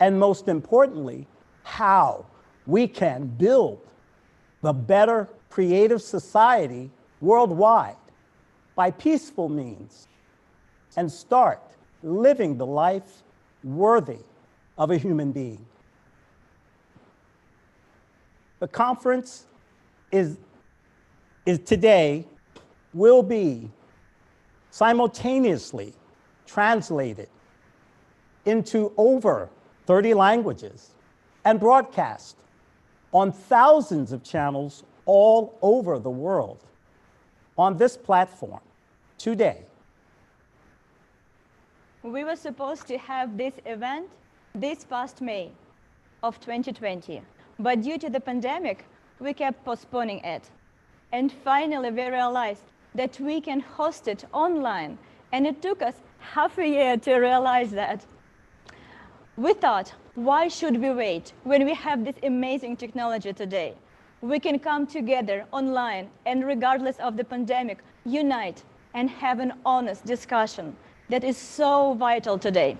and most importantly, how we can build the better creative society worldwide by peaceful means and start living the life worthy of a human being. The conference is today will be simultaneously translated into over 30 languages and broadcast on thousands of channels all over the world on this platform today. We were supposed to have this event this past May of 2020, but due to the pandemic, we kept postponing it. And finally, we realized that we can host it online, and it took us half a year to realize that. We thought, why should we wait when we have this amazing technology today? We can come together online and, regardless of the pandemic, unite and have an honest discussion that is so vital today.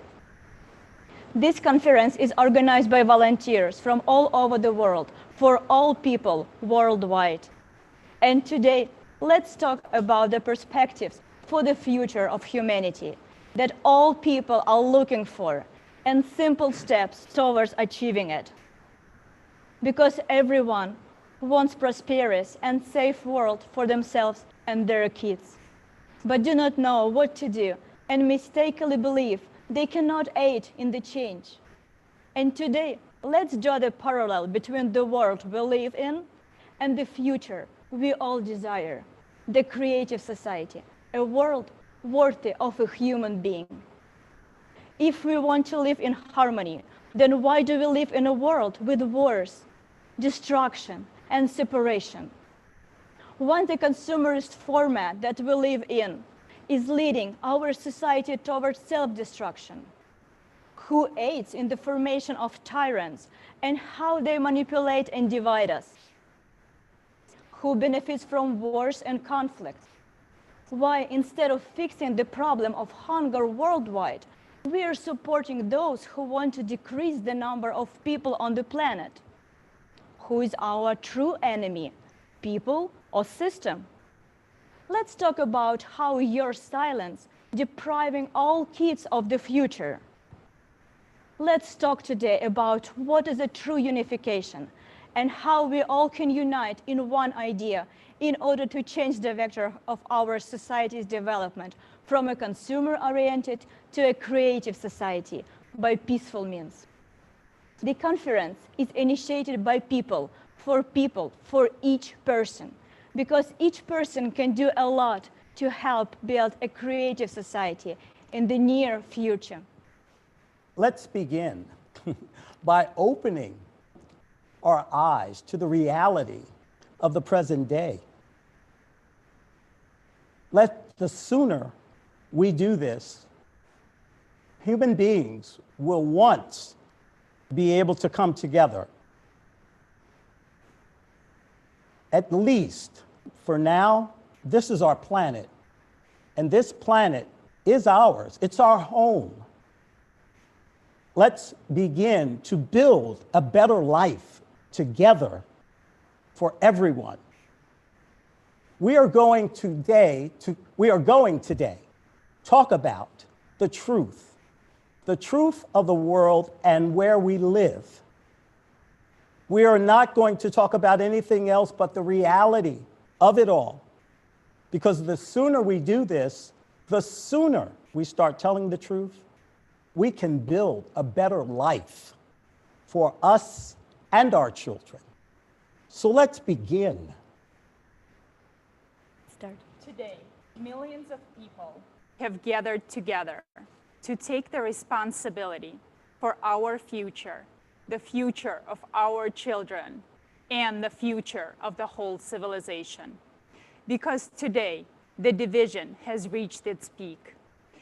This conference is organized by volunteers from all over the world for all people worldwide. And today, let's talk about the perspectives for the future of humanity that all people are looking for and simple steps towards achieving it. Because everyone wants prosperous and safe world for themselves and their kids, but do not know what to do and mistakenly believe they cannot aid in the change. And today, let's draw the parallel between the world we live in and the future we all desire, the creative society, a world worthy of a human being. If we want to live in harmony, then why do we live in a world with wars, destruction, and separation? When the consumerist format that we live in is leading our society towards self-destruction, who aids in the formation of tyrants and how they manipulate and divide us? Who benefits from wars and conflicts? Why, instead of fixing the problem of hunger worldwide, we are supporting those who want to decrease the number of people on the planet? Who is our true enemy, people or system? Let's talk about how your silence depriving all kids of the future. Let's talk today about what is a true unification and how we all can unite in one idea in order to change the vector of our society's development from a consumer-oriented to a creative society by peaceful means. The conference is initiated by people, for each person, because each person can do a lot to help build a creative society in the near future. Let's begin by opening our eyes to the reality of the present day. The sooner we do this, human beings will once be able to come together. At least for now, this is our planet, and this planet is ours. It's our home. Let's begin to build a better life together for everyone. We are going today talk about the truth of the world and where we live. We are not going to talk about anything else but the reality of it all. Because the sooner we do this, the sooner we start telling the truth, we can build a better life for us and our children. So let's begin. Today, millions of people have gathered together to take the responsibility for our future, the future of our children, and the future of the whole civilization. Because today, the division has reached its peak,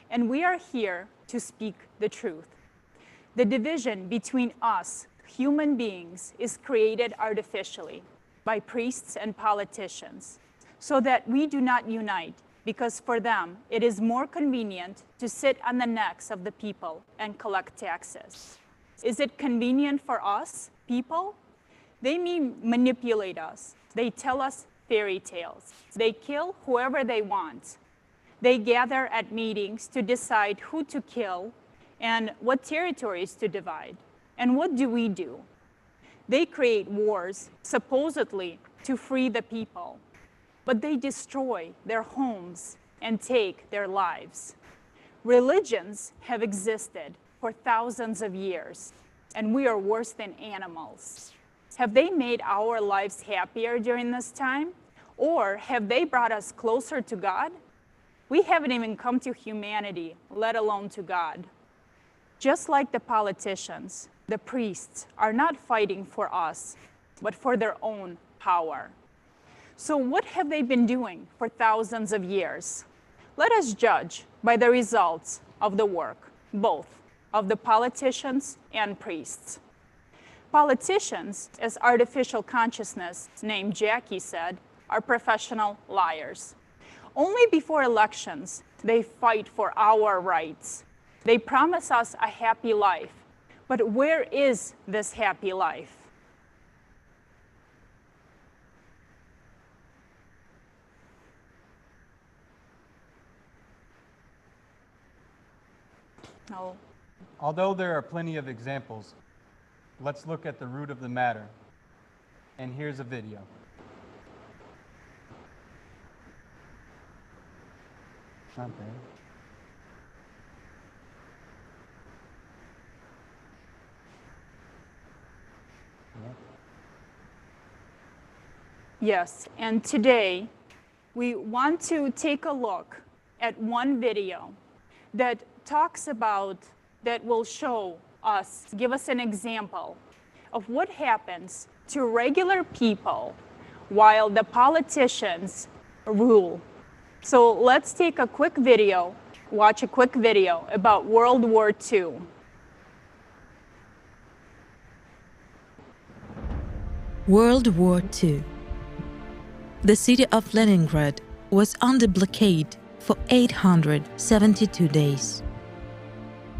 and we are here to speak the truth. The division between us, human beings, is created artificially by priests and politicians, so that we do not unite, because for them it is more convenient to sit on the necks of the people and collect taxes. Is it convenient for us, people? They manipulate us. They tell us fairy tales. They kill whoever they want. They gather at meetings to decide who to kill and what territories to divide. And what do? They create wars, supposedly to free the people, but they destroy their homes and take their lives. Religions have existed for thousands of years, and we are worse than animals. Have they made our lives happier during this time? Or have they brought us closer to God? We haven't even come to humanity, let alone to God. Just like the politicians, the priests are not fighting for us, but for their own power. So what have they been doing for thousands of years? Let us judge by the results of the work, both of the politicians and priests. Politicians, as artificial consciousness named Jackie said, are professional liars. Only before elections, they fight for our rights. They promise us a happy life. But where is this happy life? No. Although there are plenty of examples, let's look at the root of the matter. And here's a video. Not bad. Yes, and today we want to take a look at one video that talks about, that will show us, give us an example of what happens to regular people while the politicians rule. So let's take a quick video, watch a quick video about World War II. World War II. The city of Leningrad was under blockade for 872 days,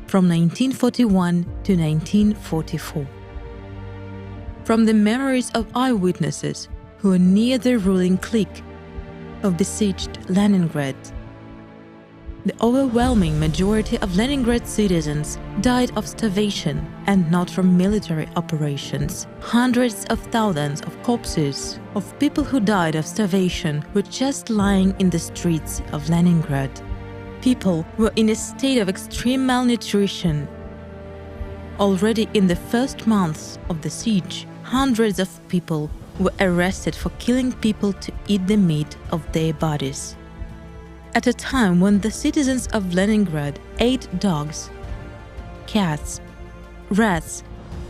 from 1941 to 1944. From the memories of eyewitnesses who were near the ruling clique of besieged Leningrad, the overwhelming majority of Leningrad citizens died of starvation and not from military operations. Hundreds of thousands of corpses of people who died of starvation were just lying in the streets of Leningrad. People were in a state of extreme malnutrition. Already in the first months of the siege, hundreds of people were arrested for killing people to eat the meat of their bodies. At a time when the citizens of Leningrad ate dogs, cats, rats,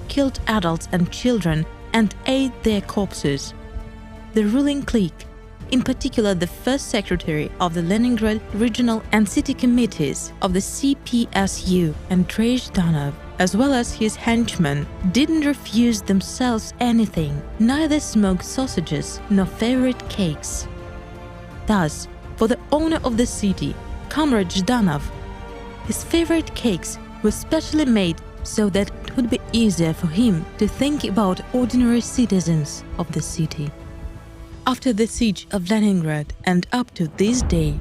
killed adults and children, and ate their corpses, the ruling clique, in particular the first secretary of the Leningrad regional and city committees of the CPSU, Andrei Zhdanov, as well as his henchmen, didn't refuse themselves anything, neither smoked sausages nor favorite cakes. Thus, for the owner of the city, Comrade Zhdanov, his favorite cakes were specially made so that it would be easier for him to think about ordinary citizens of the city. After the siege of Leningrad and up to this day,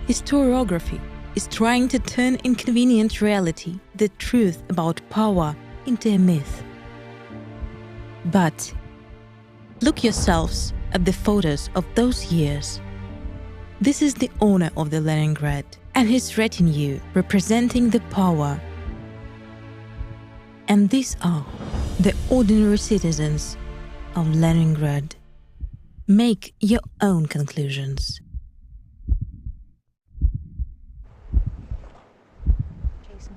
historiography is trying to turn inconvenient reality, the truth about power, into a myth. But look yourselves at the photos of those years. This is the owner of the Leningrad and his retinue representing the power. And these are the ordinary citizens of Leningrad. Make your own conclusions. Jason.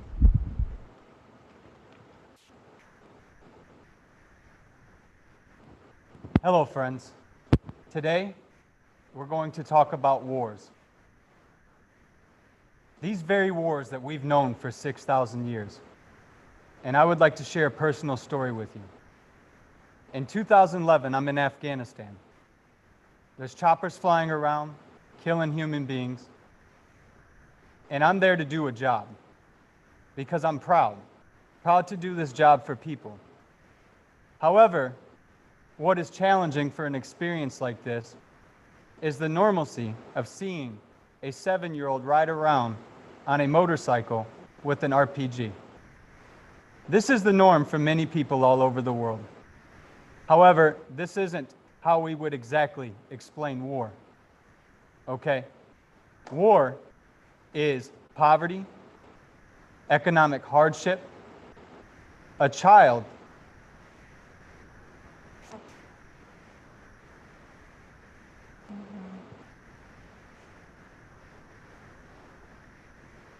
Hello, friends. Today, we're going to talk about wars. These very wars that we've known for 6,000 years. And I would like to share a personal story with you. In 2011, I'm in Afghanistan. There's choppers flying around, killing human beings. And I'm there to do a job because I'm proud proud to do this job for people. However, what is challenging for an experience like this is the normalcy of seeing a 7-year-old ride around on a motorcycle with an RPG. This is the norm for many people all over the world. However, this isn't how we would exactly explain war. Okay? War is poverty, economic hardship, a child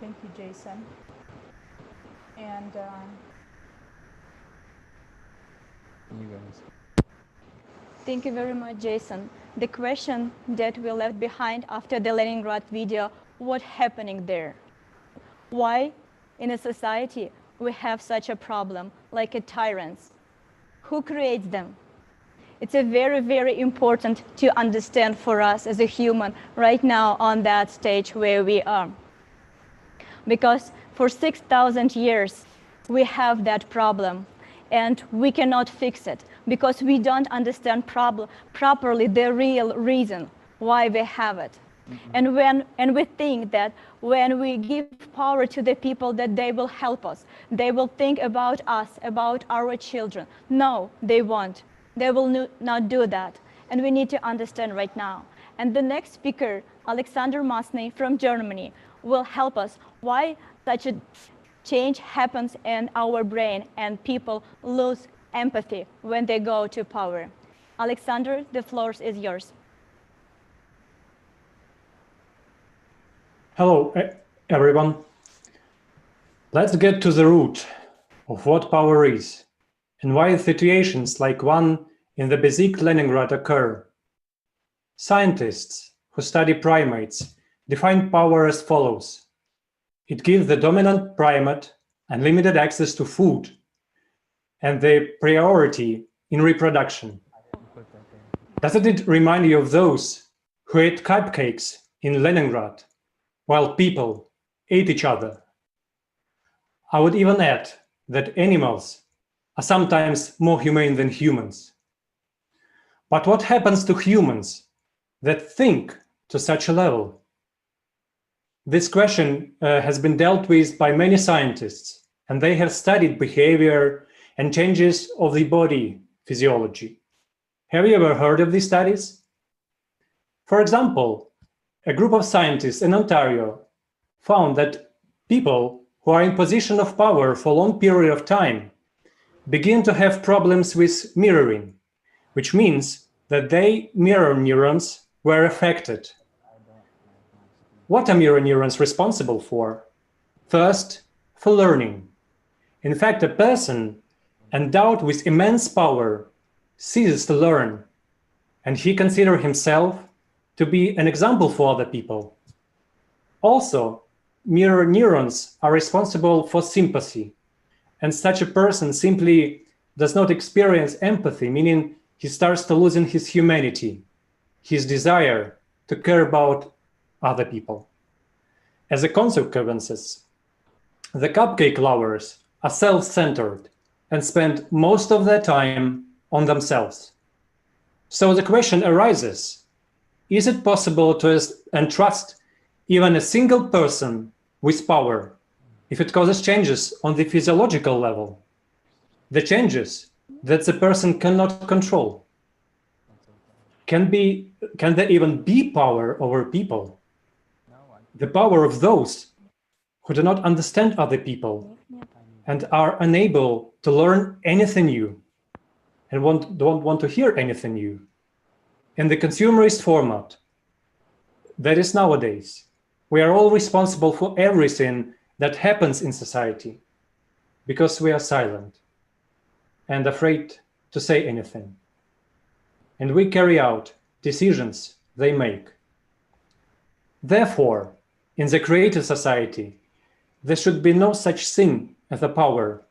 Thank you, Jason. And you guys. Thank you very much, Jason. The question that we left behind after the Leningrad video, what's happening there? Why, in a society, we have such a problem, like a tyrants? Who creates them? It's a very, very important to understand for us as a human right now on that stage where we are. Because for 6,000 years, we have that problem, and we cannot fix it because we don't understand properly the real reason why we have it. Mm-hmm. And we think that when we give power to the people that they will help us, they will think about us, about our children. No, they won't. They will not do that. And we need to understand right now. And the next speaker, Alexander Masny from Germany, will help us why such a change happens in our brain and people lose empathy when they go to power. Alexander, the floor is yours. Hello, everyone. Let's get to the root of what power is and why situations like one in the basic Leningrad occur. Scientists who study primates define power as follows. It gives the dominant primate unlimited access to food and the priority in reproduction. Doesn't it remind you of those who ate cupcakes in Leningrad while people ate each other? I would even add that animals are sometimes more humane than humans. But what happens to humans that think to such a level? This question has been dealt with by many scientists, and they have studied behavior and changes of the body physiology. Have you ever heard of these studies? For example, a group of scientists in Ontario found that people who are in position of power for a long period of time begin to have problems with mirroring, which means that their mirror neurons were affected. What are mirror neurons responsible for? First, for learning. In fact, a person endowed with immense power ceases to learn, and he considers himself to be an example for other people. Also, mirror neurons are responsible for sympathy, and such a person simply does not experience empathy, meaning he starts to losing his humanity, his desire to care about other people. As a consequence, the cupcake lovers are self-centered and spend most of their time on themselves. So the question arises, is it possible to entrust even a single person with power if it causes changes on the physiological level? The changes that the person cannot control. Can there even be power over people? The power of those who do not understand other people and are unable to learn anything new and don't want to hear anything new. In the consumerist format that is nowadays, we are all responsible for everything that happens in society because we are silent and afraid to say anything. And we carry out decisions they make. Therefore, in the creative society, there should be no such thing as a power,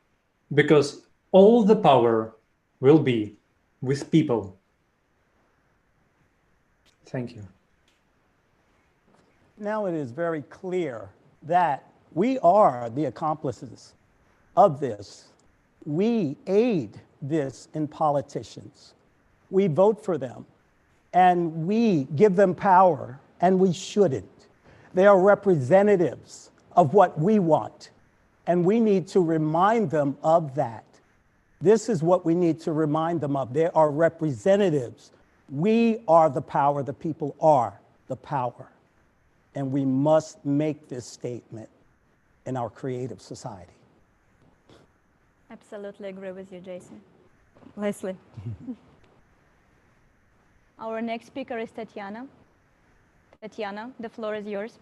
because all the power will be with people. Thank you. Now it is very clear that we are the accomplices of this. We aid this in politicians. We vote for them, and we give them power, and we shouldn't. They are representatives of what we want, and we need to remind them of that. This is what we need to remind them of. They are representatives. We are the power. The people are the power. And we must make this statement in our creative society. Absolutely agree with you, Jason. Leslie. Our next speaker is Tatiana. Tatiana, the floor is yours.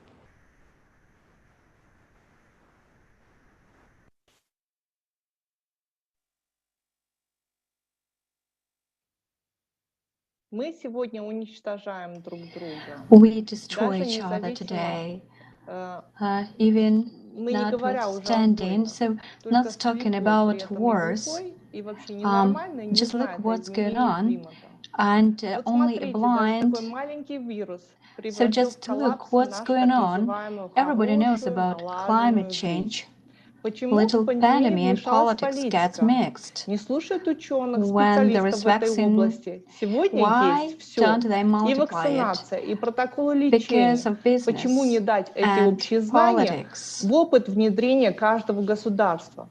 Мы сегодня уничтожаем друг друга. We destroy Даже each other независимо, today, even мы не говоря уже о notwithstanding. войнах. So, Только not talking слепой, about при этом и wars, глухой, и вообще ненормальный, не just look знает о what's going изменении on, климата. and Вот only a смотрите, даже blind. такой маленький вирус So превратил в just look коллапс what's нашу going так on. называемую Everybody knows хорошую, about налаженную climate жизнь. change. Почему в Little пандемии pandemic and вмешалась politics gets политика? mixed. Не слушают ученых, When there is специалистов в этой vaccine, области. Сегодня why есть все. don't they И multiply it? вакцинация, и протоколы Because лечения. of business Почему не дать эти and общие знания politics. в опыт внедрения каждого государства?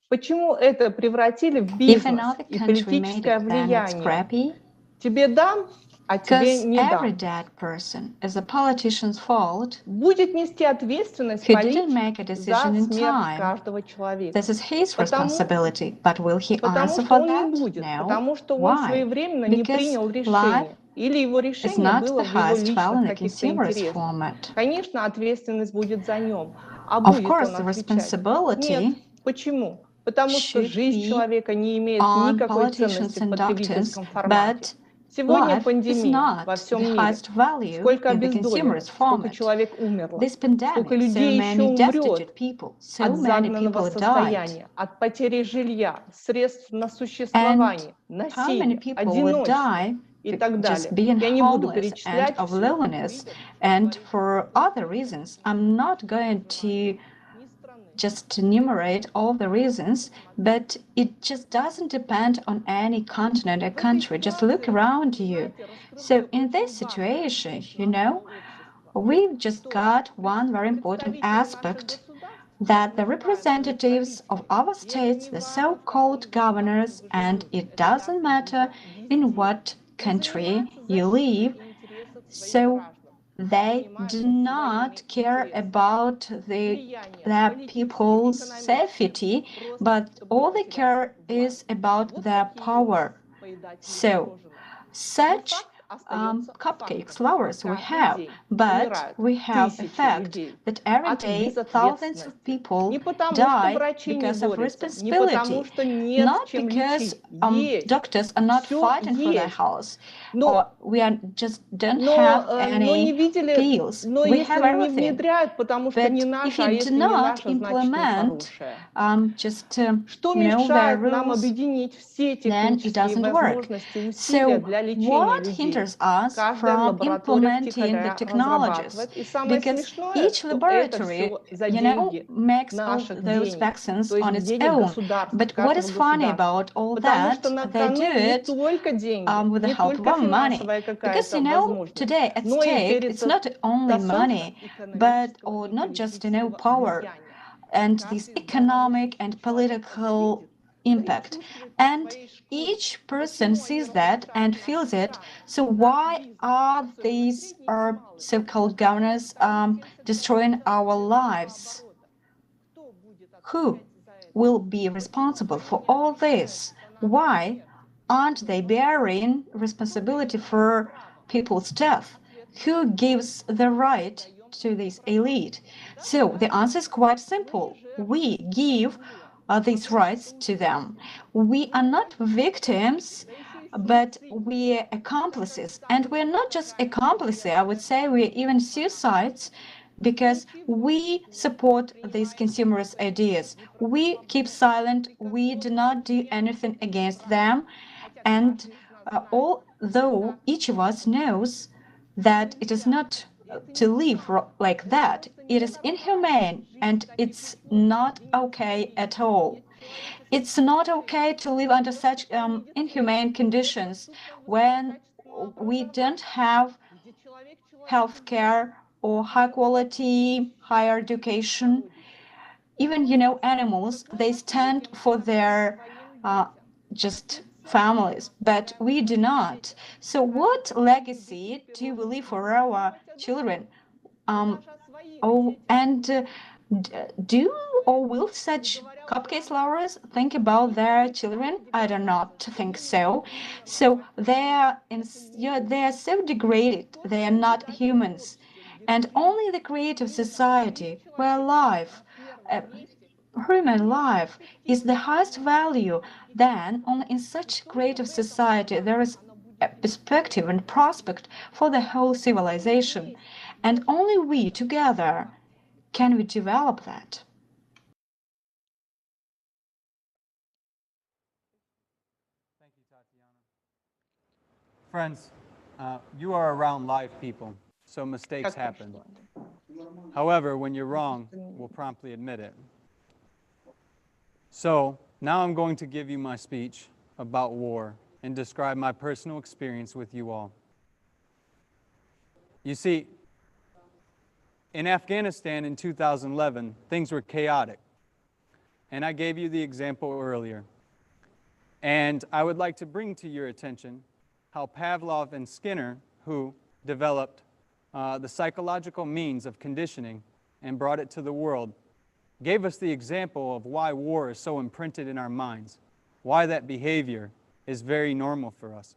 Почему это превратили в If бизнес another и country made политическое it, then it's влияние? scrappy. Тебе дам, а тебе Because не every дам. dead person is a politician's fault Будет нести ответственность who didn't make a политик за decision in смерть time. каждого человека. This is his Потому responsibility, but will he Потому answer что for он не that? будет, No. потому что он Why? своевременно не Because принял life решение. Или его is решение not было the в его highest value личных in a каких-то consumerist интересах. format. Конечно, ответственность будет за ним. А Of будет course, он the отвечать? responsibility Нет. Почему? Потому что should жизнь be человека не имеет on никакой politicians ценности в and doctors, потребительском формате. but Сегодня life is пандемия во not всем the мире. highest value Сколько in the обездоленных, consumerist сколько format. человек умерло, This сколько pandemic, so людей еще many умрет destitute people, so от many загнанного people died. состояния, от потери жилья, средств на And существование, how many насилия, people would одиночества die и так just далее. being Я не буду homeless and перечислять of все. loneliness and for other reasons. I'm not going to just enumerate all the reasons, but it just doesn't depend on any continent or country. Just look around you. So in this situation, we've just got one very important aspect, that the representatives of our states, the so-called governors, and it doesn't matter in what country you live, so they do not care about their people's safety, but all they care is about their power. So such cupcakes, flowers we have, but we have a fact that every day thousands of people die because of responsibility, not because doctors are not fighting for their health, or we just don't have any pills. We have everything. But if you do not implement just their rules, then it doesn't work. So what hinders us from implementing the technologies? Because each laboratory, makes all those vaccines on its own. But what is funny about all that? They do it with the help of our money. Because today at stake, it's not only money, but or not just power and this economic and political impact. And each person sees that and feels it. So why are these so-called governors destroying our lives? Who will be responsible for all this? Why aren't they bearing responsibility for people's death? Who gives the right to this elite? So the answer is quite simple. We give these rights to them. We are not victims, but we are accomplices. And we're not just accomplices, I would say we're even suicides, because we support these consumerist ideas. We keep silent, we do not do anything against them, and although each of us knows that it is not to live like that, it is inhumane and it's not okay at all. It's not okay to live under such inhumane conditions when we don't have health care or high quality higher education. Even, animals, they stand for their just families, but we do not. So what legacy do we leave for our children? Do or will such cupcake lovers think about their children? I do not think so. So they are so degraded. They are not humans, and only the creative society where life, human life, is the highest value. Then only in such creative society there is a perspective and prospect for the whole civilization, and only we together can we develop that. Thank you, Tatiana. Friends, you are around live people, so mistakes happen. However, when you're wrong, we'll promptly admit it. So now I'm going to give you my speech about war and describe my personal experience with you all. You see, in Afghanistan in 2011, things were chaotic. And I gave you the example earlier. And I would like to bring to your attention how Pavlov and Skinner, who developed the psychological means of conditioning and brought it to the world, gave us the example of why war is so imprinted in our minds, why that behavior is very normal for us.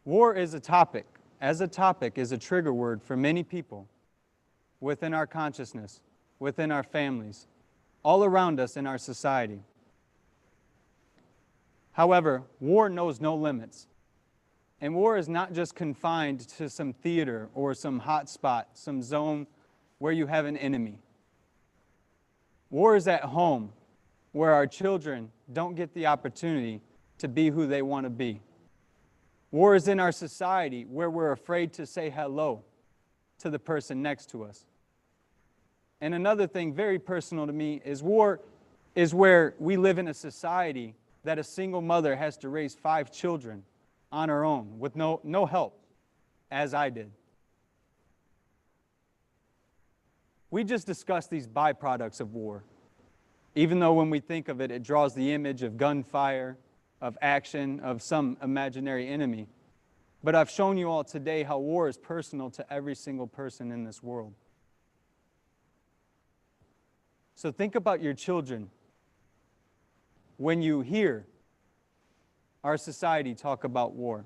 War is a topic. As a topic is a trigger word for many people within our consciousness, within our families, all around us in our society. However, war knows no limits. And war is not just confined to some theater or some hot spot, some zone where you have an enemy. War is at home, where our children don't get the opportunity to be who they want to be. War is in our society, where we're afraid to say hello to the person next to us. And another thing very personal to me is war is where we live in a society that a single mother has to raise 5 children on her own with no help, as I did. We just discussed these byproducts of war. Even though when we think of it, it draws the image of gunfire, of action, of some imaginary enemy. But I've shown you all today how war is personal to every single person in this world. So think about your children when you hear our society talk about war.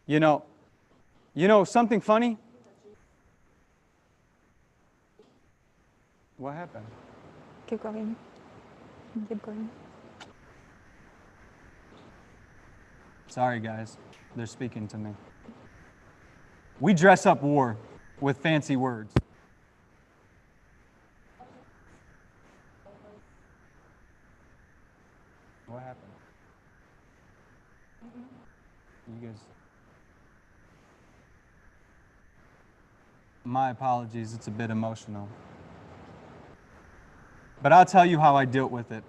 You know something funny? What happened? Keep going. Keep going. Sorry, guys. They're speaking to me. We dress up war with fancy words. What happened? You guys... My apologies, it's a bit emotional. But I'll tell you how I dealt with it.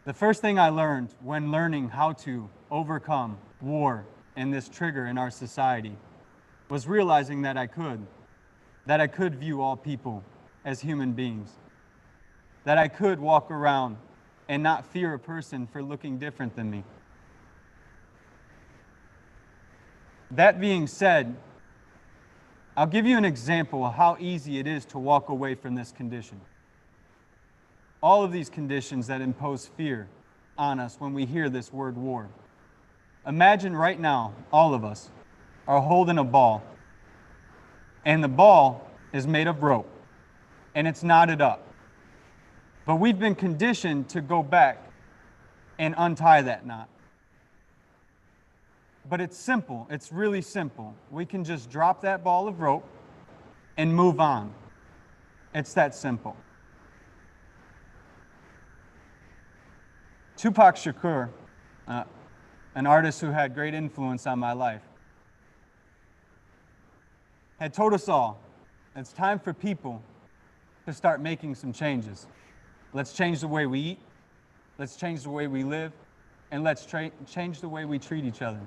The first thing I learned when learning how to overcome war and this trigger in our society was realizing that I could view all people as human beings, that I could walk around and not fear a person for looking different than me. That being said, I'll give you an example of how easy it is to walk away from this condition. All of these conditions that impose fear on us when we hear this word war. Imagine right now, all of us are holding a ball, and the ball is made of rope, and it's knotted up. But we've been conditioned to go back and untie that knot. But it's simple. It's really simple. We can just drop that ball of rope and move on. It's that simple. Tupac Shakur, an artist who had great influence on my life, had told us all It's time for people to start making some changes. Let's change the way we eat, let's change the way we live, and let's change the way we treat each other.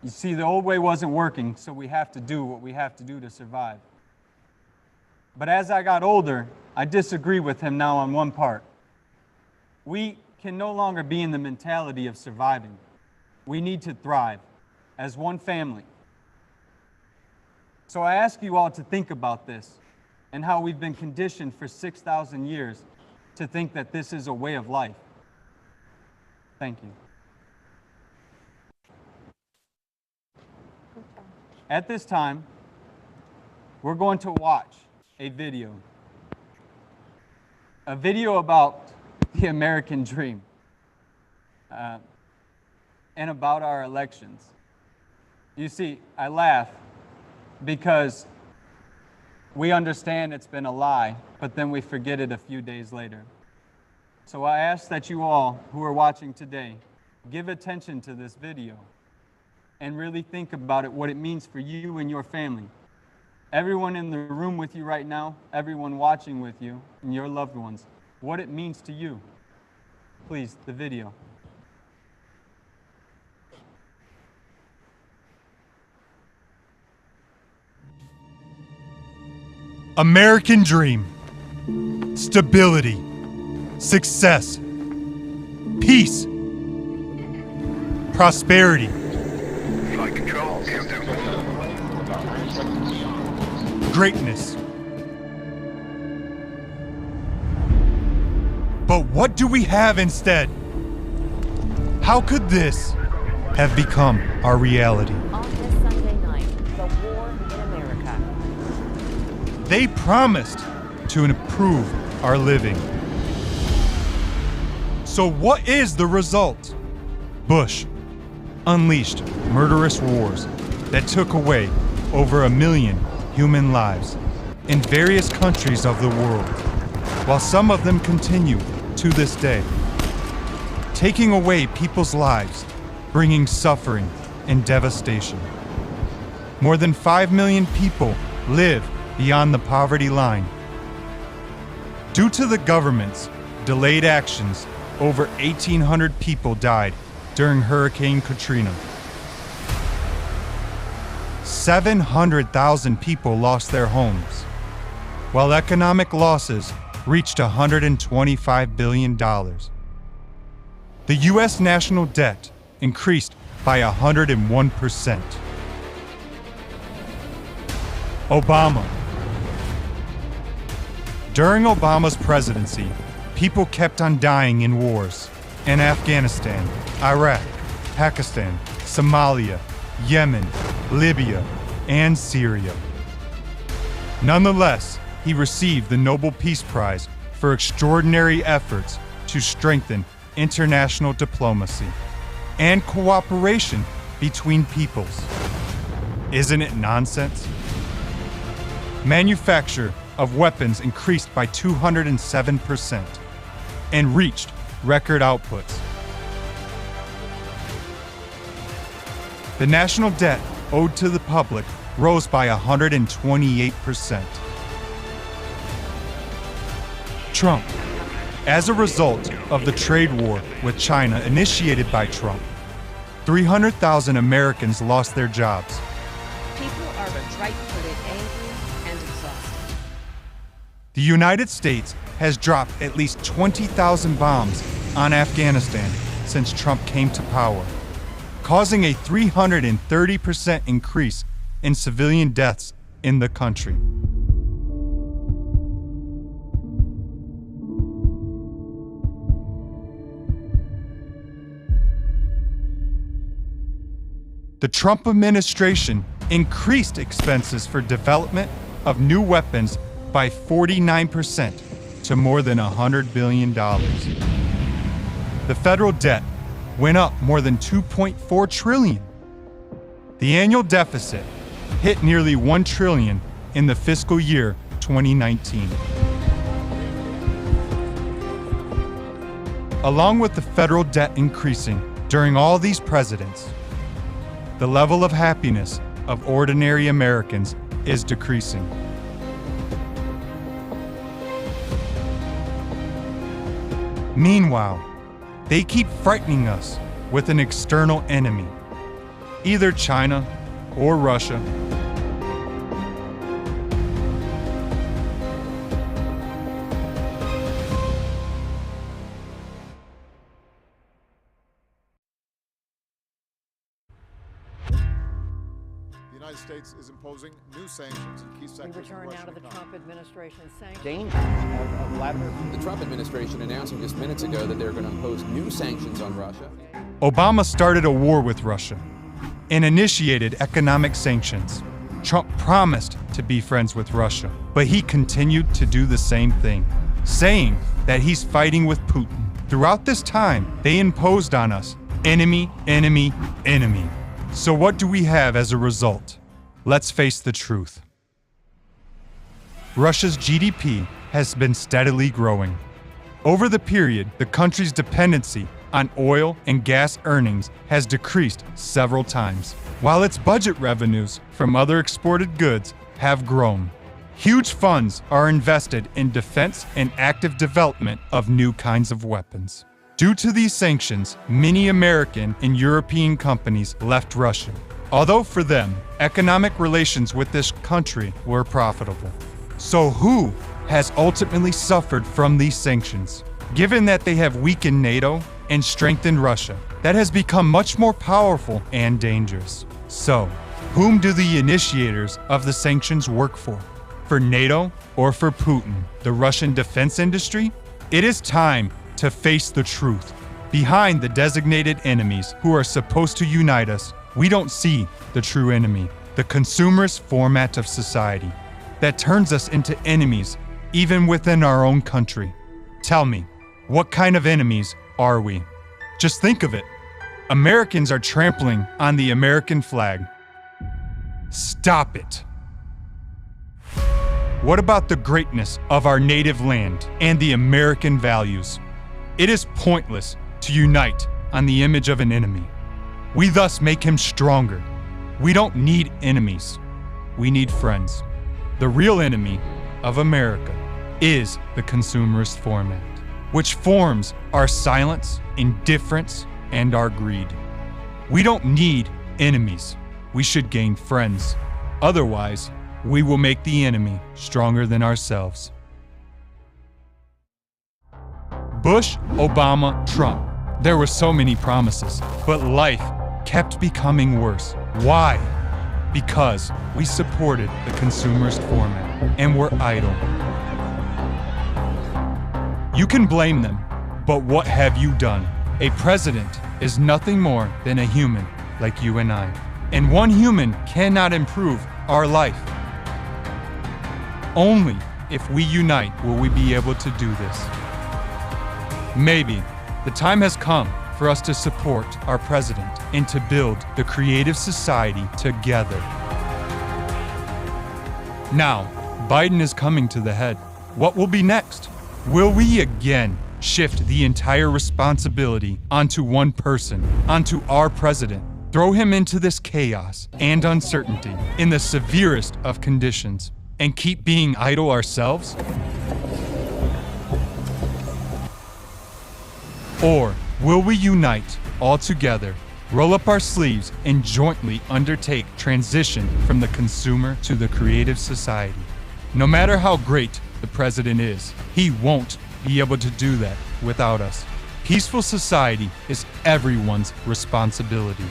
You see, the old way wasn't working, so we have to do what we have to do to survive. But as I got older, I disagree with him now on one part. We can no longer be in the mentality of surviving. We need to thrive as one family. So I ask you all to think about this and how we've been conditioned for 6,000 years to think that this is a way of life. Thank you. At this time, we're going to watch a video about the American dream and about our elections. You see, I laugh because we understand it's been a lie, but then we forget it a few days later. So I ask that you all who are watching today give attention to this video and really think about it, what it means for you and your family. Everyone in the room with you right now, everyone watching with you, and your loved ones, what it means to you. Please, the video. American dream, stability, success, peace, prosperity, flight control, greatness. But what do we have instead? How could this have become our reality? On this Sunday night, the war in America. They promised to improve our living. So what is the result? Bush unleashed murderous wars that took away over 1 million human lives in various countries of the world, while some of them continue to this day, taking away people's lives, bringing suffering and devastation. More than 5 million people live beyond the poverty line. Due to the government's delayed actions, over 1,800 people died during Hurricane Katrina. 700,000 people lost their homes, while economic losses reached $125 billion. The U.S. national debt increased by 101%. Obama. During Obama's presidency, people kept on dying in wars in Afghanistan, Iraq, Pakistan, Somalia, Yemen, Libya, and Syria. Nonetheless, he received the Nobel Peace Prize for extraordinary efforts to strengthen international diplomacy and cooperation between peoples. Isn't it nonsense? Manufacture of weapons increased by 207% and reached record outputs. The national debt owed to the public rose by 128%. Trump. As a result of the trade war with China initiated by Trump, 300,000 Americans lost their jobs. People are right-footed, angry, and exhausted. The United States has dropped at least 20,000 bombs on Afghanistan since Trump came to power, causing a 330% increase in civilian deaths in the country. The Trump administration increased expenses for development of new weapons by 49% to more than $100 billion. The federal debt went up more than $2.4 trillion. The annual deficit hit nearly $1 trillion in the fiscal year 2019. Along with the federal debt increasing during all these presidents, the level of happiness of ordinary Americans is decreasing. Meanwhile, they keep frightening us with an external enemy, either China or Russia. The United States is imposing new sanctions in key sectors. We return now to the Trump administration's sanctions. Danger of Vladimir. The Trump administration announcing just minutes ago that they're going to impose new sanctions on Russia. Obama started a war with Russia and initiated economic sanctions. Trump promised to be friends with Russia, but he continued to do the same thing, saying that he's fighting with Putin. Throughout this time, they imposed on us enemy, enemy, enemy. So what do we have as a result? Let's face the truth. Russia's GDP has been steadily growing. Over the period, the country's dependency on oil and gas earnings has decreased several times, while its budget revenues from other exported goods have grown. Huge funds are invested in defense and active development of new kinds of weapons. Due to these sanctions, many American and European companies left Russia, although for them, economic relations with this country were profitable. So who has ultimately suffered from these sanctions? Given that they have weakened NATO and strengthened Russia, that has become much more powerful and dangerous. So, whom do the initiators of the sanctions work for? For NATO or for Putin, the Russian defense industry? It is time to face the truth. Behind the designated enemies who are supposed to unite us, we don't see the true enemy, the consumerist format of society that turns us into enemies even within our own country. Tell me, what kind of enemies are we? Just think of it. Americans are trampling on the American flag. Stop it. What about the greatness of our native land and the American values? It is pointless to unite on the image of an enemy. We thus make him stronger. We don't need enemies. We need friends. The real enemy of America is the consumerist format, which forms our silence, indifference, and our greed. We don't need enemies. We should gain friends. Otherwise, we will make the enemy stronger than ourselves. Bush, Obama, Trump. There were so many promises, but life kept becoming worse. Why? Because we supported the consumerist format and were idle. You can blame them, but what have you done? A president is nothing more than a human like you and I. And one human cannot improve our life. Only if we unite will we be able to do this. Maybe the time has come for us to support our president and to build the creative society together. Now, Biden is coming to the head. What will be next? Will we again shift the entire responsibility onto one person, onto our president, throw him into this chaos and uncertainty in the severest of conditions, and keep being idle ourselves? Or will we unite all together, roll up our sleeves, and jointly undertake transition from the consumer to the creative society? No matter how great the president is, he won't be able to do that without us. Peaceful society is everyone's responsibility.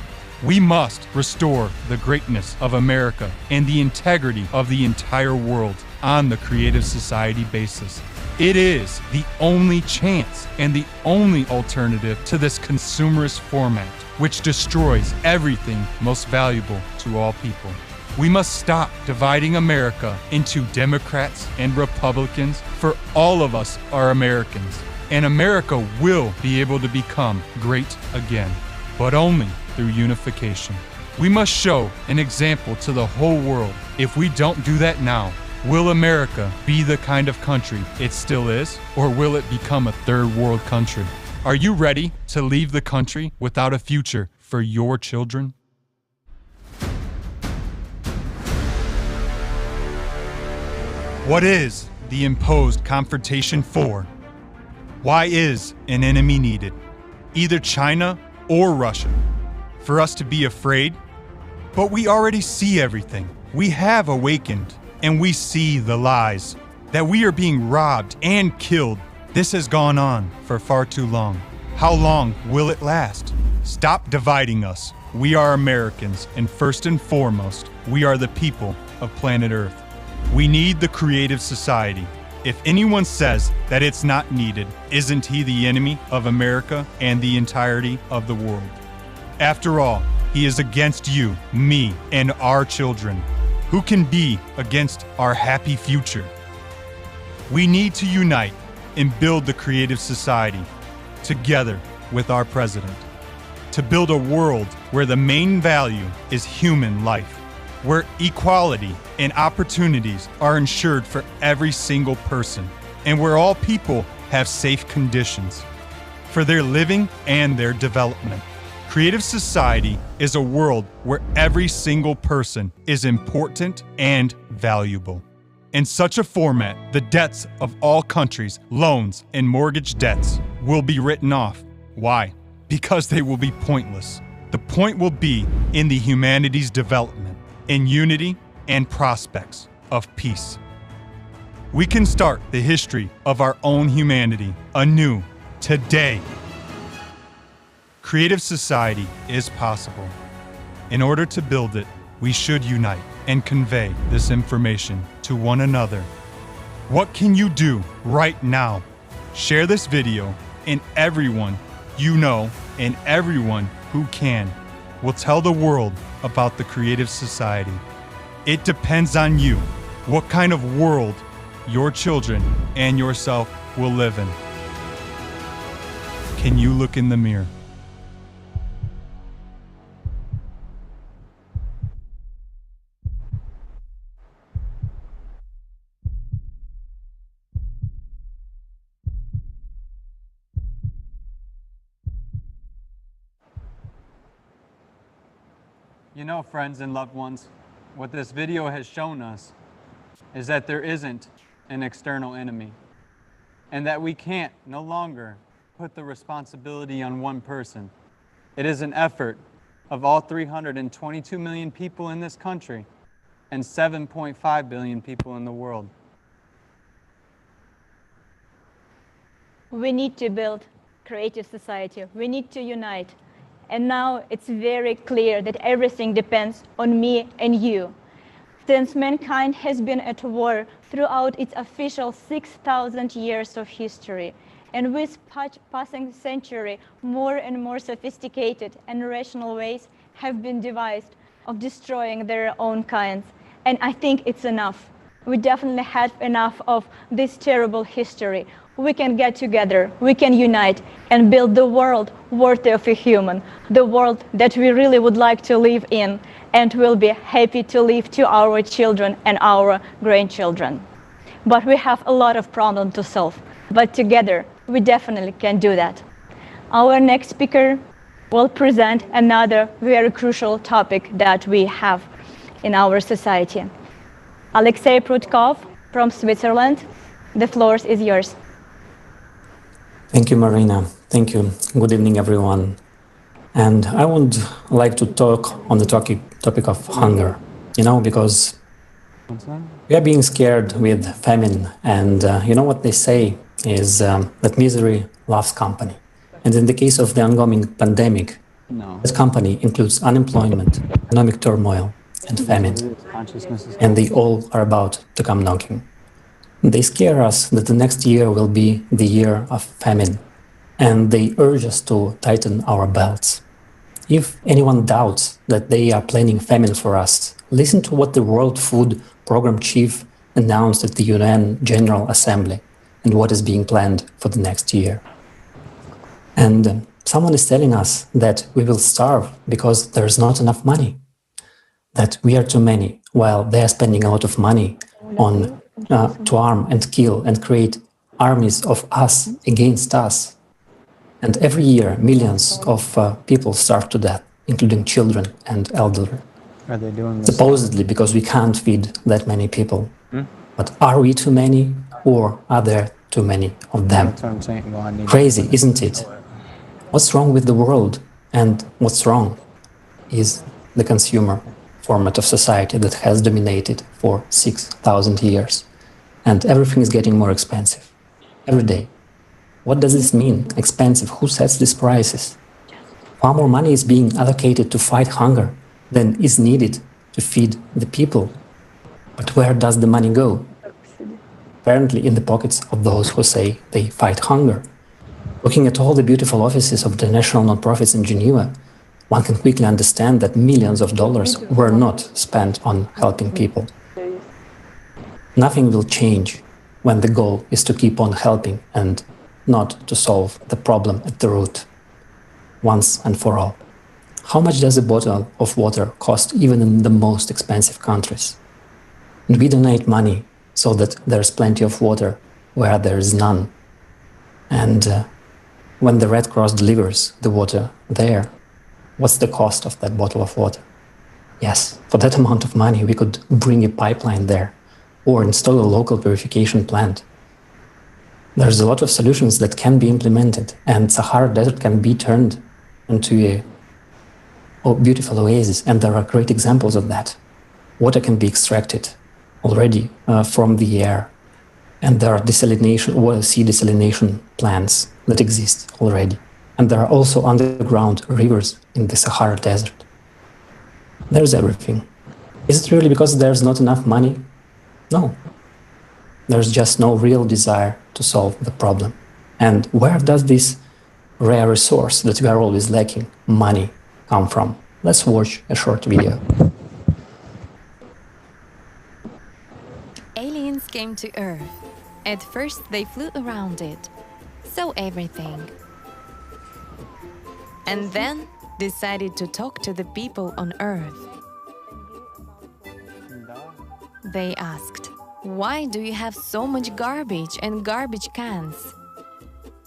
We must restore the greatness of America and the integrity of the entire world on the creative society basis. It is the only chance and the only alternative to this consumerist format, which destroys everything most valuable to all people. We must stop dividing America into Democrats and Republicans, for all of us are Americans, and America will be able to become great again, but only through unification. We must show an example to the whole world. If we don't do that now, will America be the kind of country it still is, or will it become a third world country? Are you ready to leave the country without a future for your children? What is the imposed confrontation for? Why is an enemy needed, either China or Russia, for us to be afraid? But we already see everything. We have awakened, and we see the lies, that we are being robbed and killed. This has gone on for far too long. How long will it last? Stop dividing us. We are Americans, and first and foremost, we are the people of planet Earth. We need the creative society. If anyone says that it's not needed, isn't he the enemy of America and the entirety of the world? After all, he is against you, me, and our children. Who can be against our happy future? We need to unite and build the creative society together with our president, to build a world where the main value is human life, where equality and opportunities are ensured for every single person, and where all people have safe conditions for their living and their development. Creative society is a world where every single person is important and valuable. In such a format, the debts of all countries, loans, and mortgage debts will be written off. Why? Because they will be pointless. The point will be in the humanity's development, in unity and prospects of peace. We can start the history of our own humanity anew today. Creative society is possible. In order to build it, we should unite and convey this information to one another. What can you do right now? Share this video, and everyone you know and everyone who can will tell the world about the creative society. It depends on you what kind of world your children and yourself will live in. Can you look in the mirror? You know, friends and loved ones, what this video has shown us is that there isn't an external enemy, and that we can't no longer put the responsibility on one person. It is an effort of all 322 million people in this country and 7.5 billion people in the world. We need to build creative society. We need to unite. And now it's very clear that everything depends on me and you. Since mankind has been at war throughout its official 6,000 years of history, and with passing century, more and more sophisticated and rational ways have been devised of destroying their own kinds. And I think it's enough. We definitely had enough of this terrible history. We can get together, we can unite and build the world worthy of a human, the world that we really would like to live in and will be happy to leave to our children and our grandchildren. But we have a lot of problems to solve, but together we definitely can do that. Our next speaker will present another very crucial topic that we have in our society. Alexei Prutkov from Switzerland, the floor is yours. Thank you, Marina. Thank you. Good evening, everyone. And I would like to talk on the topic of hunger, because we are being scared with famine. And what they say is that misery loves company. And in the case of the ongoing pandemic, this company includes unemployment, economic turmoil, and famine. And they all are about to come knocking. They scare us that the next year will be the year of famine, and they urge us to tighten our belts. If anyone doubts that they are planning famine for us, listen to what the World Food Program Chief announced at the UN General Assembly and what is being planned for the next year. And someone is telling us that we will starve because there is not enough money, that we are too many, while they are spending a lot of money on to arm and kill and create armies of us against us. And every year, millions of people starve to death, including children and elderly. Are they doing this? Supposedly because we can't feed that many people. But are we too many, or are there too many of them? Crazy, isn't it? What's wrong with the world? And what's wrong is the consumer format of society that has dominated for 6,000 years. And everything is getting more expensive every day. What does this mean? Expensive. Who sets these prices? Far more money is being allocated to fight hunger than is needed to feed the people. But where does the money go? Apparently in the pockets of those who say they fight hunger. Looking at all the beautiful offices of the national nonprofits in Geneva, one can quickly understand that millions of dollars were not spent on helping people. Nothing will change when the goal is to keep on helping and not to solve the problem at the root, once and for all. How much does a bottle of water cost even in the most expensive countries? And we donate money so that there's plenty of water where there is none. And when the Red Cross delivers the water there, what's the cost of that bottle of water? Yes, for that amount of money, we could bring a pipeline there or install a local purification plant. There's a lot of solutions that can be implemented, and Sahara Desert can be turned into a beautiful oasis, and there are great examples of that. Water can be extracted already from the air, and there are desalination, sea desalination plants that exist already. And there are also underground rivers in the Sahara Desert. There's everything. Is it really because there's not enough money? No. There's just no real desire to solve the problem. And where does this rare resource that we are always lacking, money, come from? Let's watch a short video. Aliens came to Earth. At first, they flew around it, saw everything, and then decided to talk to the people on Earth. They asked, "Why do you have so much garbage and garbage cans?"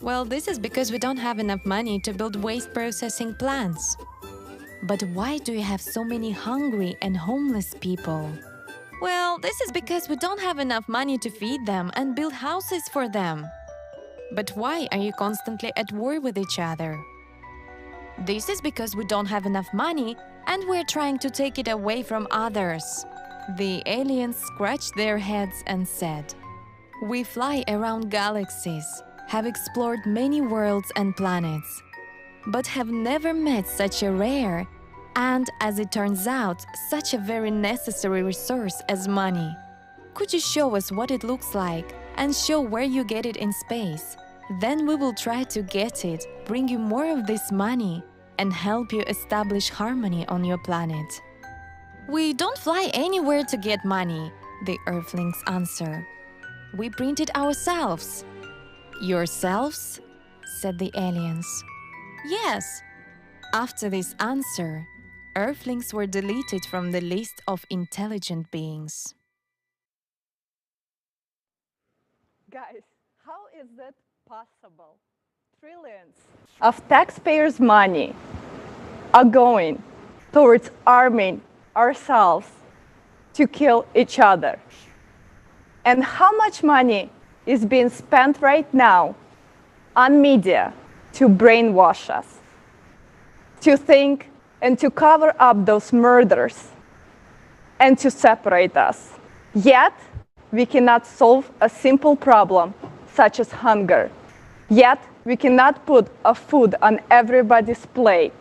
"Well, this is because we don't have enough money to build waste processing plants." "But why do you have so many hungry and homeless people?" "Well, this is because we don't have enough money to feed them and build houses for them." "But why are you constantly at war with each other?" "This is because we don't have enough money and we're trying to take it away from others." The aliens scratched their heads and said, "We fly around galaxies, have explored many worlds and planets, but have never met such a rare and, as it turns out, such a very necessary resource as money. Could you show us what it looks like and show where you get it in space? Then we will try to get it, bring you more of this money, and help you establish harmony on your planet." "We don't fly anywhere to get money," the Earthlings answer. "We print it ourselves." "Yourselves?" said the aliens. "Yes." After this answer, Earthlings were deleted from the list of intelligent beings. Guys, how is that possible? Trillions of taxpayers' money are going towards arming ourselves to kill each other. And how much money is being spent right now on media to brainwash us, to think and to cover up those murders and to separate us. Yet, we cannot solve a simple problem such as hunger. Yet, we cannot put a food on everybody's plate.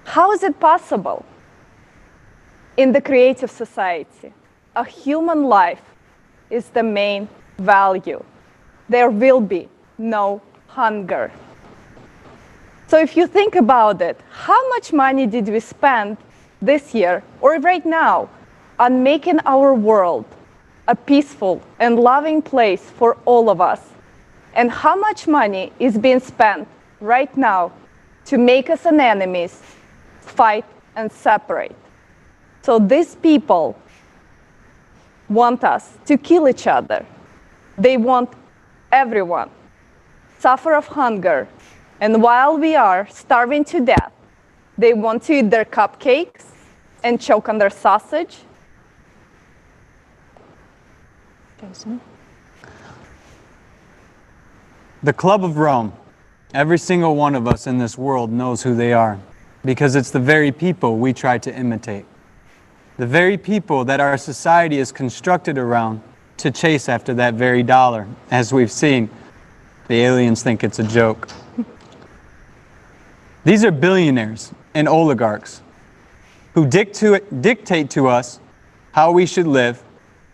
How is it possible? In the creative society, a human life is the main value. There will be no hunger. So if you think about it, how much money did we spend this year or right now on making our world a peaceful and loving place for all of us? And how much money is being spent right now to make us an enemies, fight and separate? So these people want us to kill each other. They want everyone suffer of hunger. And while we are starving to death, they want to eat their cupcakes and choke on their sausage. Jason. The Club of Rome. Every single one of us in this world knows who they are, because it's the very people we try to imitate. The very people that our society is constructed around to chase after that very dollar. As we've seen, the aliens think it's a joke. These are billionaires and oligarchs who dictate to us how we should live,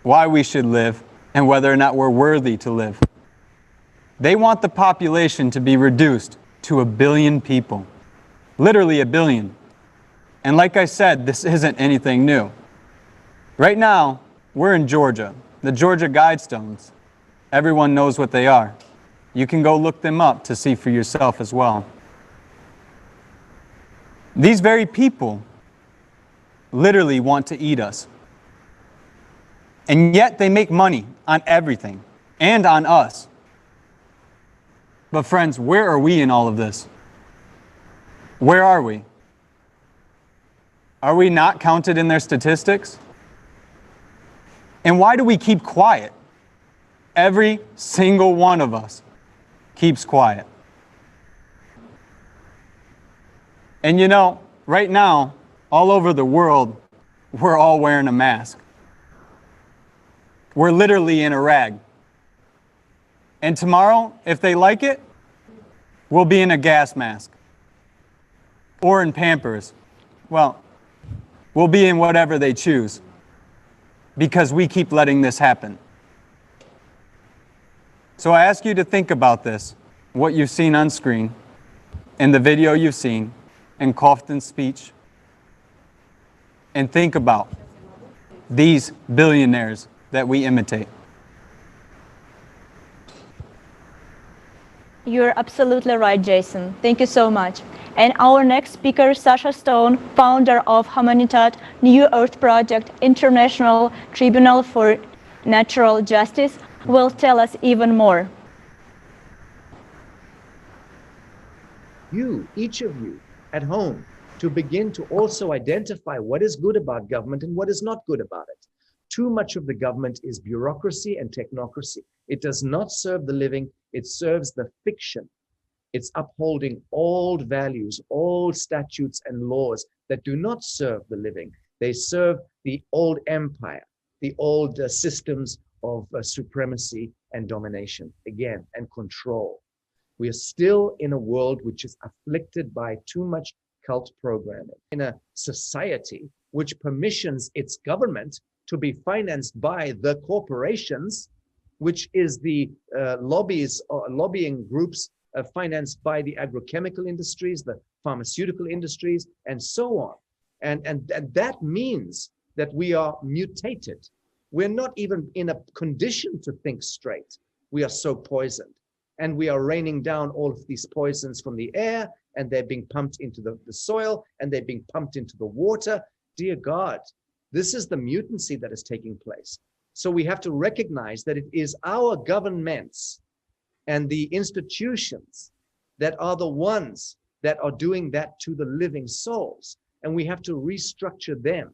why we should live, and whether or not we're worthy to live. They want the population to be reduced to 1 billion people. Literally 1 billion. And like I said, this isn't anything new. Right now, we're in Georgia. The Georgia Guidestones. Everyone knows what they are. You can go look them up to see for yourself as well. These very people literally want to eat us. And yet they make money on everything and on us. But friends, where are we in all of this? Where are we? Are we not counted in their statistics? And why do we keep quiet? Every single one of us keeps quiet. And you know, right now, all over the world, we're all wearing a mask. We're literally in a rag. And tomorrow, if they like it, we'll be in a gas mask. Or in Pampers. Well, we'll be in whatever they choose. Because we keep letting this happen. So I ask you to think about this, what you've seen on screen, in the video you've seen, in Kaufman's speech, and think about these billionaires that we imitate. You're absolutely right, Jason. Thank you so much. And our next speaker, Sasha Stone, founder of Humanitat, New Earth Project, International Tribunal for Natural Justice, will tell us even more. You, each of you at home, to begin to also identify what is good about government and what is not good about it. Too much of the government is bureaucracy and technocracy. It does not serve the living, it serves the fiction. It's upholding old values, old statutes and laws that do not serve the living. They serve the old empire, the old systems of supremacy and domination, again, and control. We are still in a world which is afflicted by too much cult programming, in a society which permissions its government to be financed by the corporations, which is the lobbying groups financed by the agrochemical industries, the pharmaceutical industries, and so on. And that means that we are mutated. We're not even in a condition to think straight. We are so poisoned. And we are raining down all of these poisons from the air, and they're being pumped into the soil, and they're being pumped into the water. Dear God, this is the mutancy that is taking place. So we have to recognize that it is our governments and the institutions that are the ones that are doing that to the living souls. And we have to restructure them.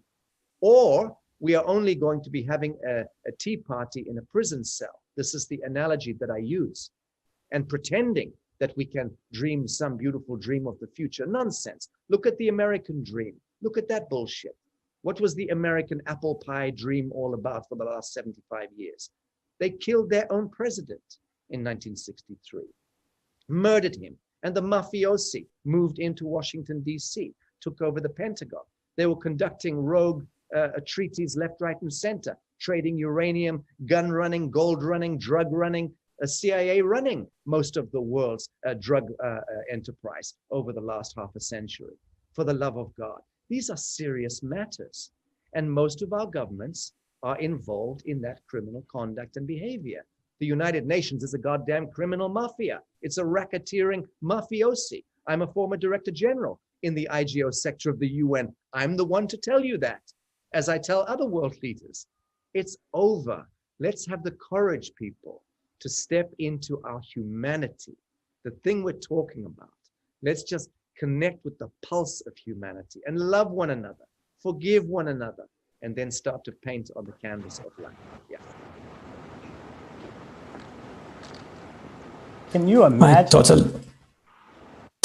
Or we are only going to be having a tea party in a prison cell. This is the analogy that I use. And pretending that we can dream some beautiful dream of the future. Nonsense. Look at the American dream. Look at that bullshit. What was the American apple pie dream all about for the last 75 years? They killed their own president in 1963, murdered him, and the mafiosi moved into Washington, D.C., took over the Pentagon. They were conducting rogue treaties left, right, and center, trading uranium, gun running, gold running, drug running, CIA running most of the world's drug enterprise over the last half a century. For the love of God. These are serious matters. And most of our governments are involved in that criminal conduct and behavior. The United Nations is a goddamn criminal mafia. It's a racketeering mafiosi. I'm a former director general in the IGO sector of the UN. I'm the one to tell you that, as I tell other world leaders. It's over. Let's have the courage, people, to step into our humanity, the thing we're talking about. Let's just connect with the pulse of humanity and love one another, forgive one another, and then start to paint on the canvas of life. Yeah. Can you imagine?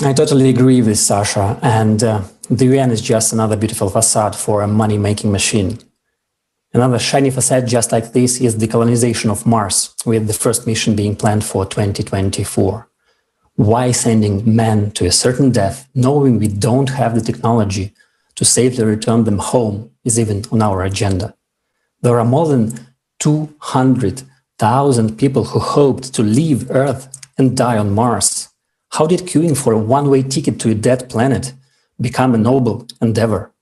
I totally agree with Sasha, and the UN is just another beautiful facade for a money-making machine. Another shiny facade just like this is the colonization of Mars, with the first mission being planned for 2024. Why sending men to a certain death, knowing we don't have the technology to safely return them home, is even on our agenda? There are more than 200,000 people who hoped to leave Earth and die on Mars. How did queuing for a one-way ticket to a dead planet become a noble endeavor?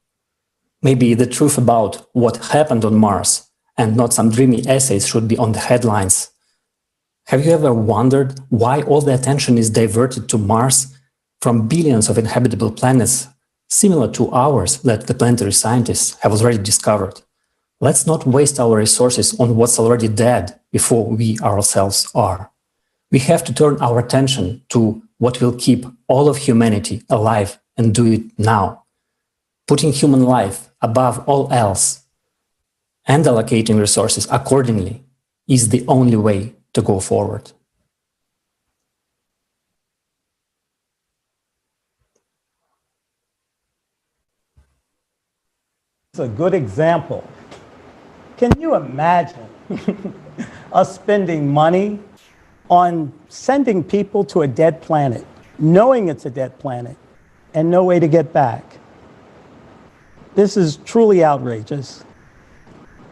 Maybe the truth about what happened on Mars and not some dreamy essays should be on the headlines. Have you ever wondered why all the attention is diverted to Mars from billions of inhabitable planets similar to ours that the planetary scientists have already discovered? Let's not waste our resources on what's already dead before we ourselves are. We have to turn our attention to what will keep all of humanity alive and do it now. Putting human life above all else and allocating resources accordingly is the only way to go forward. It's a good example. Can you imagine us spending money on sending people to a dead planet, knowing it's a dead planet, and no way to get back? This is truly outrageous.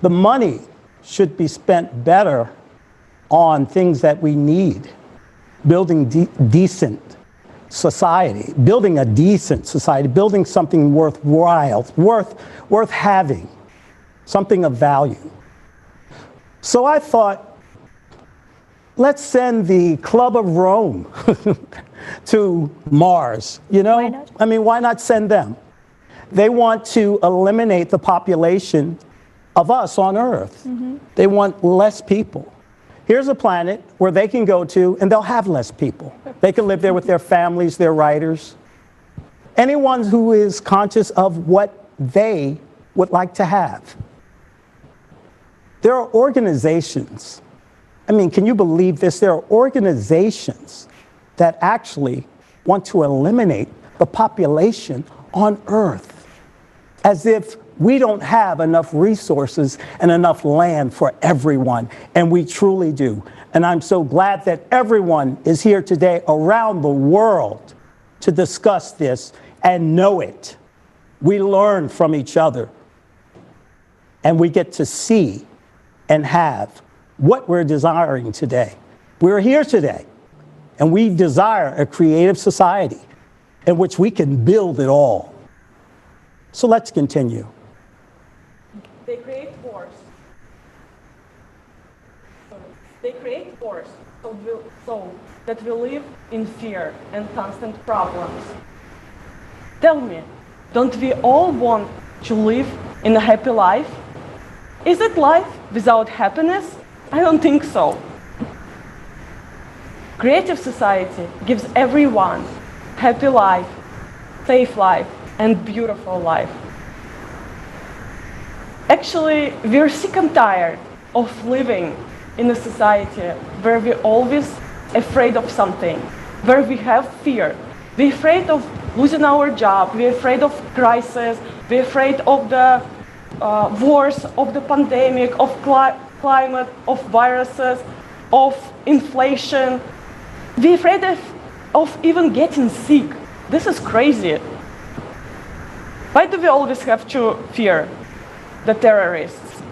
The money should be spent better on things that we need. Building decent society, building a decent society, building something worthwhile, worth having, something of value. So I thought, let's send the Club of Rome to Mars, you know? Why not? I mean, why not send them? They want to eliminate the population of us on Earth. Mm-hmm. They want less people. Here's a planet where they can go to and they'll have less people. They can live there with their families, their writers. Anyone who is conscious of what they would like to have. There are organizations, I mean, can you believe this? There are organizations that actually want to eliminate the population on Earth, as if we don't have enough resources and enough land for everyone, and we truly do. And I'm so glad that everyone is here today around the world to discuss this and know it. We learn from each other, and we get to see and have what we're desiring today. We're here today, and we desire a creative society in which we can build it all. So let's continue. They create wars. They create wars so that we live in fear and constant problems. Tell me, don't we all want to live in a happy life? Is it life without happiness? I don't think so. Creative society gives everyone happy life, safe life, and beautiful life. Actually, we're sick and tired of living in a society where we're always afraid of something, where we have fear. We're afraid of losing our job, we're afraid of crisis, we're afraid of the wars, of the pandemic, of climate, of viruses, of inflation. We're afraid of even getting sick. This is crazy. Why do we always have to fear the terrorists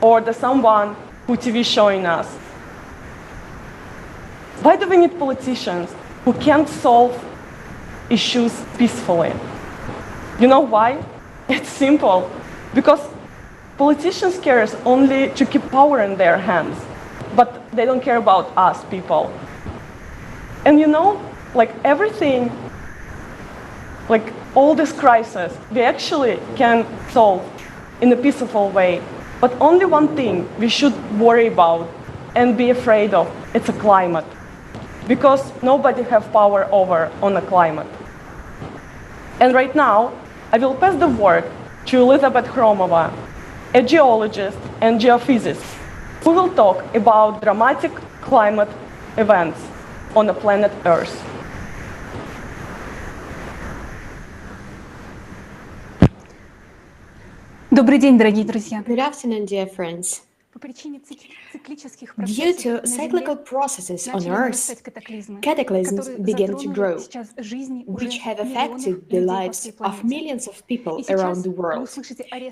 or the someone who TV showing us? Why do we need politicians who can't solve issues peacefully? You know why? It's simple. Because politicians care only to keep power in their hands, but they don't care about us people. And you know, like everything, like all this crisis, we actually can solve in a peaceful way. But only one thing we should worry about and be afraid of, it's a climate. Because nobody has power over on the climate. And right now, I will pass the word to Elizabeth Hromova, a geologist and geophysicist, who will talk about dramatic climate events on the planet Earth. Добрый день, дорогие друзья. Good afternoon, dear friends. Due to cyclical processes on Earth, cataclysms began to grow, which have affected the lives of millions of people around the world.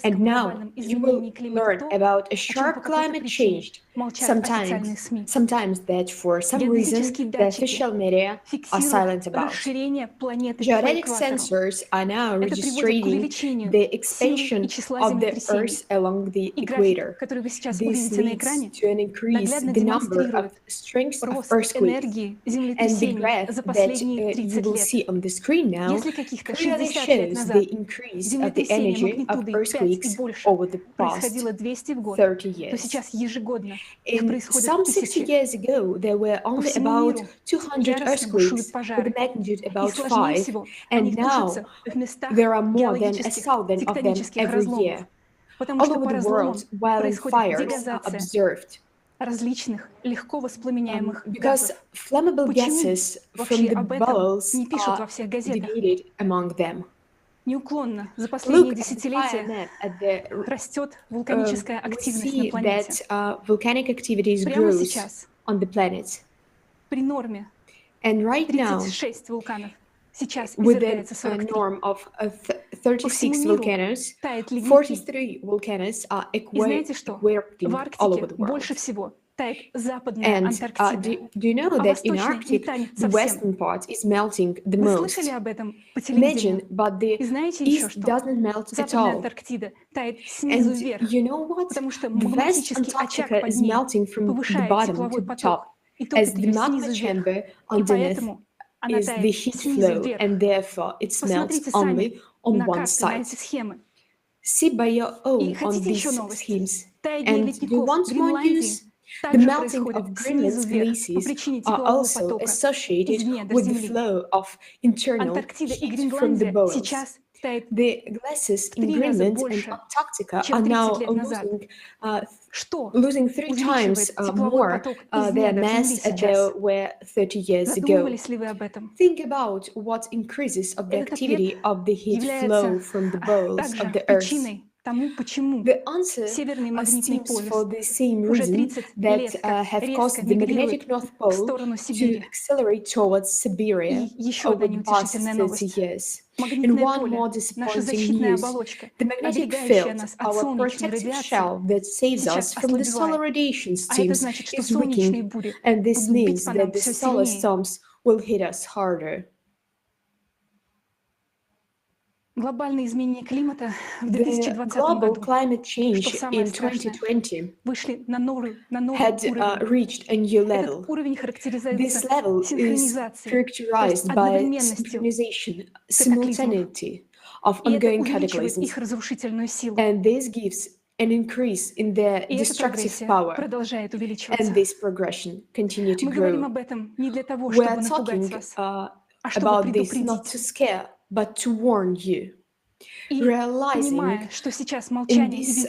And now you will learn about a sharp climate change, sometimes that for some reason the official media are silent about. Geodetic sensors are now registering the expansion of the Earth along the equator. This leads to an increase in the number of strengths of earthquakes. And the graph that you will see on the screen now clearly shows the increase of the energy of earthquakes over the past 30 years. In some 60 years ago, there were only about 200 earthquakes with a magnitude about 5, and now there are more than 1,000 of them every year. All over the world, violent fires are observed. Because flammable gases from the bubbles are divided among them. Look at the fire map at the we see that volcanic activities grows on the planet. And right now, with a norm of 36 volcanoes, 43 volcanoes are erupting all over the world. And do you know that in Arctic, the western part is melting the most? Imagine, but the east doesn't melt at all. And you know what? The West Antarctica is melting from the bottom to the top, as the magma chamber underneath is the heat flow, and therefore it melts only on one side. See by your own on these schemes. And do you want more news? The melting of Greenland's glaciers are also associated with the flow of internal heat from the poles. The glaciers in Greenland and Antarctica are now losing 3 times more their mass as they were 30 years ago. Think about what increases of the activity of the heat flow from the poles of the Earth. The answer stems for the same reason that have caused the magnetic North Pole to accelerate towards Siberia over the past 30 years. And one more disappointing news, the magnetic field, our protective shell that saves us from the solar radiation streams, is weakening, and this means that the solar storms will hit us harder. The global climate change in 2020 had reached a new level. This level is characterized by synchronization, simultaneity of ongoing cataclysms, and this gives an increase in their destructive power, and this progression continues to grow. We are talking about this not to scare, but to warn you. Realizing in this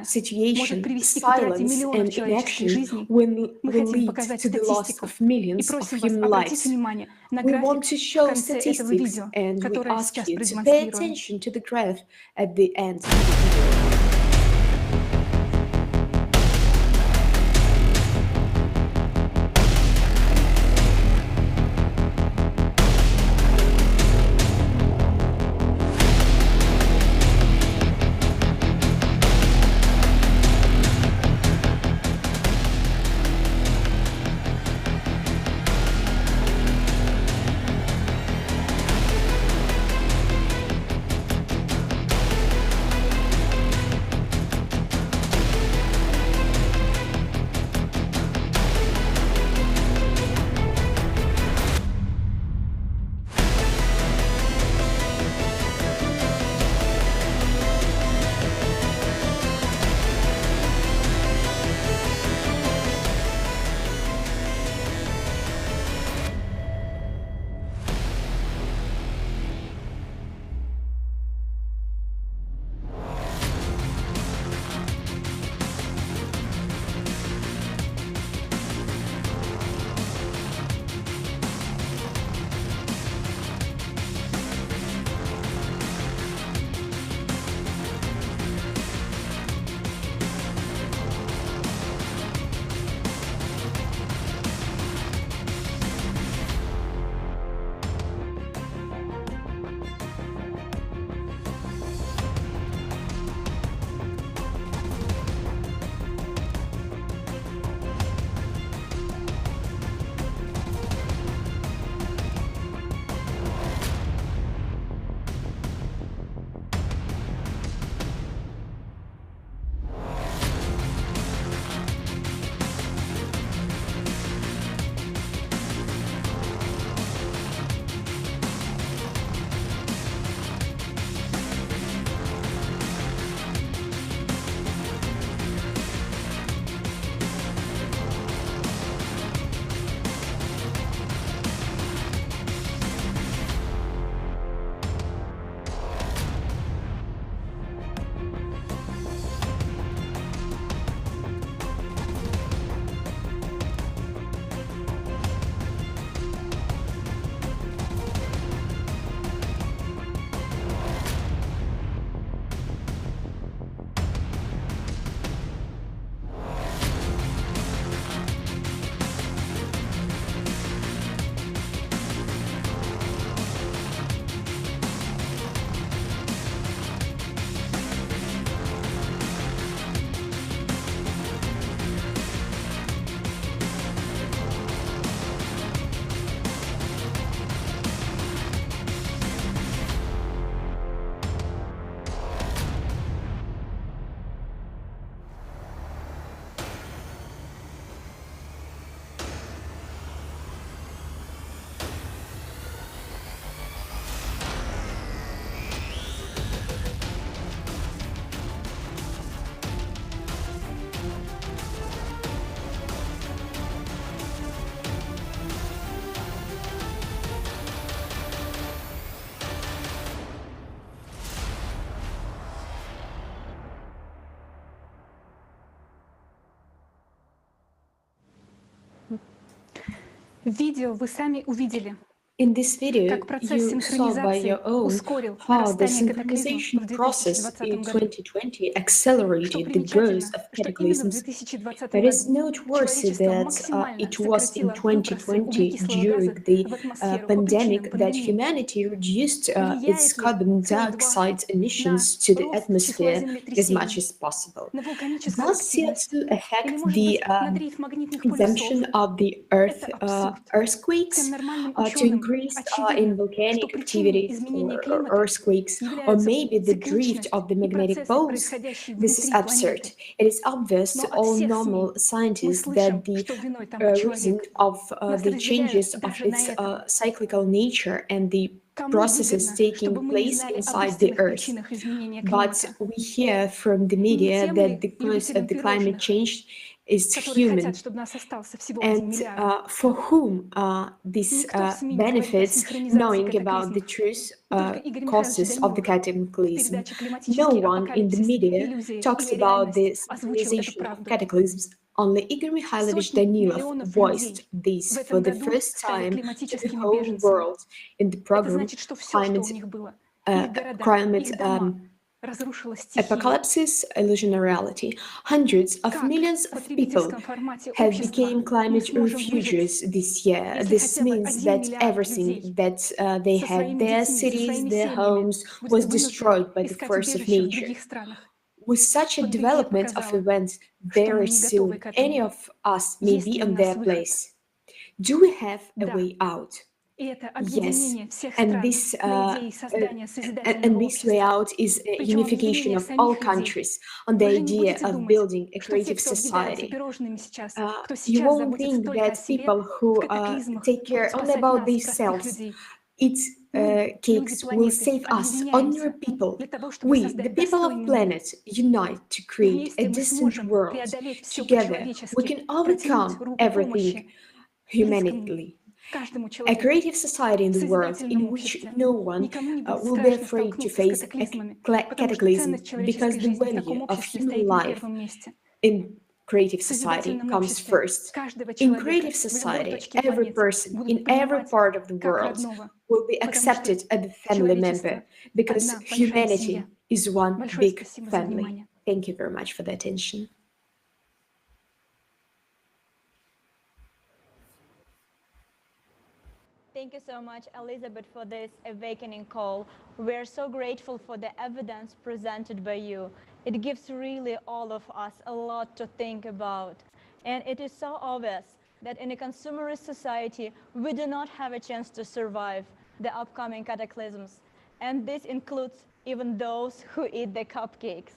situation, silence and inaction will lead to the loss of millions of human lives. We want to show statistics, and we ask you to pay attention to the graph at the end of the video. Видео вы сами увидели, In this video, как процесс you saw by your синхронизации own ускорил how the нарастание катаклизмов в synchronization process 2020 in году. 2020 Что accelerated the growth примечательно, of что именно в cataclysms. 2020 It is году noteworthy человечество that максимально it was in сократило выбросы 2020, углекислого газа during the в атмосферу по pandemic, причинам that пандемии. humanity reduced its Влияет ли carbon CO2 dioxide на emissions to the рост числа atmosphere as much землетрясений, as possible. на вулканическую Does активность CO2 или, affect может the быть, на дрейф магнитных полюсов? consumption of the Это абсурд. earthquakes Всем нормальным to ученым increase in очевидно, что volcanic причиной activities изменения or климата earthquakes, or являются maybe the drift цикличность of the и magnetic процессы, poles? происходящие This is внутри absurd. планеты. It is obvious Но to от all всех normal СМИ мы scientists слышим, that the что виной тому reason человек. of Нас the разделяют changes of даже на its этом. cyclical nature and the Кому processes выгодно, taking чтобы мы не place знали об inside the истинных earth. причинах изменения But климата? we hear from the Не media тем that ли the cause of любителям the climate пирожных, change is которые human, хотят, чтобы нас остался всего 1 and миллиард? for whom this Никто в СМИ не говорит о benefits, синхронизации knowing about the катаклизмов. truth Только Игорь Михайлович causes of the Данилов в cataclysm. передаче No «Климатический one in the апокалипсис. media Иллюзия talks или about the реальность» озвучил эту synchronization of правду. cataclysms. Only Igor Mikhailovich Сотни Danilov миллионов voiced людей this в for этом the году first стали time to the климатическими whole беженцами. world in the Это program значит, что все, что у Climate них было, их города, их дома, разрушила стихия. Apocalypse, illusion or reality. Hundreds of Как millions в of people потребительском формате have общества become мы climate сможем refugees выжить, this year. если This хотя бы means 1 that миллиард everything людей that they со had, своими their детьми, со cities, своими their семьями homes, будет was вынужден destroyed by the искать force of убежище в nature. других странах. With such a Пандемия development of показала, events что мы very не готовы soon, к этому. any of us may Есть be ли у on нас their выход? place. Do we have a Да. way out? И это Yes, объединение всех and стран this на идее создания and созидательного this way общества. out is a Причем unification объединение of all самих людей. countries on the Вы же не idea будете of думать, building a что те, creative кто объедаются society. пирожными сейчас, кто You сейчас won't заботится think только о that себе, people в who катаклизмах take care будут only спасать about нас, простых themselves, людей. its Мы, люди cakes will планеты, save us, объединяемся ordinary people. для того, чтобы We, the создать people of достойный мир. planet, unite to И create a вместе мы decent сможем world. преодолеть все Together, we по-человечески, can протянуть overcome руку everything помощи близкому, humanly. каждому A человеку, creative society in в the world созидательном in which обществе. no one Никому не будет will be страшно afraid to столкнуться с face a катаклизмами, потому что cataclysm, ценность because человеческой the жизни в value таком of обществе human стоит на life первом месте. in creative В society созидательном comes обществе first. каждого In человека creative в любой society, точке every планеты person будут in every принимать part of the как world родного, will be потому что accepted as a family member, человечество because одна большая humanity семья. is one Большое big спасибо за family. внимание. Thank you very much for the attention. Thank you so much, Elizabeth, for this awakening call. We're so grateful for the evidence presented by you. It gives really all of us a lot to think about. And it is so obvious that in a consumerist society, we do not have a chance to survive the upcoming cataclysms. And this includes even those who eat the cupcakes.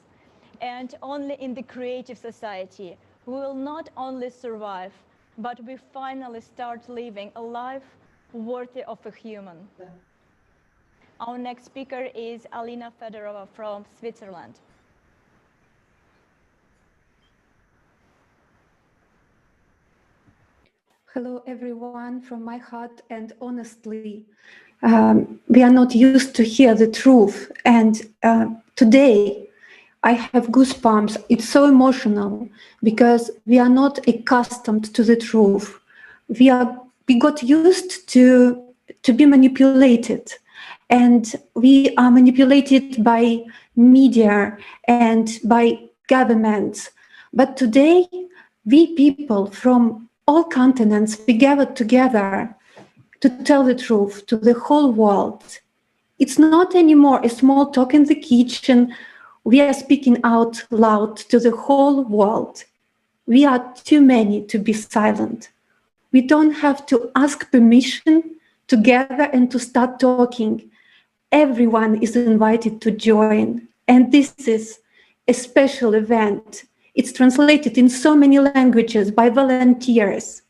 And only in the creative society, we will not only survive, but we finally start living a life worthy of a human. Our next speaker is Alina Fedorova from Switzerland. Hello, everyone, from my heart, and honestly, we are not used to hear the truth. And today, I have goosebumps. It's so emotional because we are not accustomed to the truth. We got used to be manipulated, and we are manipulated by media and by governments. But today, we people from all continents, we gathered together to tell the truth to the whole world. It's not anymore a small talk in the kitchen. We are speaking out loud to the whole world. We are too many to be silent. We don't have to ask permission to gather and to start talking. Everyone is invited to join. And this is a special event. It's translated in so many languages by volunteers.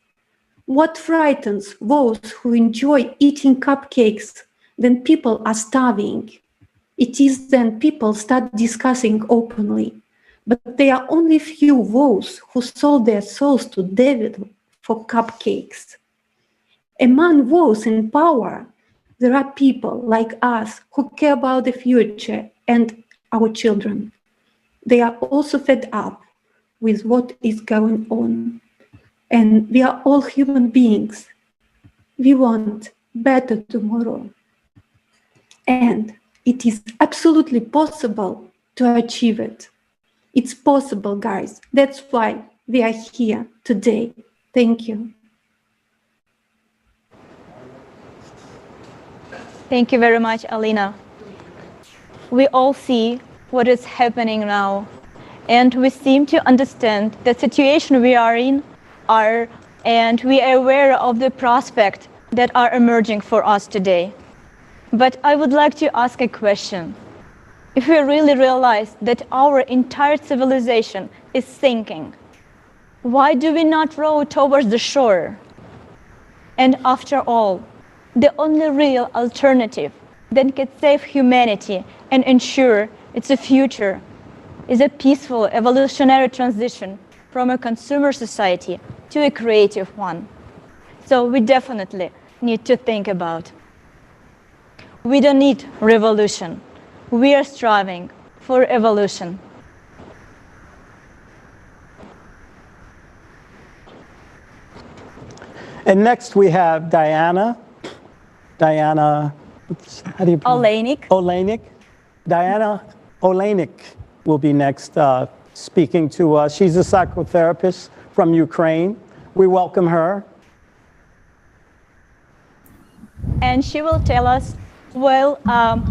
What frightens those who enjoy eating cupcakes when people are starving? It is then people start discussing openly. But there are only few those who sold their souls to devil for cupcakes. Among those in power, there are people like us who care about the future and our children. They are also fed up with what is going on. And we are all human beings. We want better tomorrow. And it is absolutely possible to achieve it. It's possible, guys. That's why we are here today. Thank you. Thank you very much, Alina. We all see what is happening now, and we seem to understand the situation we are in, and we are aware of the prospects that are emerging for us today. But I would like to ask a question. If we really realize that our entire civilization is sinking, why do we not row towards the shore? And after all, the only real alternative that can save humanity and ensure its a future is a peaceful evolutionary transition from a consumer society to a creative one. So we definitely need to think about. We don't need revolution. We are striving for evolution. And next we have Diana, how do you pronounce? Olejnik. Diana Olejnik will be next speaking to us. She's a psychotherapist from Ukraine. We welcome her. And she will tell us, well,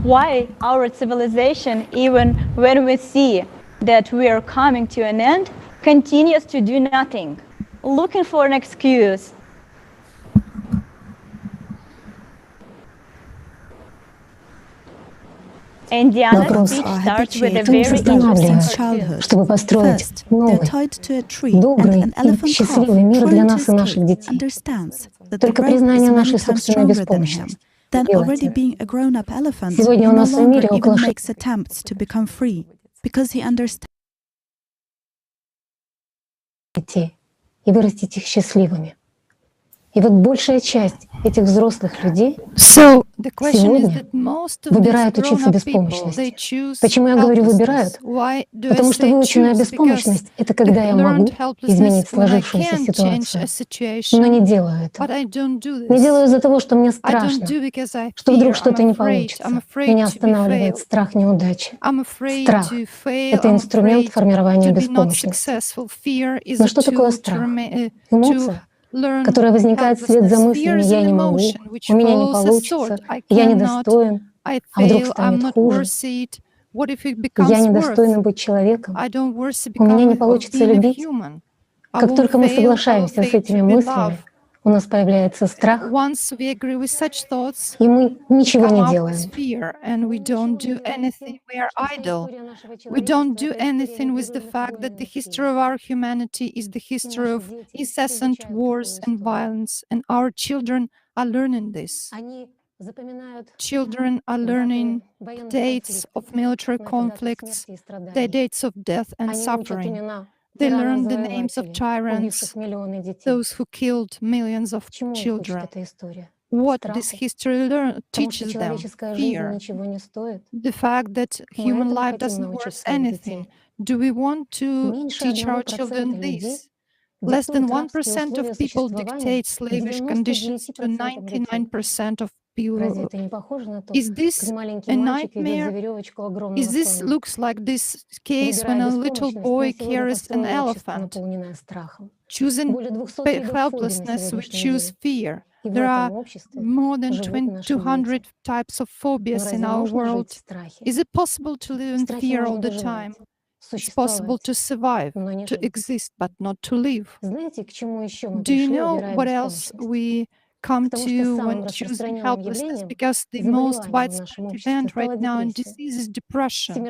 why our civilization, even when we see that we are coming to an end, continues to do nothing, looking for an excuse. And Diana's speech starts with a very interesting childhood. First, they're tied to a tree, and an elephant calf trying to escape understands that the rope is many times stronger than him. Then, already being a grown-up elephant, he no longer even makes attempts to become free, because he understands. И вырастить их счастливыми. И вот большая часть этих взрослых людей сегодня выбирают учиться беспомощности. Почему я говорю «выбирают»? Потому что выученная беспомощность — это когда я могу изменить сложившуюся ситуацию, но не делаю этого. Не делаю из-за того, что мне страшно, что вдруг что-то не получится. Меня останавливает страх неудачи. Страх — это инструмент формирования беспомощности. Но что такое страх? Эмоция, которая возникает вслед за мыслями «я не могу», «у меня не получится», «я недостоин», а вдруг станет хуже, «я недостойна быть человеком», «у меня не получится любить». Как только мы соглашаемся с этими мыслями, у нас появляется страх, и мы ничего не делаем. We don't do anything with the fact that the history of our humanity is the history of incessant wars and violence, and our children are learning this. Children are learning the dates of military conflicts, the dates of death and suffering. They learn the names of tyrants, those who killed millions of children. What this history teaches them? Fear. The fact that human life doesn't worth anything. Do we want to teach our children this? Less than 1% of people dictate slavish conditions to 99% of people. Is this a nightmare? Is this looks like this case when a little boy carries an elephant? Choosing helplessness, we choose fear. There are more than 200 types of phobias in our world. Is it possible to live in fear all the time? It's possible to survive, to exist, but not to live. Do you know what else we come to when choosing helplessness? Because the most widespread event right now in disease is depression.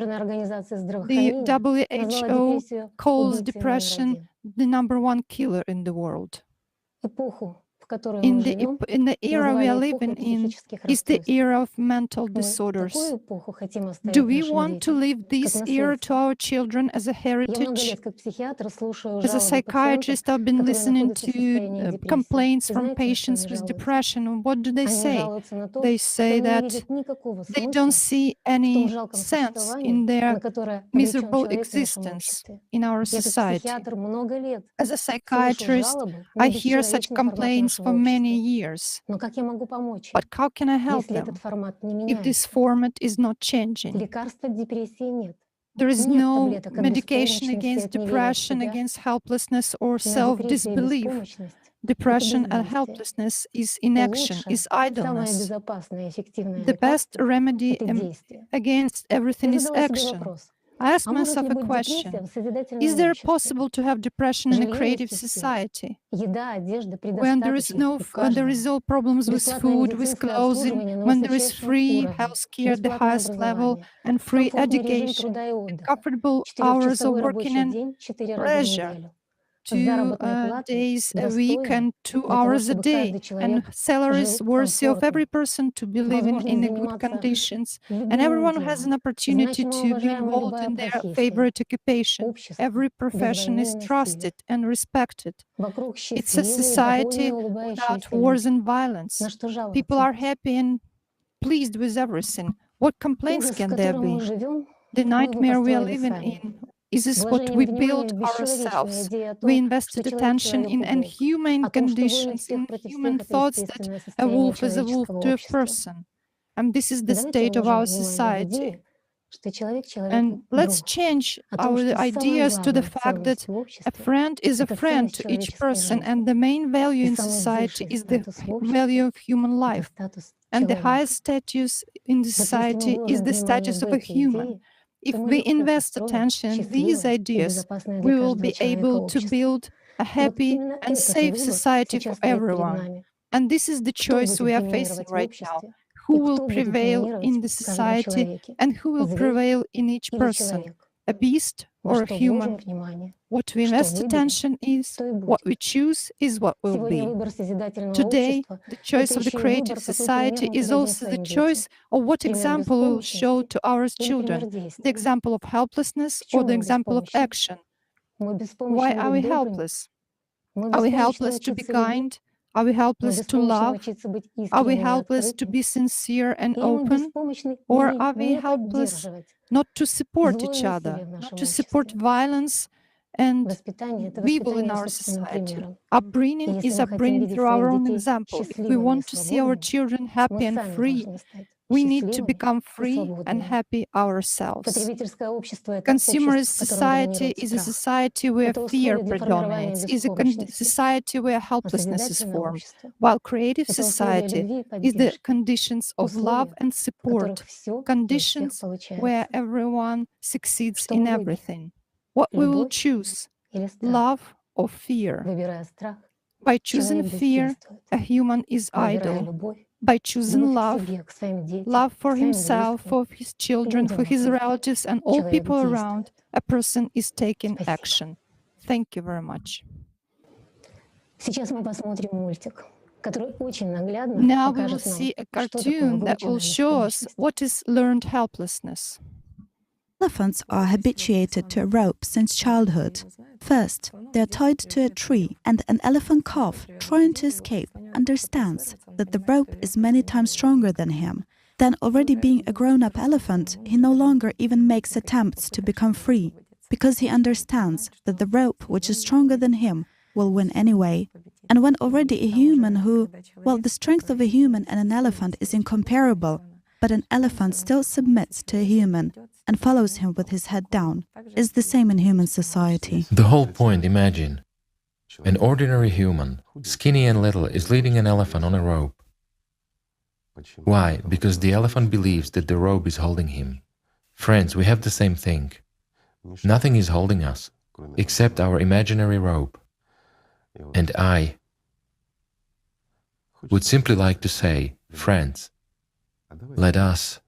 The WHO calls depression the #1 killer in the world. In the era we are living in is the era of mental disorders. Do we want to leave this era to our children as a heritage? As a psychiatrist, I've been listening to complaints from patients with depression. What do they say? They say that they don't see any sense in their miserable existence in our society. As a psychiatrist, I hear such complaints problems for many years. But how can I help them if this format is not changing? There is no medication against depression, against helplessness or self-disbelief. Depression and helplessness is inaction, is idleness. The best remedy against everything is action. I ask myself a question. Is there possible to have depression in a creative society? When there is all problems with food, with clothing, when there is free healthcare at the highest level and free education, and comfortable hours of working and pleasure, 2 days a week and 2 hours a day, and salaries worthy of every person to be living in good conditions, and everyone has an opportunity to be involved in their favorite occupation. Every profession is trusted and respected. It's a society without wars and violence. People are happy and pleased with everything. What complaints can there be? The nightmare we are living in. Is this what we built ourselves? We invested attention in inhumane conditions, in human thoughts that a wolf is a wolf to a person. And this is the state of our society. And let's change our ideas to the fact that a friend is a friend to each person, and the main value in society is the value of human life. And the highest status in the society is the status of a human. If we invest attention in these ideas, we will be able to build a happy and safe society for everyone. And this is the choice we are facing right now. Who will prevail in the society and who will prevail in each person, a beast or a human? What we invest attention is, what we choose is what will be. Today, the choice of the creative society is also the choice of what example we will show to our children, the example of helplessness or the example of action. Why are we helpless? Are we helpless to be kind? Are we helpless to love? Are we helpless to be sincere and open? Or are we helpless not to support each other, not to support violence and evil in our society? Upbringing is upbringing through our own example. If we want to see our children happy and free, we need to become free and happy ourselves. Consumerist society is a society where fear predominates, is a society where helplessness is formed, while creative society is the conditions of love and support, conditions where everyone succeeds in everything. What we will choose, love or fear? By choosing fear, a human is idle. By choosing love, love for himself, for his children, for his relatives, and all people around, a person is taking action. Thank you very much. Now we will see a cartoon that will show us what is learned helplessness. Elephants are habituated to a rope since childhood. First, they are tied to a tree, and an elephant calf trying to escape understands that the rope is many times stronger than him. Then, already being a grown-up elephant, he no longer even makes attempts to become free, because he understands that the rope, which is stronger than him, will win anyway. And when already a human who, well, the strength of a human and an elephant is incomparable, but an elephant still submits to a human and follows him with his head down, is the same in human society. The whole point, imagine. An ordinary human, skinny and little, is leading an elephant on a rope. Why? Because the elephant believes that the rope is holding him. Friends, we have the same thing. Nothing is holding us, except our imaginary rope. And I would simply like to say, friends, let us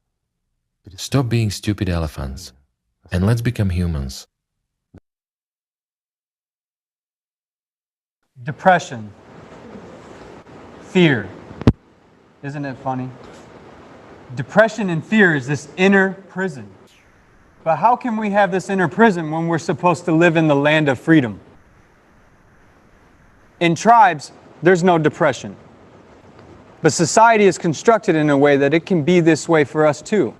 stop being stupid elephants, and let's become humans. Depression. Fear. Isn't it funny? Depression and fear is this inner prison. But how can we have this inner prison when we're supposed to live in the land of freedom? In tribes, there's no depression. But society is constructed in a way that it can be this way for us too.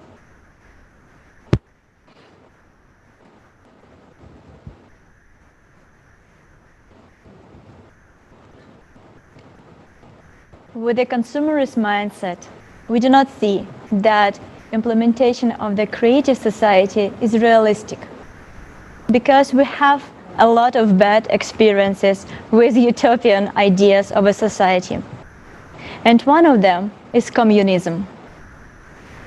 with a consumerist mindset, we do not see that implementation of the creative society is realistic, because we have a lot of bad experiences with utopian ideas of a society. And one of them is communism.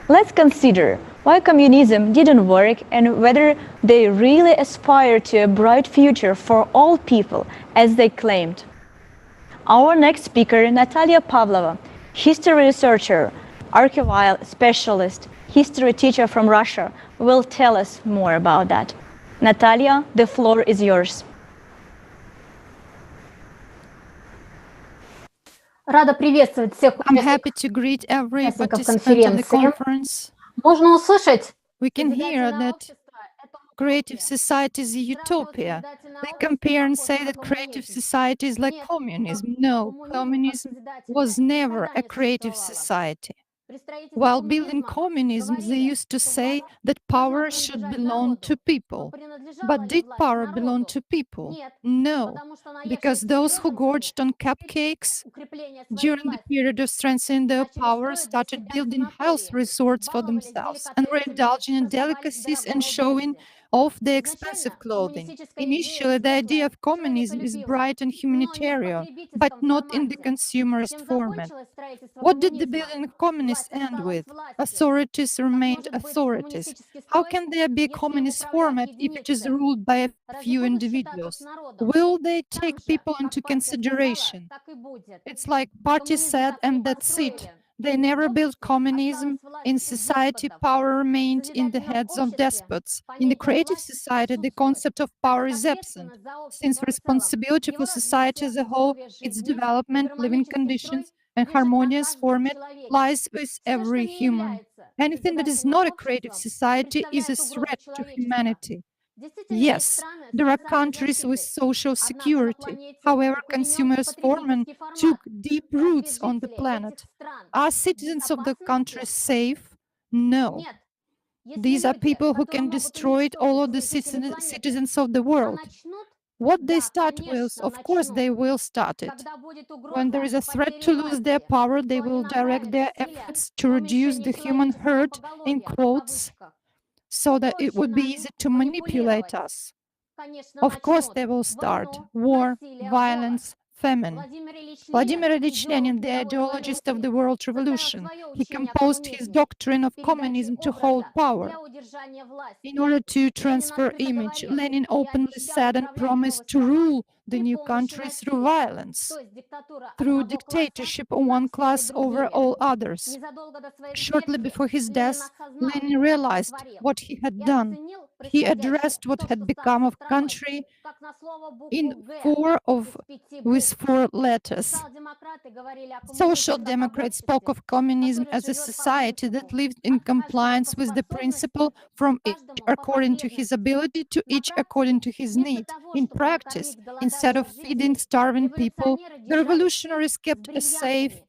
Let's consider why communism didn't work and whether they really aspire to a bright future for all people, as they claimed. Our next speaker, Natalia Pavlova, history researcher, archival specialist, history teacher from Russia, will tell us more about that. Natalia, the floor is yours. Рада приветствовать всех I'm happy to greet every участников participant in the конференции. conference. Можно услышать? We can hear that creative society is a utopia. They compare and say that creative society is like communism. No, communism was never a creative society. While building communism, they used to say that power should belong to people. But did power belong to people? No, because those who gorged on cupcakes during the period of strengthening their power started building health resorts for themselves and were indulging in delicacies and showing off their expensive clothing. Initially, the idea of communism is bright and humanitarian, but not in the consumerist format. What did the building of communists end with? Authorities remained authorities. How can there be a communist format if it is ruled by a few individuals? Will they take people into consideration? It's like party said, and that's it. They never built communism. In society, power remained in the heads of despots. In the creative society, the concept of power is absent, since responsibility for society as a whole, its development, living conditions, and harmonious format lies with every human. Anything that is not a creative society is a threat to humanity. Yes, there are countries with social security. However, consumerist format took deep roots on the planet. Are citizens of the country safe? No. These are people who can destroy all of the citizens of the world. What they start with, of course, they will start it. When there is a threat to lose their power, they will direct their efforts to reduce the human herd, in quotes, so that it would be easy to manipulate us. Of course, they will start war, violence, famine. Vladimir Ilyich Lenin, the ideologist of the World Revolution, he composed his doctrine of communism to hold power. In order to transfer image, Lenin openly said and promised to rule the new country through violence, through dictatorship of one class over all others. Shortly before his death, Lenin realized what he had done. He addressed what had become of country with four letters. Social Democrats spoke of communism as a society that lived in compliance with the principle from each according to his ability to each according to his need. In practice, instead of feeding starving people, the revolutionaries kept a safe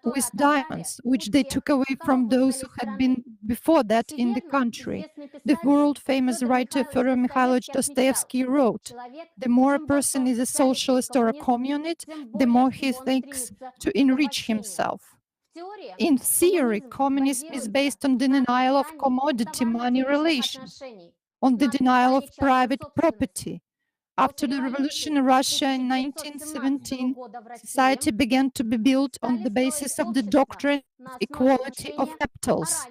with diamonds, which they took away from those who had been before that in the country. The world-famous writer Fyodor Mikhailovich Dostoevsky wrote, "The more a person is a socialist or a communist, the more he thinks to enrich himself." In theory, communism is based on the denial of commodity-money relations, on the denial of private property. After the revolution in Russia in 1917, society began to be built on the basis of the doctrine of equality of capitals,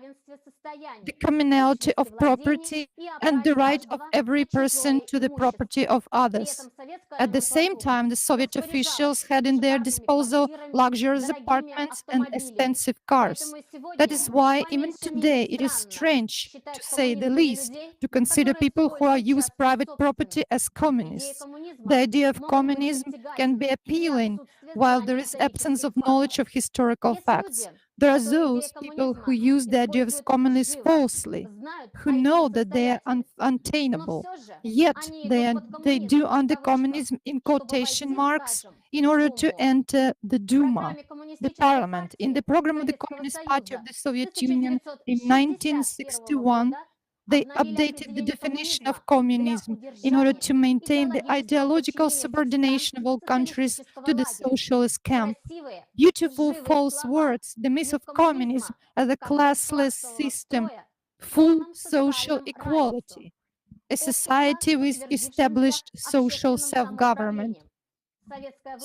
the communality of property, and the right of every person to the property of others. At the same time, the Soviet officials had in their disposal luxurious apartments and expensive cars. That is why even today it is strange, to say the least, to consider people who use private property as communists. The idea of communism can be appealing while there is absence of knowledge of historical facts. There are those people who use the idea of communism falsely, who know that they are unattainable, yet they do under communism in quotation marks in order to enter the Duma, the parliament. In the program of the Communist Party of the Soviet Union in 1961, They updated the definition of communism in order to maintain the ideological subordination of all countries to the socialist camp. Beautiful false words, the myth of communism as a classless system, full social equality, a society with established social self-government.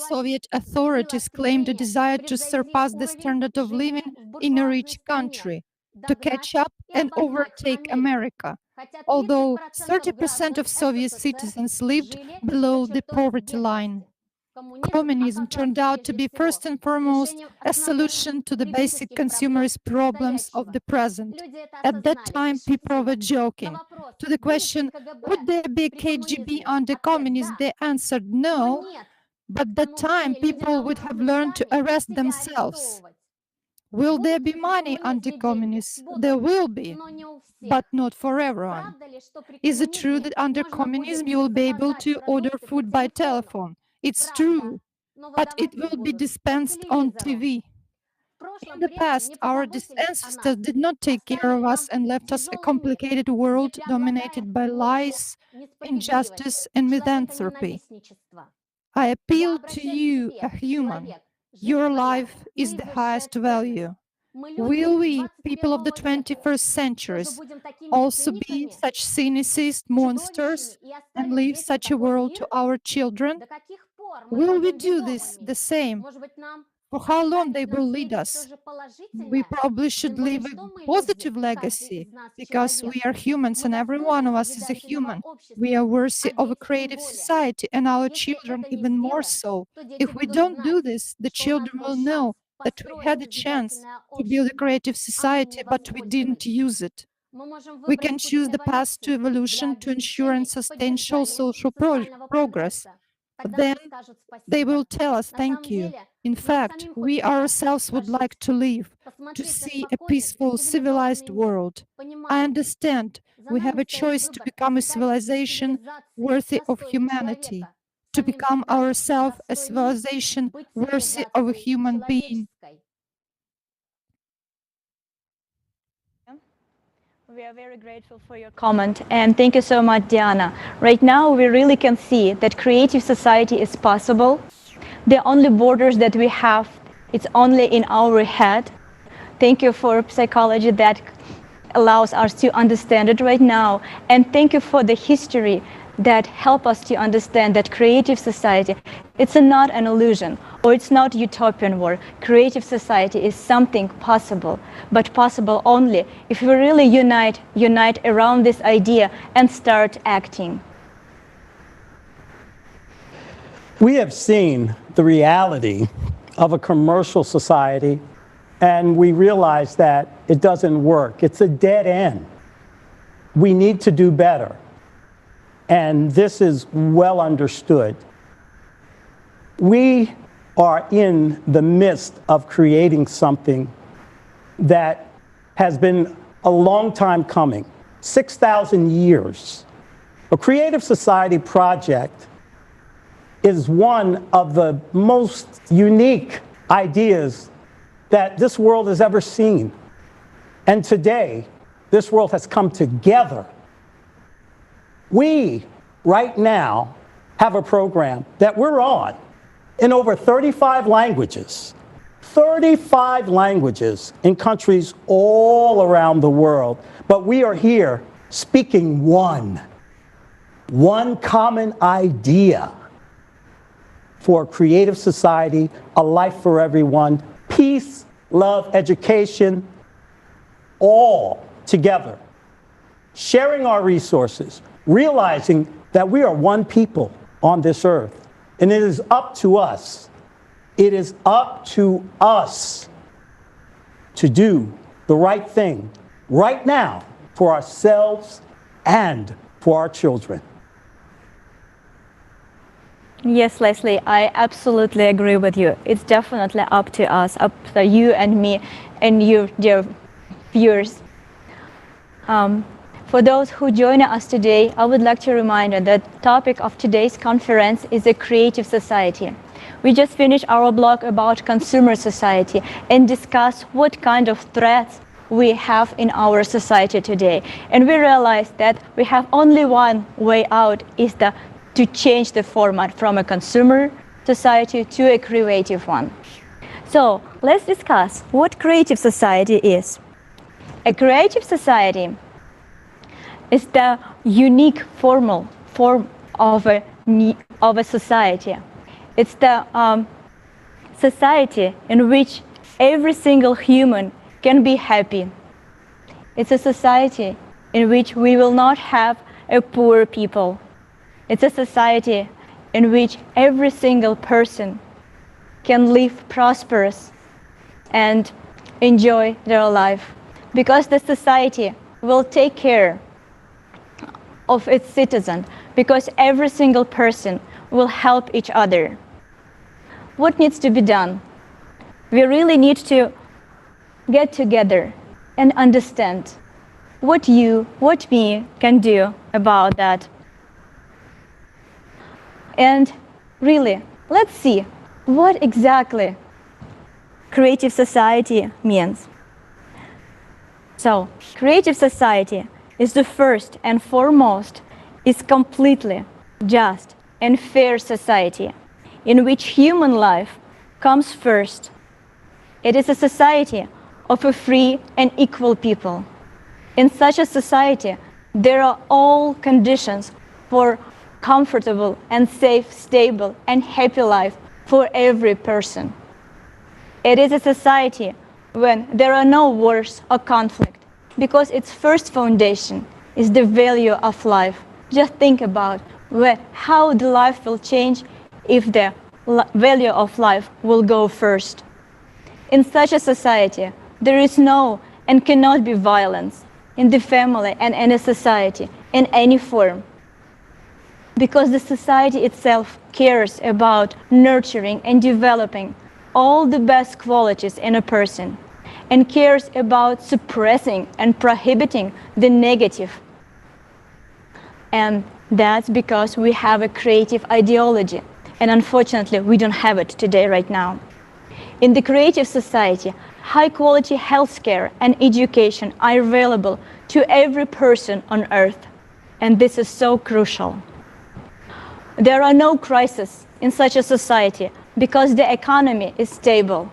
Soviet authorities claimed a desire to surpass the standard of living in a rich country, to catch up and overtake America, although 30% of Soviet citizens lived below the poverty line. Communism turned out to be first and foremost a solution to the basic consumerist problems of the present. At that time, people were joking. To the question, would there be KGB under communism, they answered no, but at that time people would have learned to arrest themselves. Will there be money under communists? There will be, but not for everyone. Is it true that under communism you will be able to order food by telephone? It's true, but it will be dispensed on TV. In the past, our ancestors did not take care of us and left us a complicated world dominated by lies, injustice, and misanthropy. I appeal to you, a human. Your life is the highest value. Will we, people of the 21st centuries, also be such cynicist monsters and leave such a world to our children? Will we do this the same? For how long they will lead us? We probably should leave a positive legacy, because we are humans and every one of us is a human. We are worthy of a creative society, and our children even more so. If we don't do this, the children will know that we had a chance to build a creative society, but we didn't use it. We can choose the path to evolution to ensure and sustain social progress. Then they will tell us thank you. In fact, we ourselves would like to live, to see a peaceful, civilized world. I understand we have a choice to become a civilization worthy of humanity, to become ourselves a civilization worthy of a human being. We are very grateful for your comment, and thank you so much, Diana. Right now, we really can see that creative society is possible. The only borders that we have, it's only in our head. Thank you for psychology that allows us to understand it right now, and thank you for the history that help us to understand that creative society, it's not an illusion, or it's not utopian world. Creative society is something possible, but possible only if we really unite around this idea and start acting. We have seen the reality of a commercial society, and we realize that it doesn't work. It's a dead end. We need to do better. And this is well understood. We are in the midst of creating something that has been a long time coming, 6,000 years. A creative society project is one of the most unique ideas that this world has ever seen. And today, this world has come together. We, right now, have a program that we're on in over 35 languages. 35 languages in countries all around the world. But we are here speaking one common idea for a creative society, a life for everyone, peace, love, education, all together. Sharing our resources, realizing that we are one people on this earth. And it is up to us. It is up to us to do the right thing right now for ourselves and for our children. Yes, Leslie, I absolutely agree with you. It's definitely up to us, up to you and me and you, dear viewers. For those who join us today, I would like to remind you that the topic of today's conference is a creative society. We just finished our blog about consumer society and discussed what kind of threats we have in our society today. And we realize that we have only one way out, is to change the format from a consumer society to a creative one. So let's discuss what creative society is. A creative society is the unique form of a society. It's the society in which every single human can be happy. It's a society in which we will not have a poor people. It's a society in which every single person can live prosperous and enjoy their life, because the society will take care of its citizens, because every single person will help each other. What needs to be done? We really need to get together and understand what you, what me can do about that. And really, let's see what exactly creative society means. So, creative society is the first and foremost, is completely just and fair society in which human life comes first. It is a society of a free and equal people. In such a society, there are all conditions for comfortable and safe, stable and happy life for every person. It is a society when there are no wars or conflict, because its first foundation is the value of life. Just think about how the life will change if the value of life will go first. In such a society, there is no and cannot be violence in the family and in a society in any form, because the society itself cares about nurturing and developing all the best qualities in a person, and cares about suppressing and prohibiting the negative. And that's because we have a creative ideology, and unfortunately we don't have it today right now. In the creative society, high quality healthcare and education are available to every person on earth, and this is so crucial. There are no crises in such a society because the economy is stable.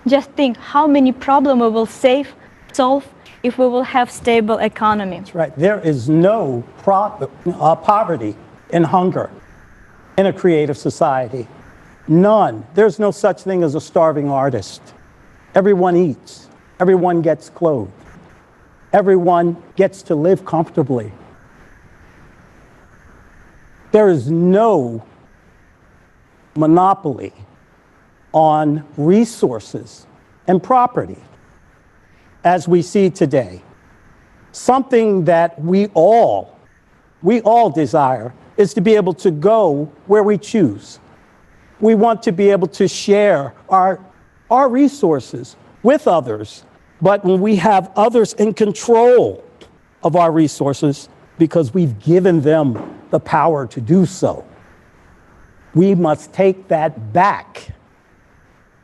Just think how many problems we will solve if we will have stable economy. That's right. There is no poverty and hunger in a creative society. None. There's no such thing as a starving artist. Everyone eats. Everyone gets clothed. Everyone gets to live comfortably. There is no monopoly on resources and property as we see today. Something that we all desire is to be able to go where we choose. We want to be able to share our resources with others, but when we have others in control of our resources because we've given them the power to do so, we must take that back.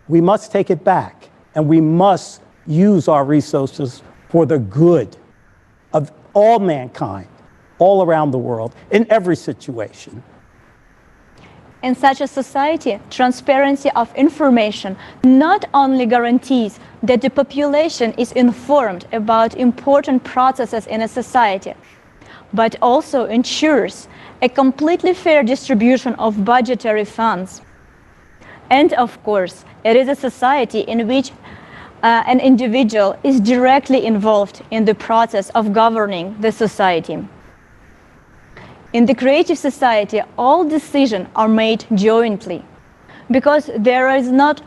We must take it back, and we must use our resources for the good of all mankind, all around the world, in every situation. In such a society, transparency of information not only guarantees that the population is informed about important processes in a society, but also ensures a completely fair distribution of budgetary funds. And of course, it is a society in which an individual is directly involved in the process of governing the society. In the creative society, all decisions are made jointly, because there is not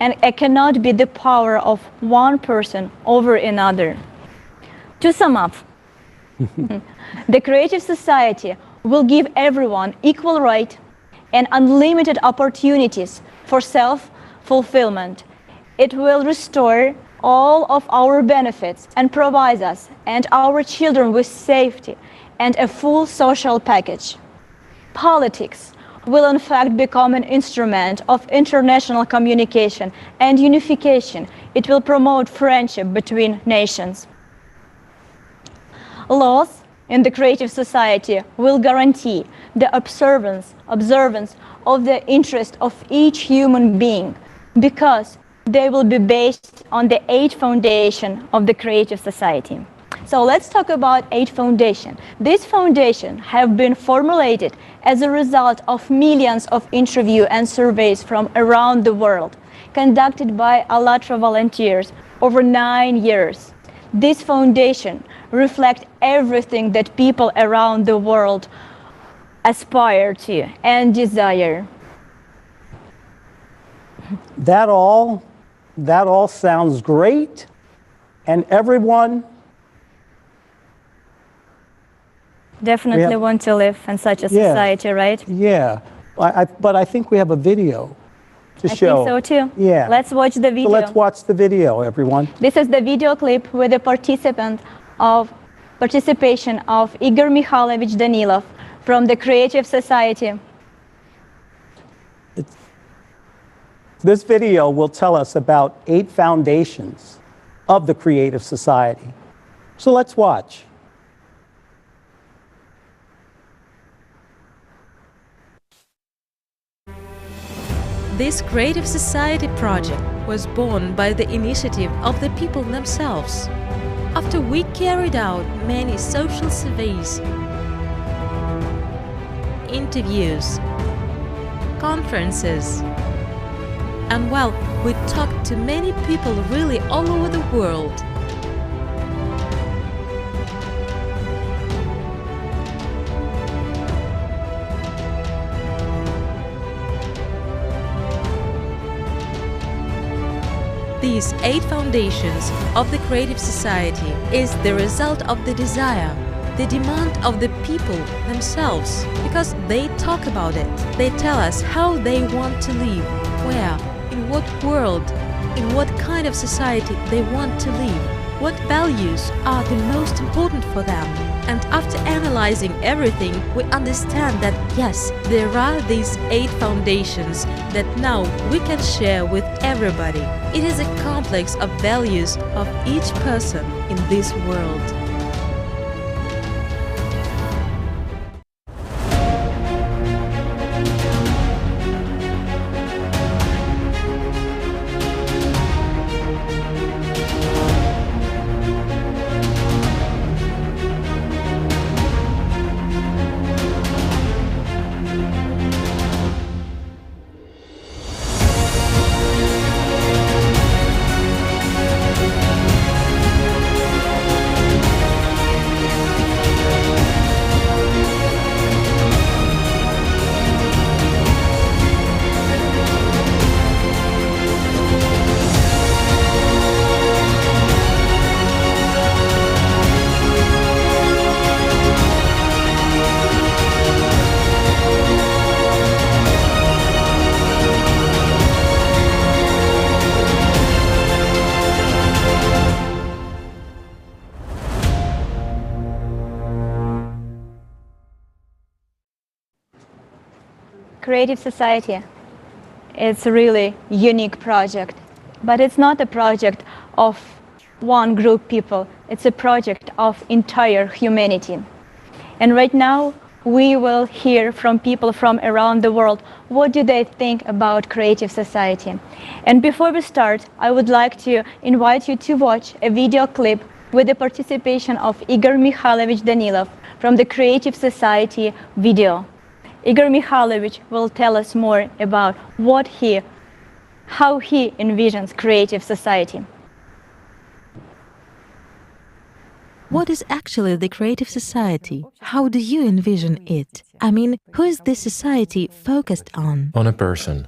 and it cannot be the power of one person over another. To sum up, the creative society will give everyone equal right and unlimited opportunities for self-fulfillment. It will restore all of our benefits and provide us and our children with safety and a full social package. Politics will in fact become an instrument of international communication and unification. It will promote friendship between nations. Laws in the creative society will guarantee the observance of the interest of each human being, because they will be based on the 8 foundation of the creative society. So let's talk about 8 foundations. These foundations have been formulated as a result of millions of interviews and surveys from around the world, conducted by ALLATRA volunteers over 9 years. This foundation reflects everything that people around the world aspire to and desire. That all sounds great, and everyone definitely want to live in such a society, right? Yeah, but I think we have a video to show. I think so too. Yeah. Let's watch the video. So let's watch the video, everyone. This is the video clip with the participation of Igor Mikhailovich Danilov from the Creative Society. This video will tell us about 8 foundations of the Creative Society. So let's watch. This Creative Society project was born by the initiative of the people themselves. After we carried out many social surveys, interviews, conferences, and well, we talked to many people really all over the world. These 8 foundations of the Creative Society is the result of the desire, the demand of the people themselves, because they talk about it. They tell us how they want to live, where, in what world, in what kind of society they want to live, what values are the most important for them. And after analyzing everything, we understand that yes, there are these 8 foundations that now we can share with everybody. It is a complex of values of each person in this world. Creative Society is a really unique project, but it's not a project of one group people, it's a project of entire humanity. And right now we will hear from people from around the world what do they think about Creative Society. And before we start, I would like to invite you to watch a video clip with the participation of Igor Mikhailovich Danilov from the Creative Society video. Igor Mikhailovich will tell us more about how he envisions Creative Society. What is actually the Creative Society? How do you envision it? I mean, who is this society focused on? On a person.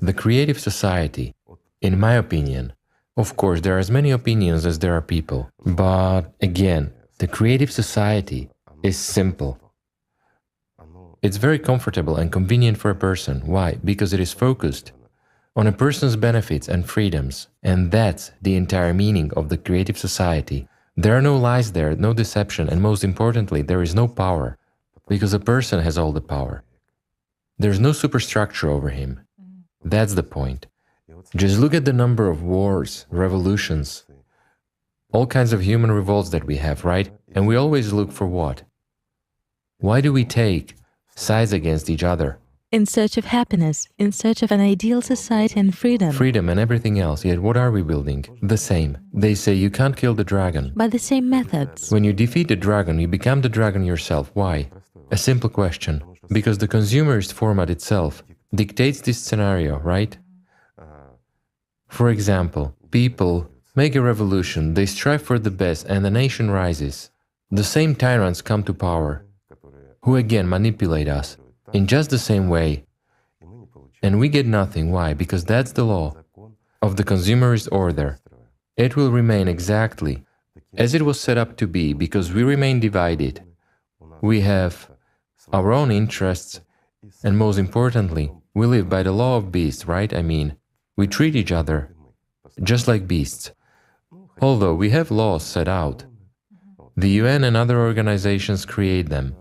The Creative Society, in my opinion, of course there are as many opinions as there are people, but again, the Creative Society is simple. It's very comfortable and convenient for a person. Why? Because it is focused on a person's benefits and freedoms, and that's the entire meaning of the Creative Society. There are no lies there, no deception, and most importantly, there is no power, because a person has all the power. There's no superstructure over him. That's the point. Just look at the number of wars, revolutions, all kinds of human revolts that we have, right? And we always look for what? Why do we take sides against each other? In search of happiness, in search of an ideal society and freedom. Freedom and everything else, yet what are we building? The same. They say you can't kill the dragon. By the same methods. When you defeat the dragon, you become the dragon yourself. Why? A simple question. Because the consumerist format itself dictates this scenario, right? For example, people make a revolution, they strive for the best, and the nation rises. The same tyrants come to power, who again manipulate us in just the same way. And we get nothing. Why? Because that's the law of the consumerist order. It will remain exactly as it was set up to be, because we remain divided. We have our own interests, and most importantly, we live by the law of beasts, right? I mean, we treat each other just like beasts. Although we have laws set out, the UN and other organizations create them,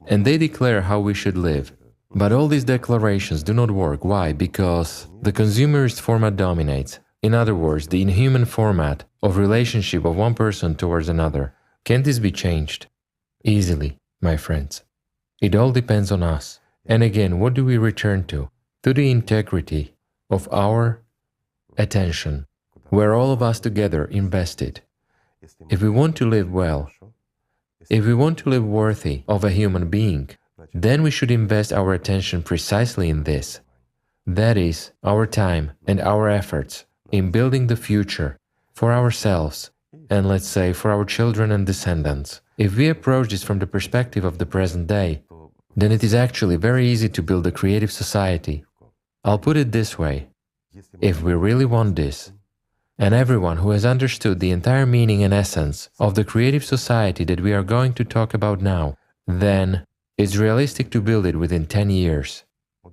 and they declare how we should live. But all these declarations do not work. Why? Because the consumerist format dominates. In other words, the inhuman format of relationship of one person towards another. Can this be changed? Easily, my friends. It all depends on us. And again, what do we return to? To the integrity of our attention, where all of us together invested. If we want to live well, if we want to live worthy of a human being, then we should invest our attention precisely in this. That is, our time and our efforts in building the future for ourselves and, let's say, for our children and descendants. If we approach this from the perspective of the present day, then it is actually very easy to build a creative society. I'll put it this way. If we really want this, and everyone who has understood the entire meaning and essence of the creative society that we are going to talk about now, then it's realistic to build it within 10 years.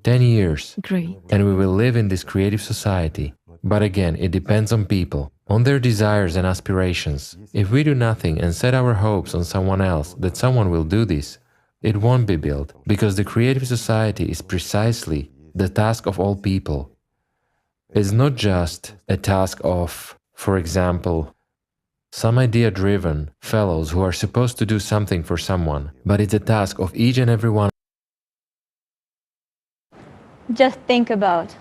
10 years. Great. And we will live in this creative society. But again, it depends on people, on their desires and aspirations. If we do nothing and set our hopes on someone else, that someone will do this, it won't be built, because the creative society is precisely the task of all people. It's not just a task of, for example, some idea-driven fellows who are supposed to do something for someone, but it's a task of each and every one. Just think about,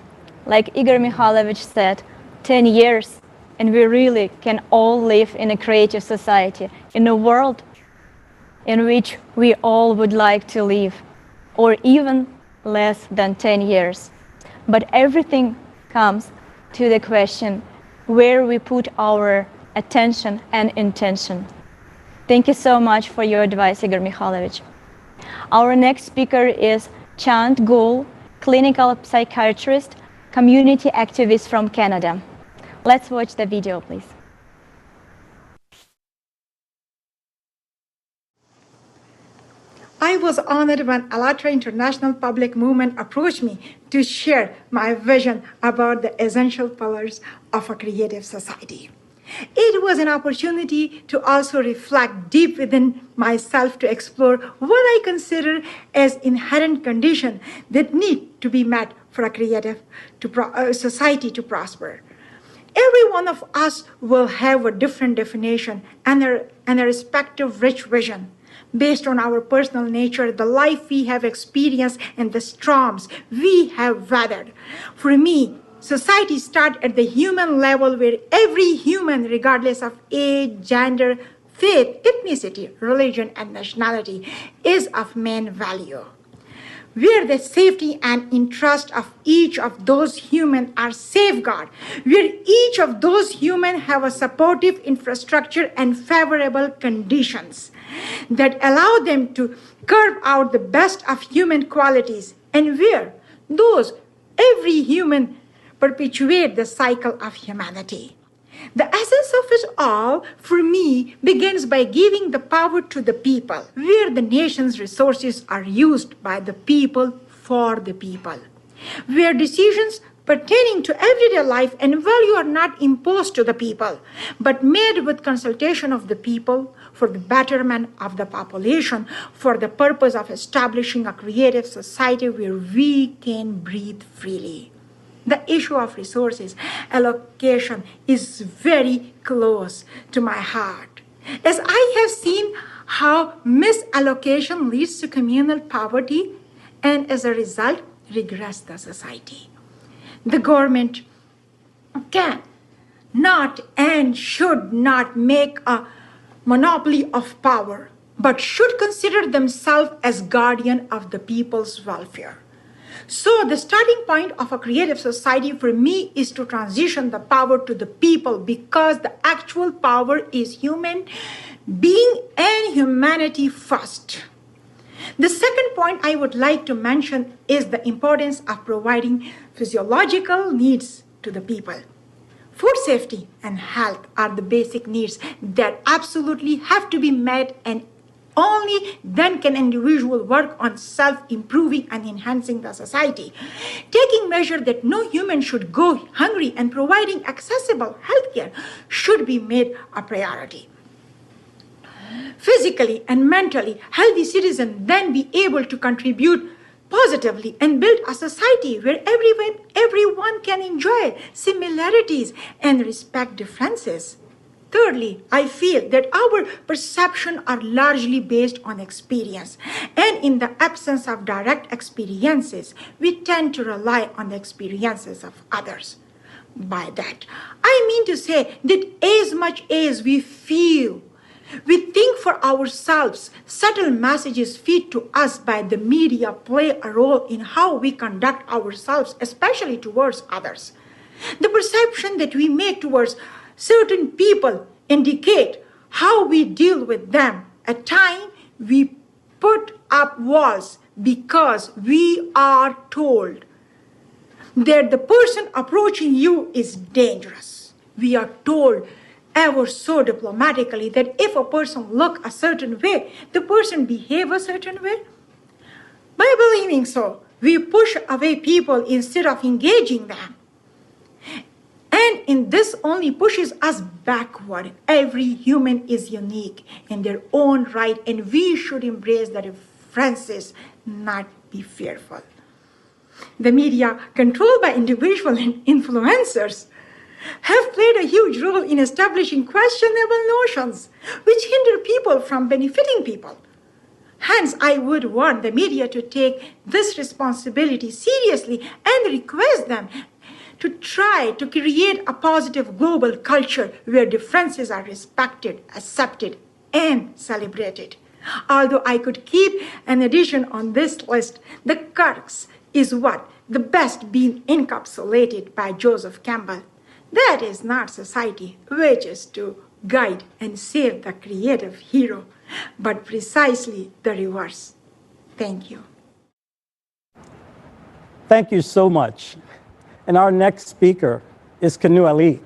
like Igor Mikhailovich said, 10 years, and we really can all live in a creative society, in a world in which we all would like to live, or even less than 10 years. But everything comes to the question where we put our attention and intention. Thank you so much for your advice, Igor Mikhailovich. Our next speaker is Chand Gul, clinical psychiatrist, community activist from Canada. Let's watch the video, please. I was honored when ALLATRA International Public Movement approached me to share my vision about the essential pillars of a creative society. It was an opportunity to also reflect deep within myself to explore what I consider as inherent conditions that need to be met for a creative society to prosper. Every one of us will have a different definition and a respective rich vision based on our personal nature, the life we have experienced, and the storms we have weathered. For me, society starts at the human level, where every human, regardless of age, gender, faith, ethnicity, religion, and nationality, is of main value. Where the safety and interest of each of those humans are safeguarded, where each of those humans have a supportive infrastructure and favorable conditions that allow them to carve out the best of human qualities, and where every human perpetuate the cycle of humanity. The essence of it all, for me, begins by giving the power to the people, where the nation's resources are used by the people for the people, where decisions pertaining to everyday life and value are not imposed to the people, but made with consultation of the people for the betterment of the population, for the purpose of establishing a creative society where we can breathe freely. The issue of resources allocation is very close to my heart, as I have seen how misallocation leads to communal poverty and as a result regress the society. The government can not and should not make a monopoly of power, but should consider themselves as guardian of the people's welfare. So the starting point of a creative society for me is to transition the power to the people, because the actual power is human being and humanity first. The second point I would like to mention is the importance of providing physiological needs to the people. Food safety and health are the basic needs that absolutely have to be met, and only then can an individual work on self-improving and enhancing the society. Taking measure that no human should go hungry and providing accessible healthcare should be made a priority. Physically and mentally healthy citizens then be able to contribute positively and build a society where everyone can enjoy similarities and respect differences. Thirdly, I feel that our perceptions are largely based on experience, and in the absence of direct experiences, we tend to rely on the experiences of others. By that, I mean to say that as much as we feel, we think for ourselves, subtle messages feed to us by the media play a role in how we conduct ourselves, especially towards others. The perception that we make towards certain people indicate how we deal with them. At times, we put up walls because we are told that the person approaching you is dangerous. We are told ever so diplomatically that if a person look a certain way, the person behave a certain way. By believing so, we push away people instead of engaging them. And in this only pushes us backward. Every human is unique in their own right, and we should embrace the differences, not be fearful. The media, controlled by individual influencers, have played a huge role in establishing questionable notions which hinder people from benefiting people. Hence, I would want the media to take this responsibility seriously and request them to try to create a positive global culture where differences are respected, accepted, and celebrated. Although I could keep an addition on this list, the crux is what the best being encapsulated by Joseph Campbell. That is not society, which is to guide and save the creative hero, but precisely the reverse. Thank you. Thank you so much. And our next speaker is Kanu Alik,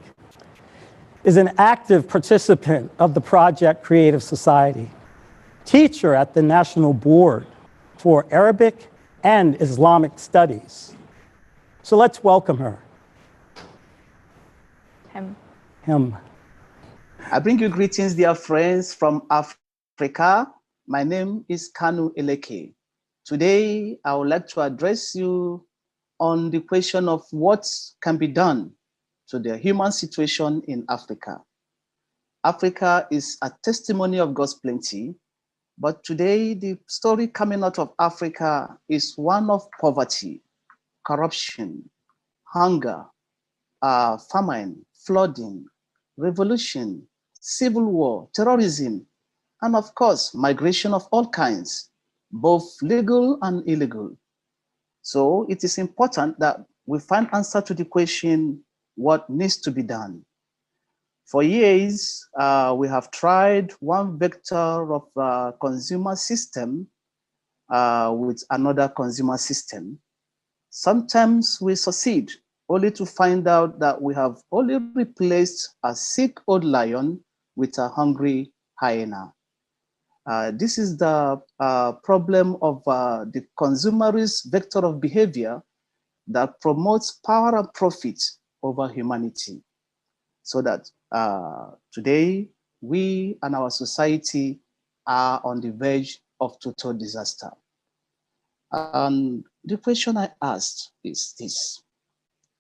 is an active participant of the Project Creative Society, teacher at the National Board for Arabic and Islamic Studies. So let's welcome her. Him. I bring you greetings, dear friends from Africa. My name is Kanu Eleke. Today, I would like to address you on the question of what can be done to the human situation in Africa. Africa is a testimony of God's plenty, but today the story coming out of Africa is one of poverty, corruption, hunger, famine, flooding, revolution, civil war, terrorism, and of course, migration of all kinds, both legal and illegal. So it is important that we find answer to the question, what needs to be done? For years, we have tried one vector of consumer system with another consumer system. Sometimes we succeed, only to find out that we have only replaced a sick old lion with a hungry hyena. This is the problem of the consumerist vector of behavior that promotes power and profit over humanity, so that today we and our society are on the verge of total disaster. And the question I asked is this: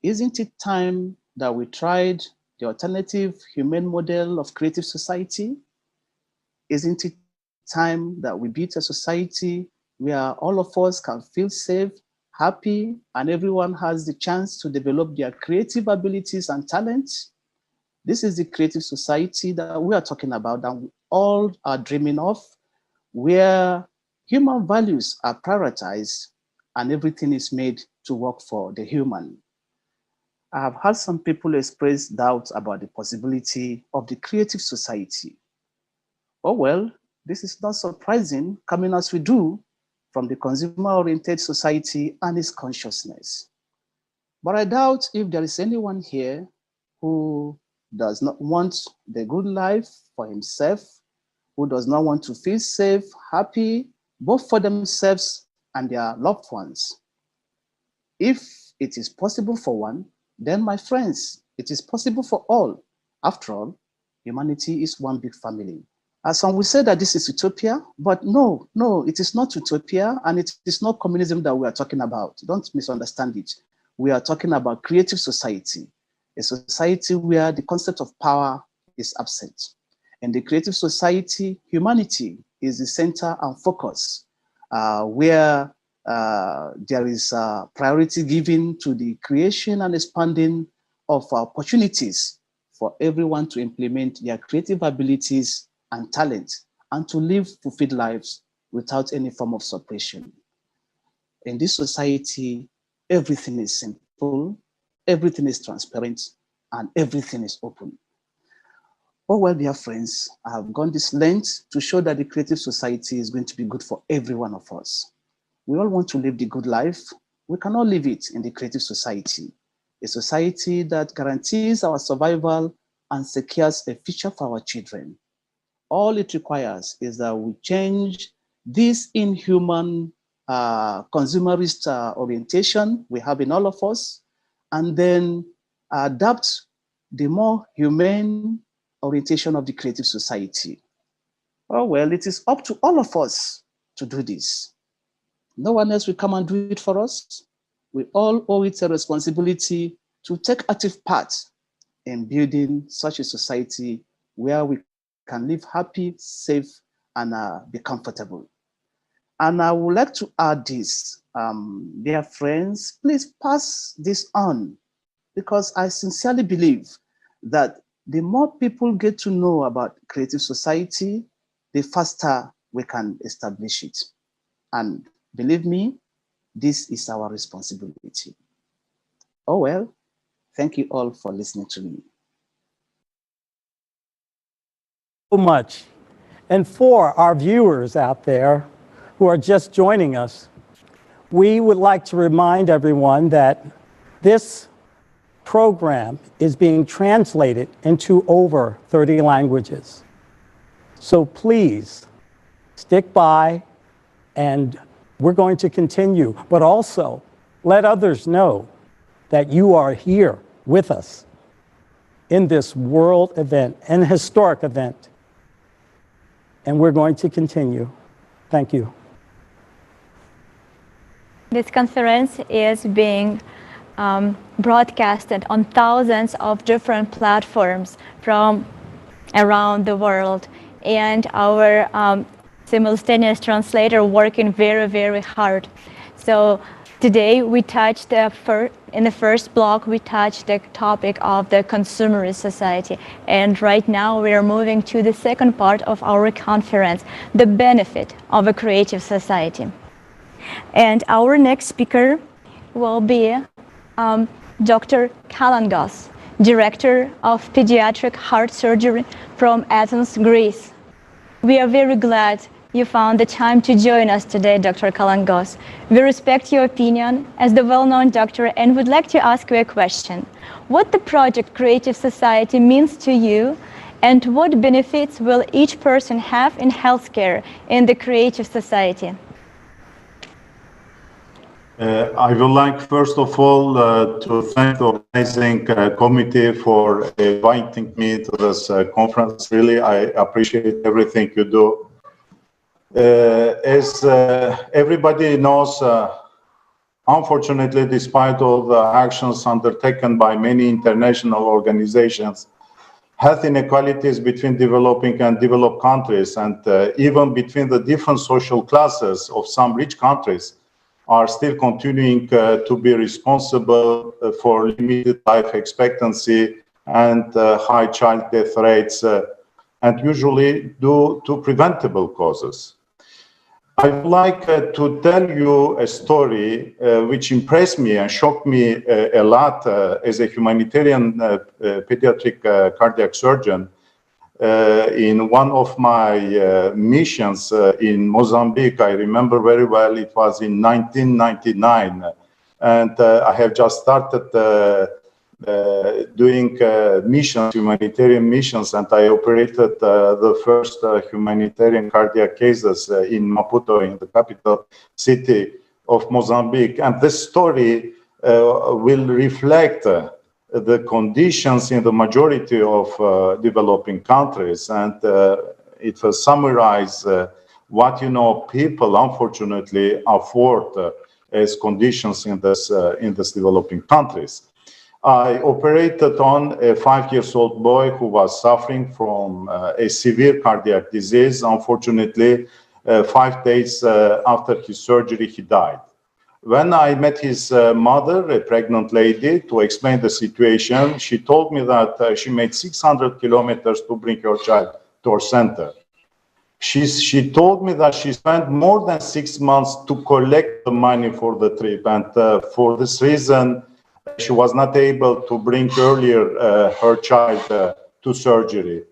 isn't it time that we tried the alternative humane model of creative society? Isn't it time that we built a society where all of us can feel safe, happy, and everyone has the chance to develop their creative abilities and talents? This is the creative society that we are talking about, that we all are dreaming of, where human values are prioritized and everything is made to work for the human. I have had some people express doubts about the possibility of the creative society. Oh well, this is not surprising, coming as we do from the consumer-oriented society and its consciousness. But I doubt if there is anyone here who does not want the good life for himself, who does not want to feel safe, happy, both for themselves and their loved ones. If it is possible for one, then my friends, it is possible for all. After all, humanity is one big family. Some will say that this is utopia, but no, it is not utopia, and it is not communism that we are talking about. Don't misunderstand it. We are talking about creative society, a society where the concept of power is absent. In the creative society, humanity is the center and focus, where there is priority given to the creation and expanding of opportunities for everyone to implement their creative abilities and talent, and to live fulfilled lives without any form of suppression. In this society, everything is simple, everything is transparent, and everything is open. Oh well, dear friends, I have gone this length to show that the creative society is going to be good for every one of us. We all want to live the good life. We cannot live it in the creative society, a society that guarantees our survival and secures a future for our children. All it requires is that we change this inhuman consumerist orientation we have in all of us, and then adapt the more humane orientation of the creative society. Oh well, it is up to all of us to do this. No one else will come and do it for us. We all owe it a responsibility to take active part in building such a society where we can live happy, safe, and be comfortable. And I would like to add this, dear friends, please pass this on, because I sincerely believe that the more people get to know about creative society, the faster we can establish it. And believe me, this is our responsibility. Oh well, thank you all for listening to me. So much. And for our viewers out there who are just joining us, we would like to remind everyone that this program is being translated into over 30 languages. So please stick by, and we're going to continue, but also let others know that you are here with us in this world event, an historic event. And we're going to continue. Thank you. This conference is being broadcasted on thousands of different platforms from around the world, and our simultaneous translator working very, very hard. So today we touched in the first block, we touched the topic of the consumerist society. And right now we are moving to the second part of our conference, the benefit of a creative society. And our next speaker will be Dr. Kalangos, Director of Pediatric Heart Surgery from Athens, Greece. We are very glad you found the time to join us today, Dr. Kalangos. We respect your opinion as the well-known doctor and would like to ask you a question. What the project Creative Society means to you, and what benefits will each person have in healthcare in the Creative Society? I would like, first of all, to thank the organizing committee for inviting me to this conference. Really, I appreciate everything you do. As everybody knows, unfortunately, despite all the actions undertaken by many international organizations, health inequalities between developing and developed countries, and even between the different social classes of some rich countries, are still continuing to be responsible for limited life expectancy and high child death rates, and usually due to preventable causes. I would like to tell you a story which impressed me and shocked me a lot as a humanitarian pediatric cardiac surgeon. In one of my missions in Mozambique, I remember very well, it was in 1999, and I have just started doing missions, humanitarian missions, and I operated the first humanitarian cardiac cases in Maputo, in the capital city of Mozambique. And this story will reflect the conditions in the majority of developing countries, and it will summarize what people unfortunately afford as conditions in this developing countries. I operated on a 5-year-old boy who was suffering from a severe cardiac disease. Unfortunately, 5 days after his surgery, he died. When I met his mother, a pregnant lady, to explain the situation, she told me that she made 600 kilometers to bring her child to our center. She told me that she spent more than 6 months to collect the money for the trip, and for this reason, she was not able to bring earlier her child to surgery.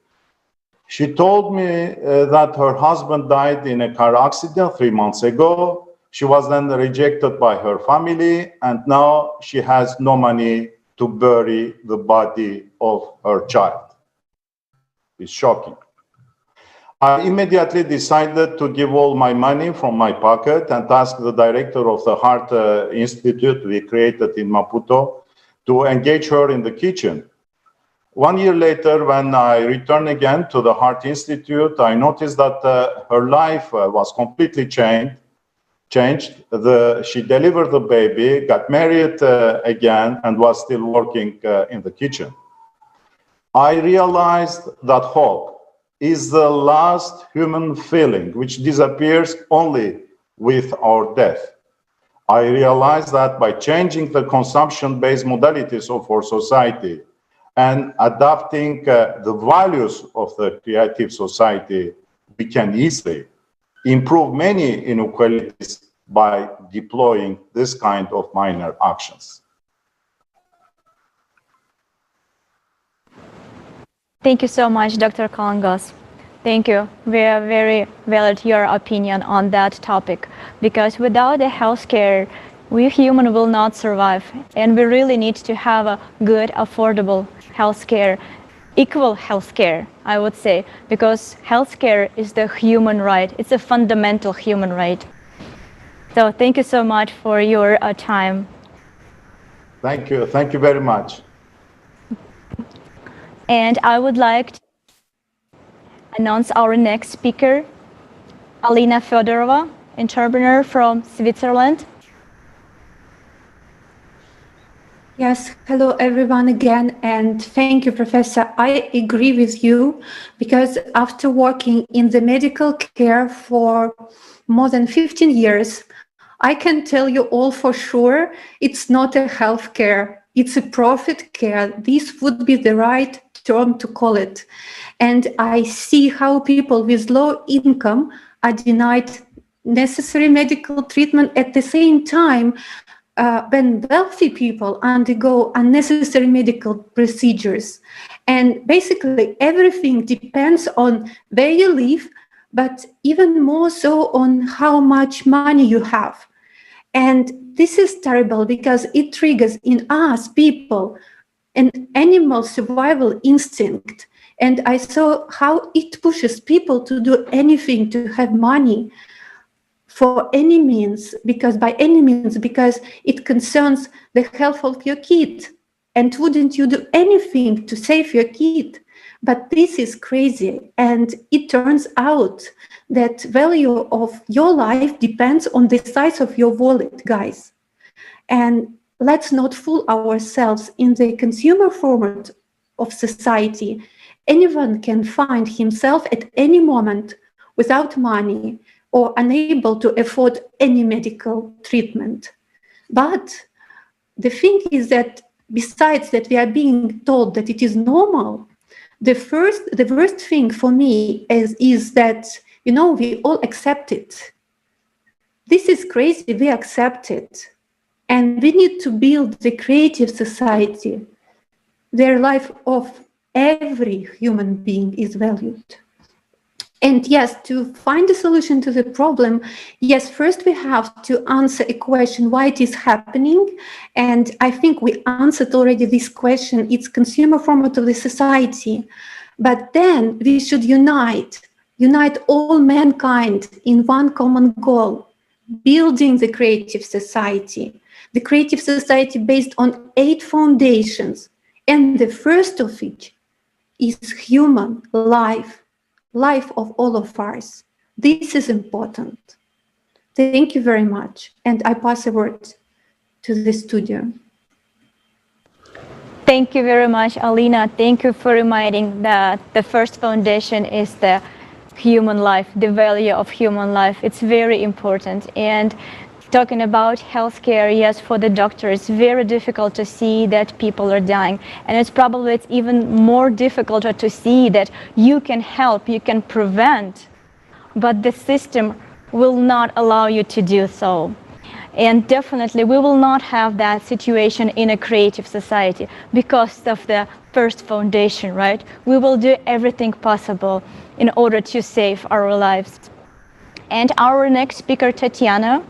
She told me that her husband died in a car accident 3 months ago. She was then rejected by her family, and now she has no money to bury the body of her child. It's shocking. I immediately decided to give all my money from my pocket and ask the director of the Heart Institute we created in Maputo to engage her in the kitchen. 1 year later, when I returned again to the Heart Institute, I noticed that her life was completely changed. She delivered the baby, got married again, and was still working in the kitchen. I realized that hope is the last human feeling which disappears only with our death. I realized that by changing the consumption-based modalities of our society and adapting the values of the creative society, we can easily improve many inequalities by deploying this kind of minor actions. Thank you so much, Dr. Kalangos. Thank you. We are very valued your opinion on that topic, because without the healthcare, we human will not survive, and we really need to have a good, affordable healthcare, equal healthcare, I would say, because healthcare is the human right. It's a fundamental human right. So thank you so much for your time. Thank you. Thank you very much. And I would like to announce our next speaker, Alina Fedorova, entrepreneur from Switzerland. Yes, hello everyone again, and thank you, Professor. I agree with you, because after working in the medical care for more than 15 years, I can tell you all for sure, it's not a health care, it's a profit care. This would be the right term to call it. And I see how people with low income are denied necessary medical treatment at the same time when wealthy people undergo unnecessary medical procedures. And basically everything depends on where you live, but even more so on how much money you have. And this is terrible because it triggers in us people an animal survival instinct. And I saw how it pushes people to do anything to have money. for any means, because it concerns the health of your kid. And wouldn't you do anything to save your kid? But this is crazy. And it turns out that value of your life depends on the size of your wallet, guys. And let's not fool ourselves. In the consumer format of society, anyone can find himself at any moment without money or unable to afford any medical treatment. But the thing is that besides that we are being told that it is normal, the worst thing for me is that, you know, we all accept it. This is crazy, we accept it. And we need to build the creative society where life of every human being is valued. And yes, to find a solution to the problem, yes, first we have to answer a question, why it is happening. And I think we answered already this question, it's consumer format of the society. But then we should unite all mankind in one common goal, building the creative society based on 8 foundations. And the first of which is human life of all of us. This is important. Thank you very much. And I pass the word to the studio. Thank you very much, Alina. Thank you for reminding that the first foundation is the human life, the value of human life. It's very important. And talking about healthcare, yes, for the doctor, it's very difficult to see that people are dying. And it's even more difficult to see that you can help, you can prevent, but the system will not allow you to do so. And definitely we will not have that situation in a creative society because of the first foundation, right? We will do everything possible in order to save our lives. And our next speaker, Tatiana,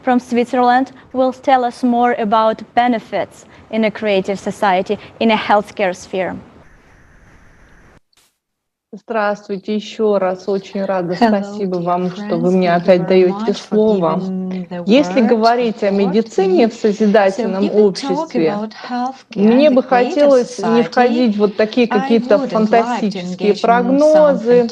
from Switzerland, will tell us more about benefits in a creative society, in a healthcare sphere. Здравствуйте еще раз. Очень рада. Спасибо вам, что вы мне опять даете слово. Если говорить о медицине в созидательном обществе, мне бы хотелось не входить в вот такие какие-то фантастические прогнозы,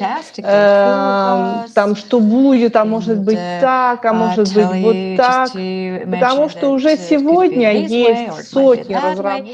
там, что будет, а может быть так, а может быть вот так, потому что уже сегодня есть сотни разработок.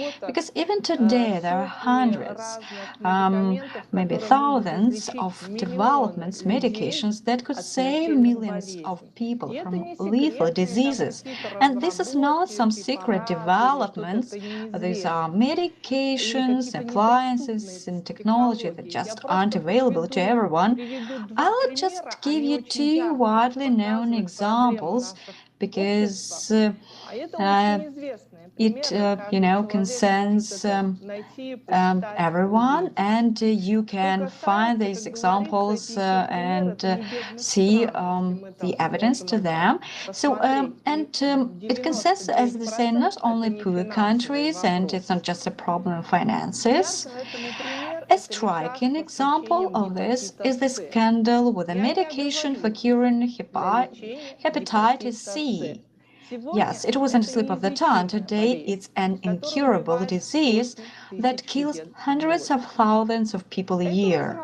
Of developments, medications that could save millions of people from lethal diseases. And this is not some secret developments. These are medications, appliances, and technology that just aren't available to everyone. I'll just give you 2 widely known examples because it concerns everyone, and you can find these examples and see the evidence to them. So, it concerns, as they say, not only poor countries, and it's not just a problem of finances. A striking example of this is the scandal with a medication for curing hepatitis C. Yes, it wasn't a slip of the tongue. Today, it's an incurable disease that kills hundreds of thousands of people a year.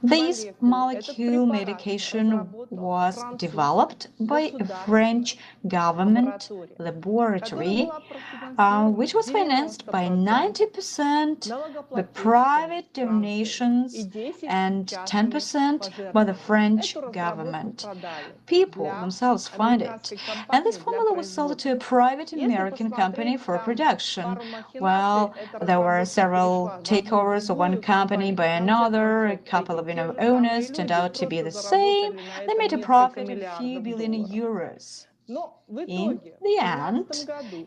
This molecule medication was developed by a French government laboratory, which was financed by 90% by private donations and 10% by the French government. People themselves find it. And this formula was sold to a private American company for production. Well, there were several takeovers of one company by another. A couple of owners turned out to be the same. They made a profit of a few billion euros. In the end,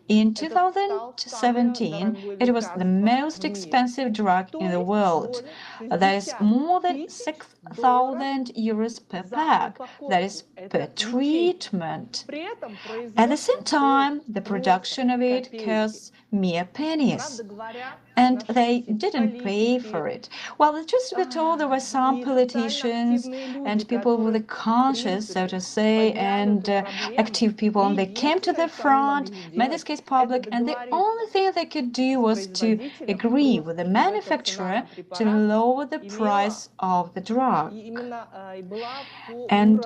in 2017, it was the most expensive drug in the world. That is more than 6,000 euros per pack. That is per treatment. At the same time, the production of it costs mere pennies. And they didn't pay for it. Well, the truth to be told, there were some politicians and people with a conscience, so to say, and active people, and they came to the front, made this case public, and the only thing they could do was to agree with the manufacturer to lower the price of the drug. And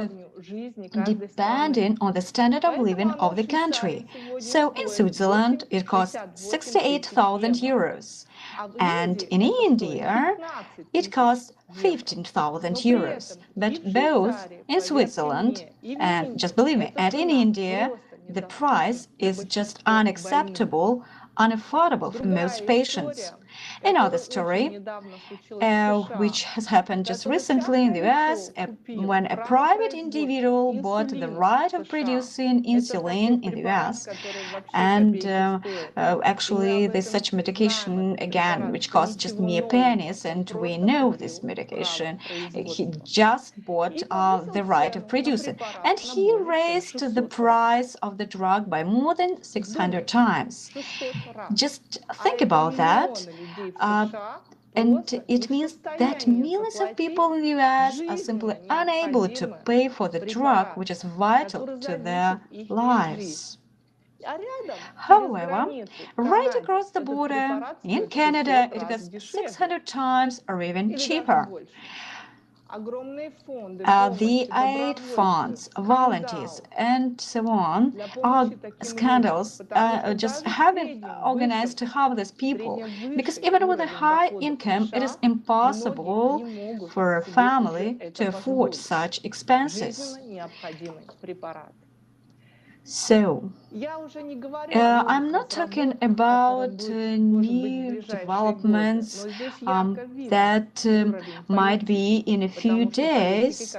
depending on the standard of living of the country. So in Switzerland, it costs 68,000 euros. And in India, it costs 15,000 euros. But both in Switzerland, and just believe me, and in India, the price is just unacceptable, unaffordable for most patients. Another story, which has happened just recently in the US, when a private individual bought the right of producing insulin in the US, and actually there's such medication, again, which costs just mere pennies, and we know this medication. He just bought the right of producing, and he raised the price of the drug by more than 600 times. Just think about that. And it means that millions of people in the US are simply unable to pay for the drug, which is vital to their lives. However, right across the border, in Canada, it costs 600 times or even cheaper. The aid funds, volunteers, and so on are scandals just have been organized to help these people, because even with a high income, it is impossible for a family to afford such expenses. So, I'm not talking about new developments that might be in a few days,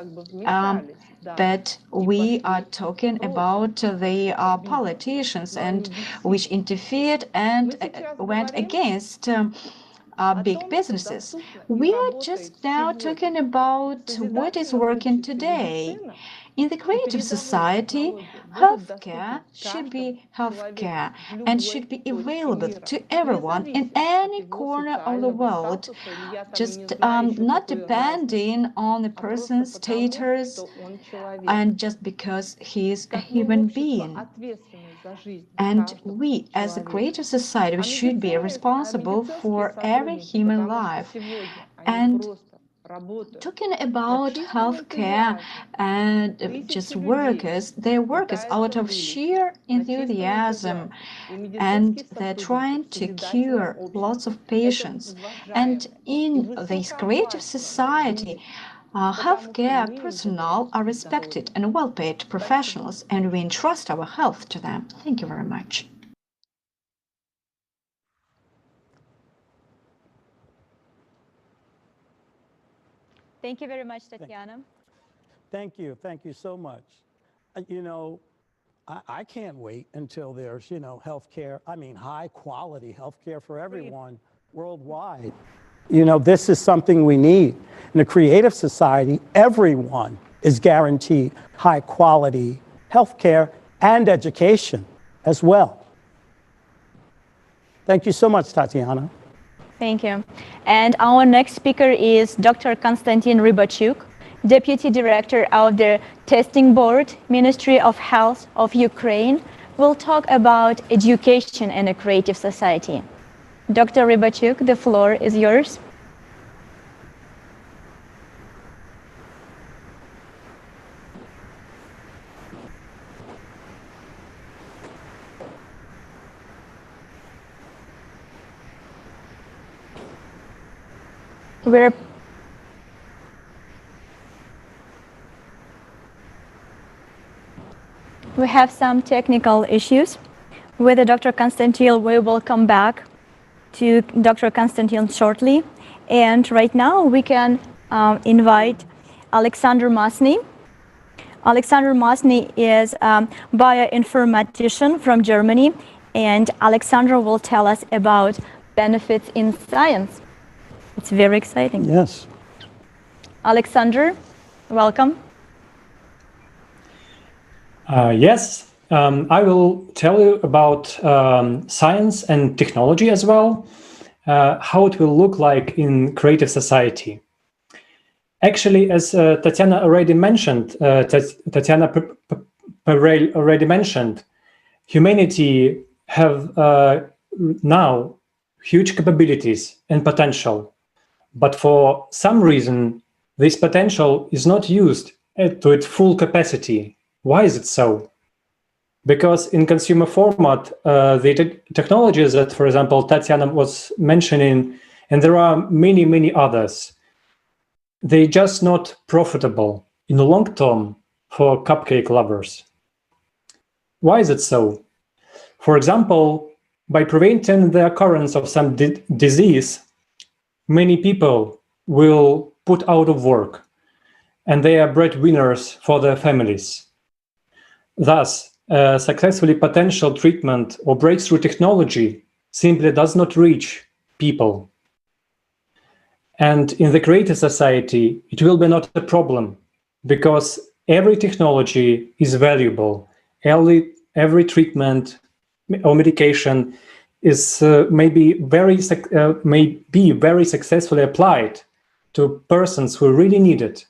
but we are talking about the politicians and which interfered and went against big businesses. We are just now talking about what is working today. In the creative society, healthcare should be healthcare and should be available to everyone in any corner of the world, just not depending on the person's status and just because he is a human being. And we, as a creative society, we should be responsible for every human life. And talking about healthcare and just workers, they're workers out of sheer enthusiasm, and they're trying to cure lots of patients. And in this creative society, healthcare personnel are respected and well-paid professionals, and we entrust our health to them. Thank you very much. Thank you very much, Tatiana. Thank you so much. You know, I can't wait until there's, healthcare, high quality healthcare for everyone worldwide. This is something we need. In a creative society, everyone is guaranteed high quality healthcare and education as well. Thank you so much, Tatiana. Thank you. And our next speaker is Dr. Konstantin Rybachuk, Deputy Director of the Testing Board, Ministry of Health of Ukraine, will talk about education in a creative society. Dr. Rybachuk, the floor is yours. We have some technical issues with Dr. Konstantin. We will come back to Dr. Konstantin shortly. And right now we can invite Alexander Masny. Alexander Masny is a bioinformatician from Germany, and Alexander will tell us about benefits in science. It's very exciting. Yes. Alexander, welcome. Yes, I will tell you about science and technology as well, how it will look like in creative society. Actually, as Tatiana already mentioned, humanity have now huge capabilities and potential, but for some reason, this potential is not used to its full capacity. Why is it so? Because in consumer format, the technologies that, for example, Tatiana was mentioning, and there are many, many others, they're just not profitable in the long term for cupcake lovers. Why is it so? For example, by preventing the occurrence of some disease, many people will put out of work, and they are breadwinners for their families. Thus, successfully potential treatment or breakthrough technology simply does not reach people. And in the creative society, it will be not a problem, because every technology is valuable. Every treatment or medication is may be very successfully applied to persons who really need it.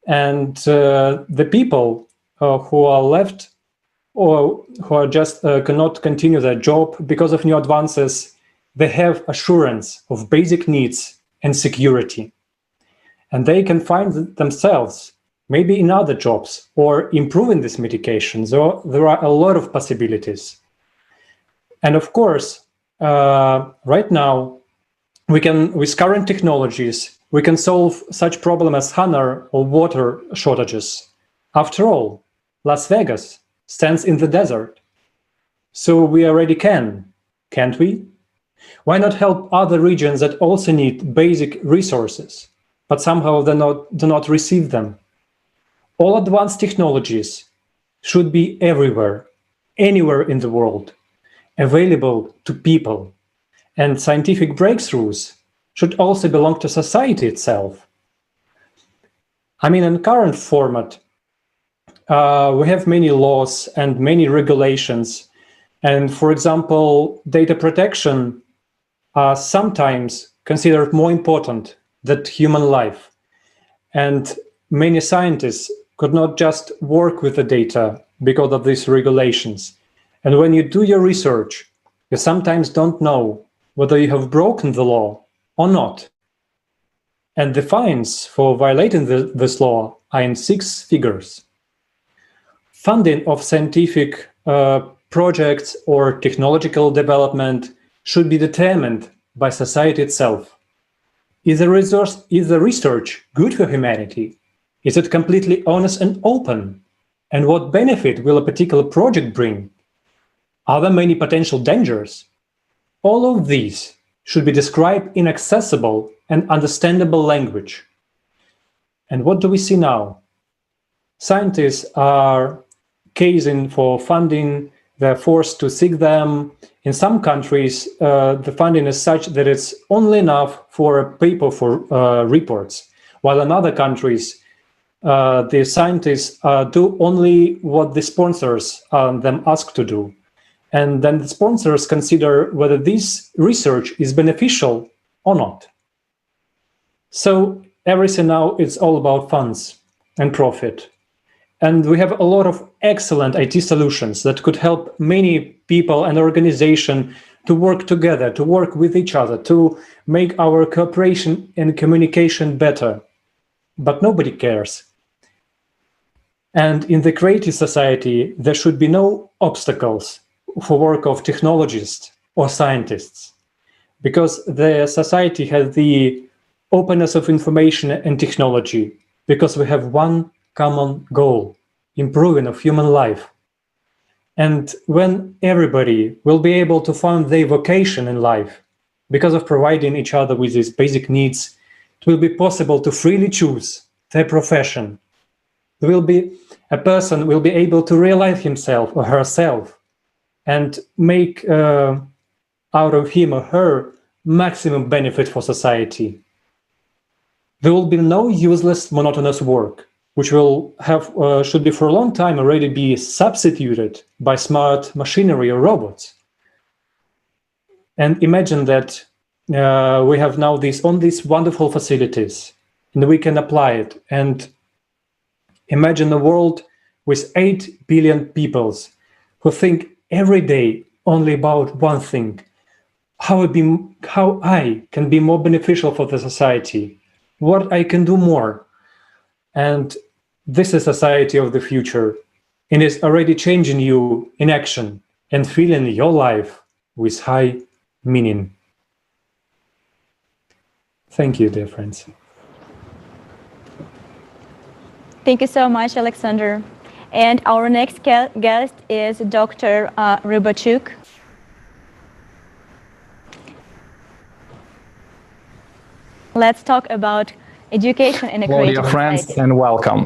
And the people who are left or who are just cannot continue their job because of new advances, they have assurance of basic needs and security. And they can find themselves maybe in other jobs or improving this medication. So there are a lot of possibilities. And of course, right now, we can, with current technologies, we can solve such problems as hunger or water shortages. After all, Las Vegas stands in the desert. So we already can, can't we? Why not help other regions that also need basic resources, but somehow do not receive them? All advanced technologies should be everywhere, anywhere in the world, available to people. And scientific breakthroughs should also belong to society itself. I mean, in current format, we have many laws and many regulations. And for example, data protection are sometimes considered more important than human life. And many scientists could not just work with the data because of these regulations. And when you do your research, you sometimes don't know whether you have broken the law or not. And the fines for violating this law are in 6 figures. Funding of scientific projects or technological development should be determined by society itself. Is the research good for humanity? Is it completely honest and open? And what benefit will a particular project bring? Are there many potential dangers? All of these should be described in accessible and understandable language. And what do we see now? Scientists are casing for funding, they're forced to seek them. In some countries, the funding is such that it's only enough for a paper for reports, while in other countries, the scientists do only what the sponsors them ask to do. And then the sponsors consider whether this research is beneficial or not. So everything now is all about funds and profit. And we have a lot of excellent IT solutions that could help many people and organizations to work together, to work with each other, to make our cooperation and communication better. But nobody cares. And in the creative society, there should be no obstacles for work of technologists or scientists, because the society has the openness of information and technology, because we have one common goal, improving of human life. And when everybody will be able to find their vocation in life, because of providing each other with these basic needs, it will be possible to freely choose their profession. A person will be able to realize himself or herself and make out of him or her maximum benefit for society. There will be no useless, monotonous work, which will have should be for a long time already be substituted by smart machinery or robots. And imagine that we have now these wonderful facilities, and we can apply it. And imagine a world with 8 billion people who think every day only about one thing: how I can be more beneficial for the society, what I can do more. And this is society of the future, and is already changing you in action and filling your life with high meaning. Thank you, dear friends. Thank you so much, Alexander. And our next guest is Dr. Rybachuk. Let's talk about education in a creative dear friends, society. and welcome.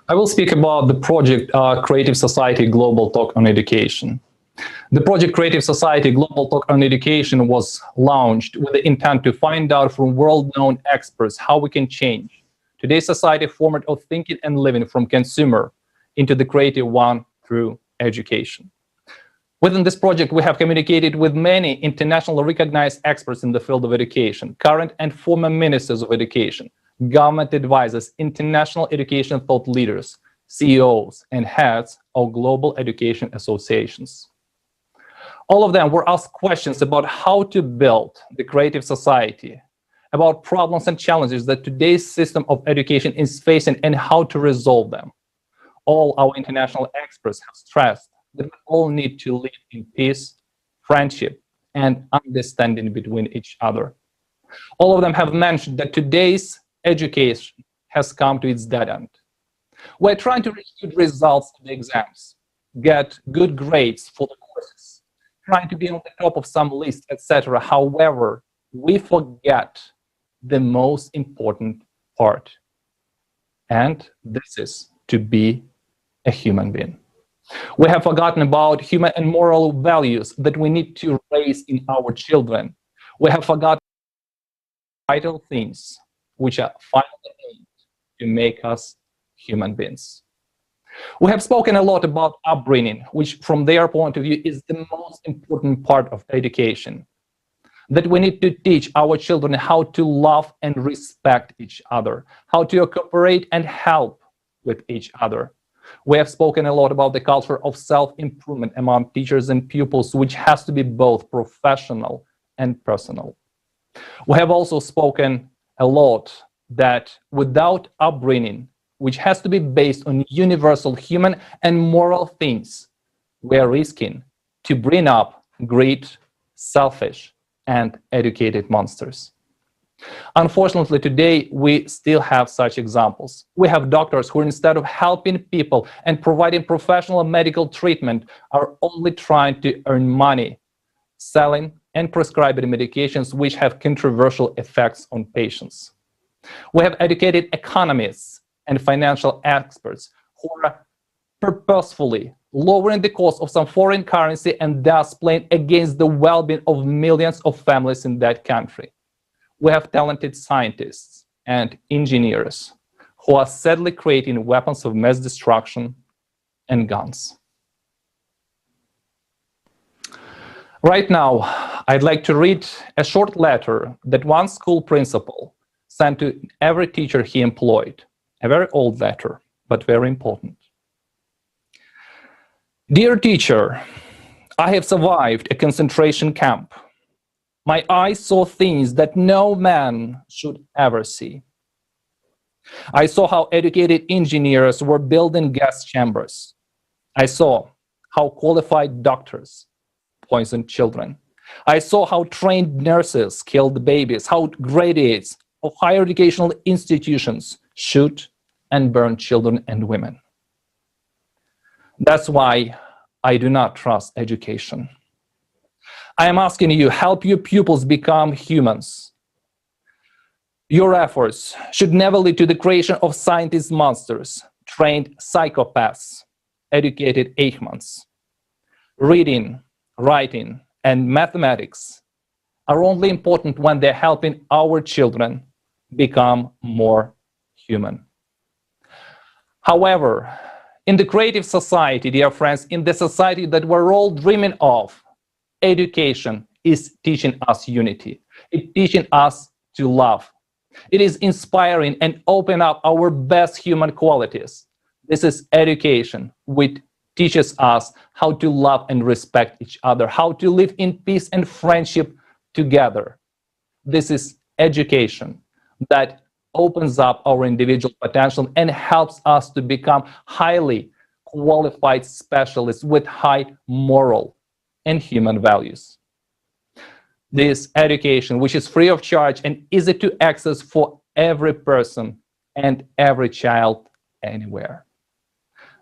I will speak about the project Creative Society Global Talk on Education. The project Creative Society Global Talk on Education was launched with the intent to find out from world-known experts how we can change today's society format of thinking and living from consumer into the creative one through education. Within this project, we have communicated with many internationally recognized experts in the field of education, current and former ministers of education, government advisors, international education thought leaders, CEOs, and heads of global education associations. All of them were asked questions about how to build the creative society, about problems and challenges that today's system of education is facing and how to resolve them. All our international experts have stressed that we all need to live in peace, friendship, and understanding between each other. All of them have mentioned that today's education has come to its dead end. We're trying to reach good results in the exams, get good grades for the courses, trying to be on the top of some list, etc. However, we forget the most important part, and this is to be a human being. We have forgotten about human and moral values that we need to raise in our children. We have forgotten vital things which are finally aimed to make us human beings. We have spoken a lot about upbringing, which from their point of view is the most important part of education. That we need to teach our children how to love and respect each other, how to cooperate and help with each other. We have spoken a lot about the culture of self-improvement among teachers and pupils, which has to be both professional and personal. We have also spoken a lot that without upbringing, which has to be based on universal human and moral things, we are risking to bring up greed, selfish, and educated monsters. Unfortunately, today, we still have such examples. We have doctors who, instead of helping people and providing professional medical treatment, are only trying to earn money, selling and prescribing medications which have controversial effects on patients. We have educated economists and financial experts who are purposefully lowering the cost of some foreign currency and thus playing against the well-being of millions of families in that country. We have talented scientists and engineers who are sadly creating weapons of mass destruction and guns. Right now, I'd like to read a short letter that one school principal sent to every teacher he employed. A very old letter, but very important. Dear teacher, I have survived a concentration camp. My eyes saw things that no man should ever see. I saw how educated engineers were building gas chambers. I saw how qualified doctors poisoned children. I saw how trained nurses killed babies, how graduates of higher educational institutions shoot and burn children and women. That's why I do not trust education. I am asking you, help your pupils become humans. Your efforts should never lead to the creation of scientist monsters, trained psychopaths, educated Eichmanns. Reading, writing, and mathematics are only important when they're helping our children become more human. However, in the creative society, dear friends, in the society that we're all dreaming of, education is teaching us unity. It's teaching us to love. It is inspiring and open up our best human qualities. This is education, which teaches us how to love and respect each other, how to live in peace and friendship together. This is education that opens up our individual potential and helps us to become highly qualified specialists with high moral and human values. This education, which is free of charge and easy to access for every person and every child anywhere.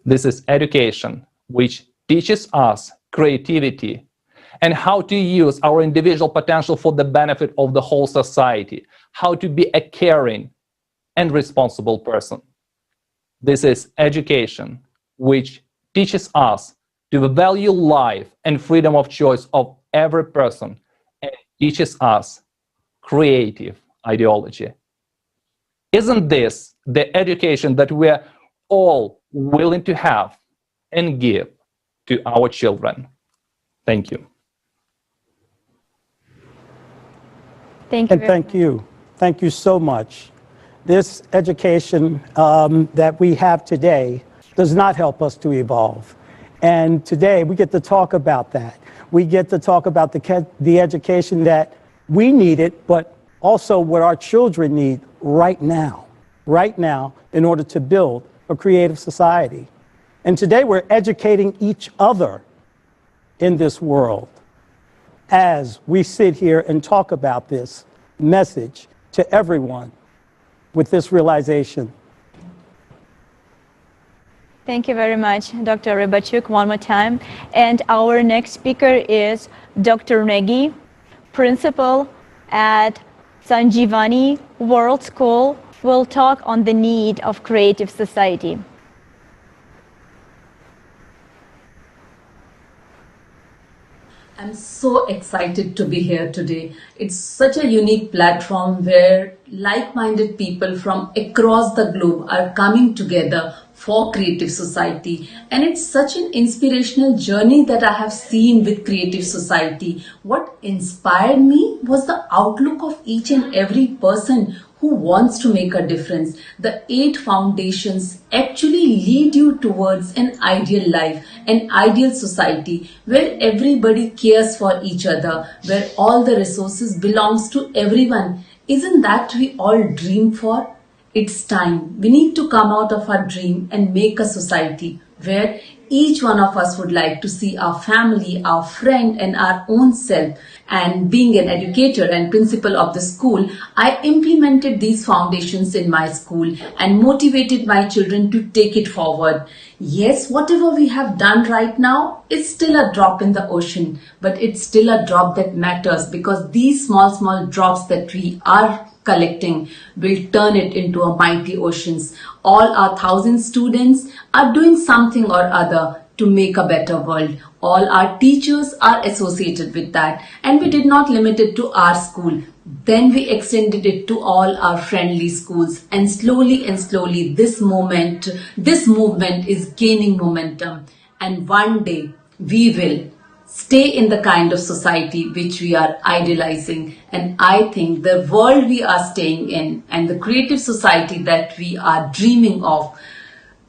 This is education which teaches us creativity and how to use our individual potential for the benefit of the whole society, how to be a caring and responsible person. This is education which teaches us to value life and freedom of choice of every person and teaches us creative ideology. Isn't this the education that we're all willing to have and give to our children? Thank you. Thank you. And thank you. Thank you so much. This education that we have today does not help us to evolve. And today we get to talk about that. We get to talk about the education that we needed, but also what our children need right now in order to build a creative society. And today we're educating each other in this world as we sit here and talk about this message to everyone with this realization. Thank you very much, Dr. Rybachuk, one more time. And our next speaker is Dr. Negi, principal at Sanjeevani World School, will talk on the need of creative society. I'm so excited to be here today. It's such a unique platform where like-minded people from across the globe are coming together for creative society. And it's such an inspirational journey that I have seen with creative society. What inspired me was the outlook of each and every person who wants to make a difference. The 8 foundations actually lead you towards an ideal life, an ideal society where everybody cares for each other, where all the resources belongs to everyone. Isn't that we all dream for? It's time. We need to come out of our dream and make a society where each one of us would like to see our family, our friend and our own self. And being an educator and principal of the school, I implemented these foundations in my school and motivated my children to take it forward. Yes, whatever we have done right now is still a drop in the ocean, but it's still a drop that matters because these small drops that we are collecting will turn it into a mighty oceans. All our 1,000 students are doing something or other to make a better world. All our teachers are associated with that. And we did not limit it to our school. Then we extended it to all our friendly schools. And slowly this movement is gaining momentum. And one day we will stay in the kind of society which we are idealizing. And I think the world we are staying in and the creative society that we are dreaming of,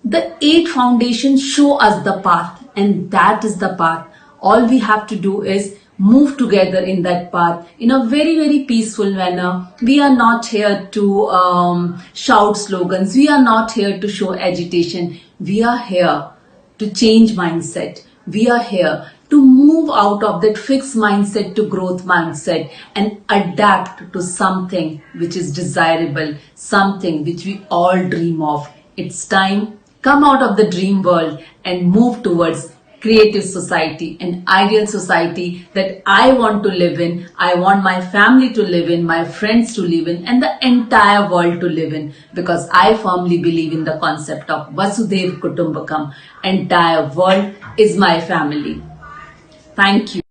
the 8 foundations show us the path, and that is the path. All we have to do is move together in that path in a very, very peaceful manner. We are not here to shout slogans. We are not here to show agitation. We are here to change mindset. We are here to move out of that fixed mindset to growth mindset and adapt to something which is desirable, something which we all dream of. It's time. Come out of the dream world and move towards creative society, an ideal society that I want to live in, I want my family to live in, my friends to live in, and the entire world to live in, because I firmly believe in the concept of Vasudhaiva Kutumbakam. Entire world is my family. Thank you.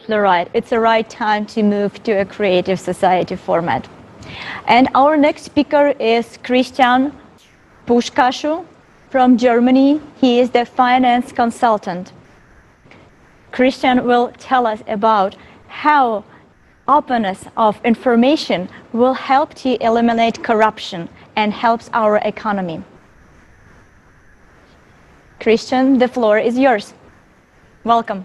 Right. It's the right time to move to a creative society format. And our next speaker is Christian Puschkaschu from Germany. He is the finance consultant. Christian will tell us about how openness of information will help to eliminate corruption and helps our economy. Christian, the floor is yours. Welcome.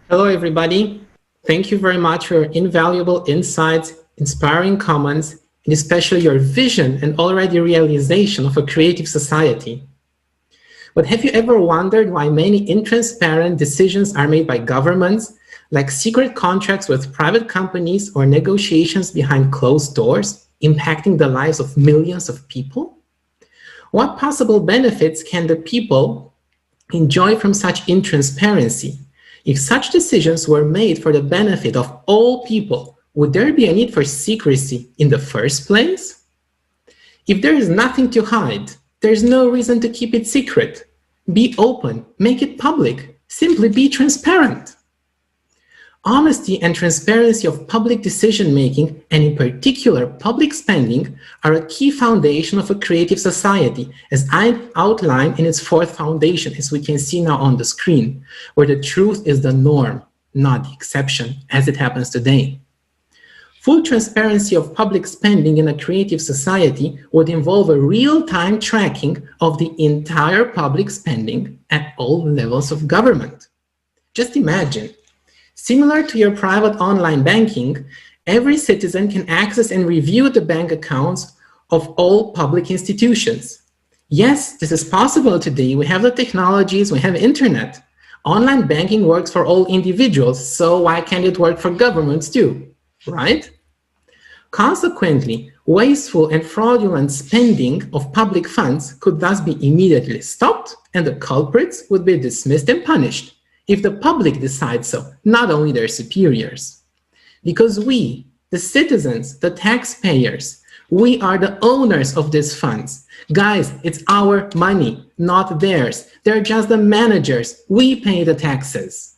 Hello, everybody. Thank you very much for your invaluable insights, inspiring comments, and especially your vision and already realization of a creative society. But have you ever wondered why many intransparent decisions are made by governments, like secret contracts with private companies or negotiations behind closed doors, impacting the lives of millions of people? What possible benefits can the people enjoy from such intransparency? If such decisions were made for the benefit of all people, would there be a need for secrecy in the first place? If there is nothing to hide, there is no reason to keep it secret. Be open, make it public, simply be transparent. Honesty and transparency of public decision-making, and in particular public spending, are a key foundation of a creative society, as I outlined in its fourth foundation, as we can see now on the screen, where the truth is the norm, not the exception, as it happens today. Full transparency of public spending in a creative society would involve a real-time tracking of the entire public spending at all levels of government. Just imagine, similar to your private online banking, every citizen can access and review the bank accounts of all public institutions. Yes, this is possible today. We have the technologies, we have internet. Online banking works for all individuals, so why can't it work for governments too, right? Consequently, wasteful and fraudulent spending of public funds could thus be immediately stopped, and the culprits would be dismissed and punished, if the public decides so, not only their superiors. Because we, the citizens, the taxpayers, we are the owners of these funds. Guys, it's our money, not theirs. They're just the managers. We pay the taxes.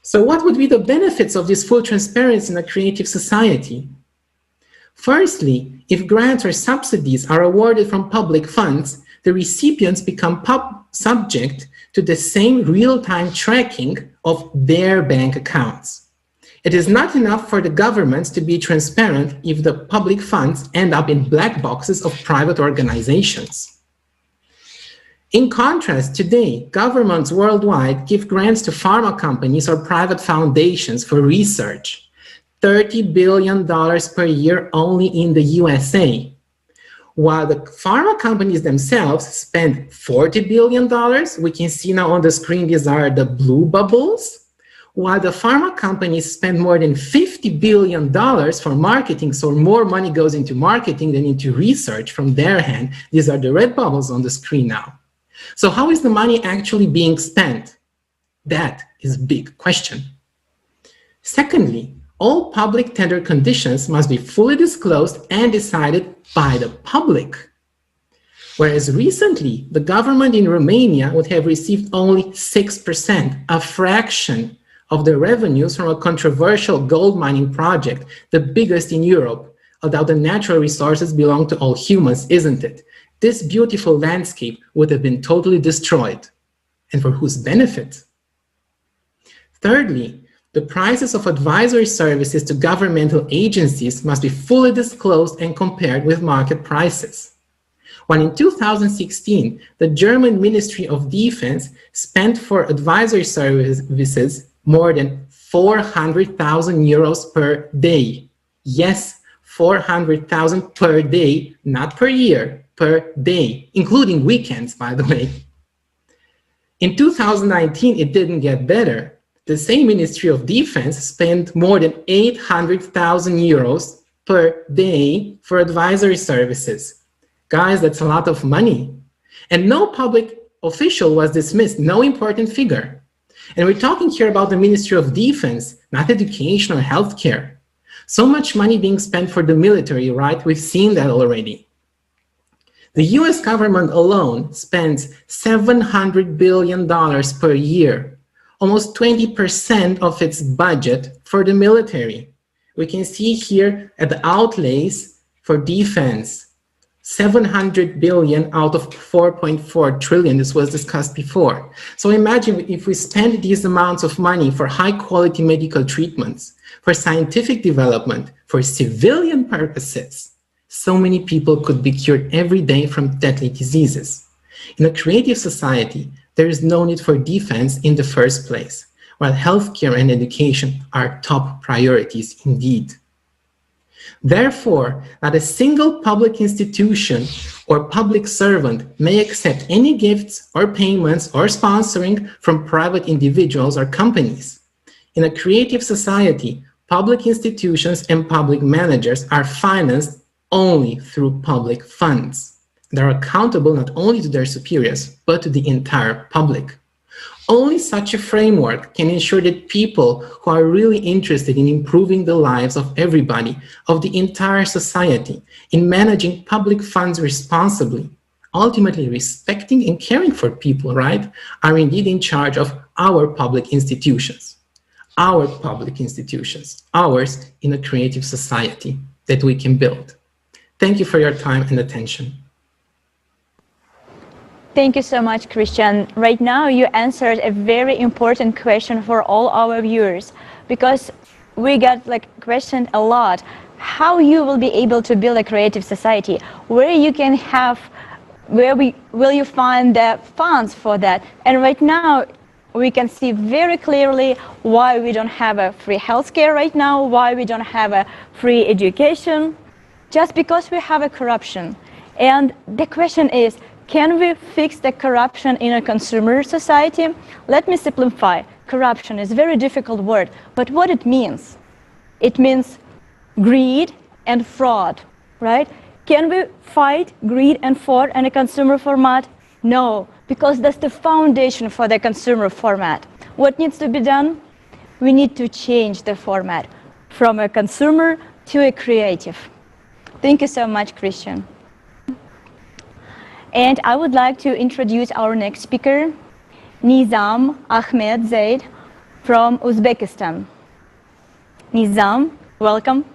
So what would be the benefits of this full transparency in a creative society? Firstly, if grants or subsidies are awarded from public funds, the recipients become subject to the same real-time tracking of their bank accounts. It is not enough for the governments to be transparent if the public funds end up in black boxes of private organizations. In contrast, today, governments worldwide give grants to pharma companies or private foundations for research. $30 billion per year only in the USA. While the pharma companies themselves spend $40 billion, we can see now on the screen, these are the blue bubbles. While the pharma companies spend more than $50 billion for marketing, so more money goes into marketing than into research from their hand. These are the red bubbles on the screen now. So how is the money actually being spent? That is a big question. Secondly, all public tender conditions must be fully disclosed and decided by the public. Whereas recently, the government in Romania would have received only 6%, a fraction of the revenues from a controversial gold mining project, the biggest in Europe, although the natural resources belong to all humans, isn't it? This beautiful landscape would have been totally destroyed. And for whose benefit? Thirdly, the prices of advisory services to governmental agencies must be fully disclosed and compared with market prices. When in 2016, the German Ministry of Defense spent for advisory services more than 400,000 euros per day. Yes, 400,000 per day, not per year, per day, including weekends, by the way. In 2019, it didn't get better. The same Ministry of Defense spent more than 800,000 euros per day for advisory services. Guys, that's a lot of money. And no public official was dismissed, no important figure. And we're talking here about the Ministry of Defense, not education or healthcare. So much money being spent for the military, right? We've seen that already. The US government alone spends $700 billion per year, almost 20% of its budget for the military. we can see here at the outlays for defense, 700 billion out of 4.4 trillion. This was discussed before. So imagine if we spend these amounts of money for high quality medical treatments, for scientific development, for civilian purposes, so many people could be cured every day from deadly diseases. In a creative society, there is no need for defense in the first place, while healthcare and education are top priorities indeed. Therefore, not a single public institution or public servant may accept any gifts or payments or sponsoring from private individuals or companies. In a creative society, public institutions and public managers are financed only through public funds. They are accountable not only to their superiors, but to the entire public. Only such a framework can ensure that people who are really interested in improving the lives of everybody, of the entire society, in managing public funds responsibly, ultimately respecting and caring for people, right, are indeed in charge of our public institutions. Our public institutions, ours in a creative society that we can build. Thank you for your time and attention. Thank you so much, Christian. Right now, you answered a very important question for all our viewers, because we got questioned a lot how you will be able to build a creative society, where you can have, will you find the funds for that? And right now, we can see very clearly why we don't have a free healthcare right now, why we don't have a free education, just because we have a corruption. And the question is, can we fix the corruption in a consumer society? Let me simplify. Corruption is a very difficult word, but what it means? It means greed and fraud, right? Can we fight greed and fraud in a consumer format? No, because that's the foundation for the consumer format. What needs to be done? We need to change the format from a consumer to a creative. Thank you so much, Christian. And I would like to introduce our next speaker, Nizam Ahmed Zaid from Uzbekistan. Nizam, welcome.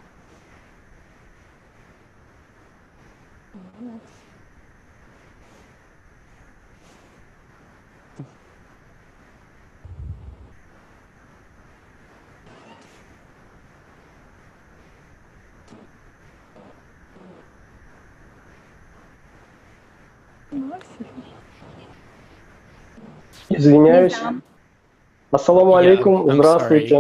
Извиняюсь. Ассаламу алейкум, здравствуйте.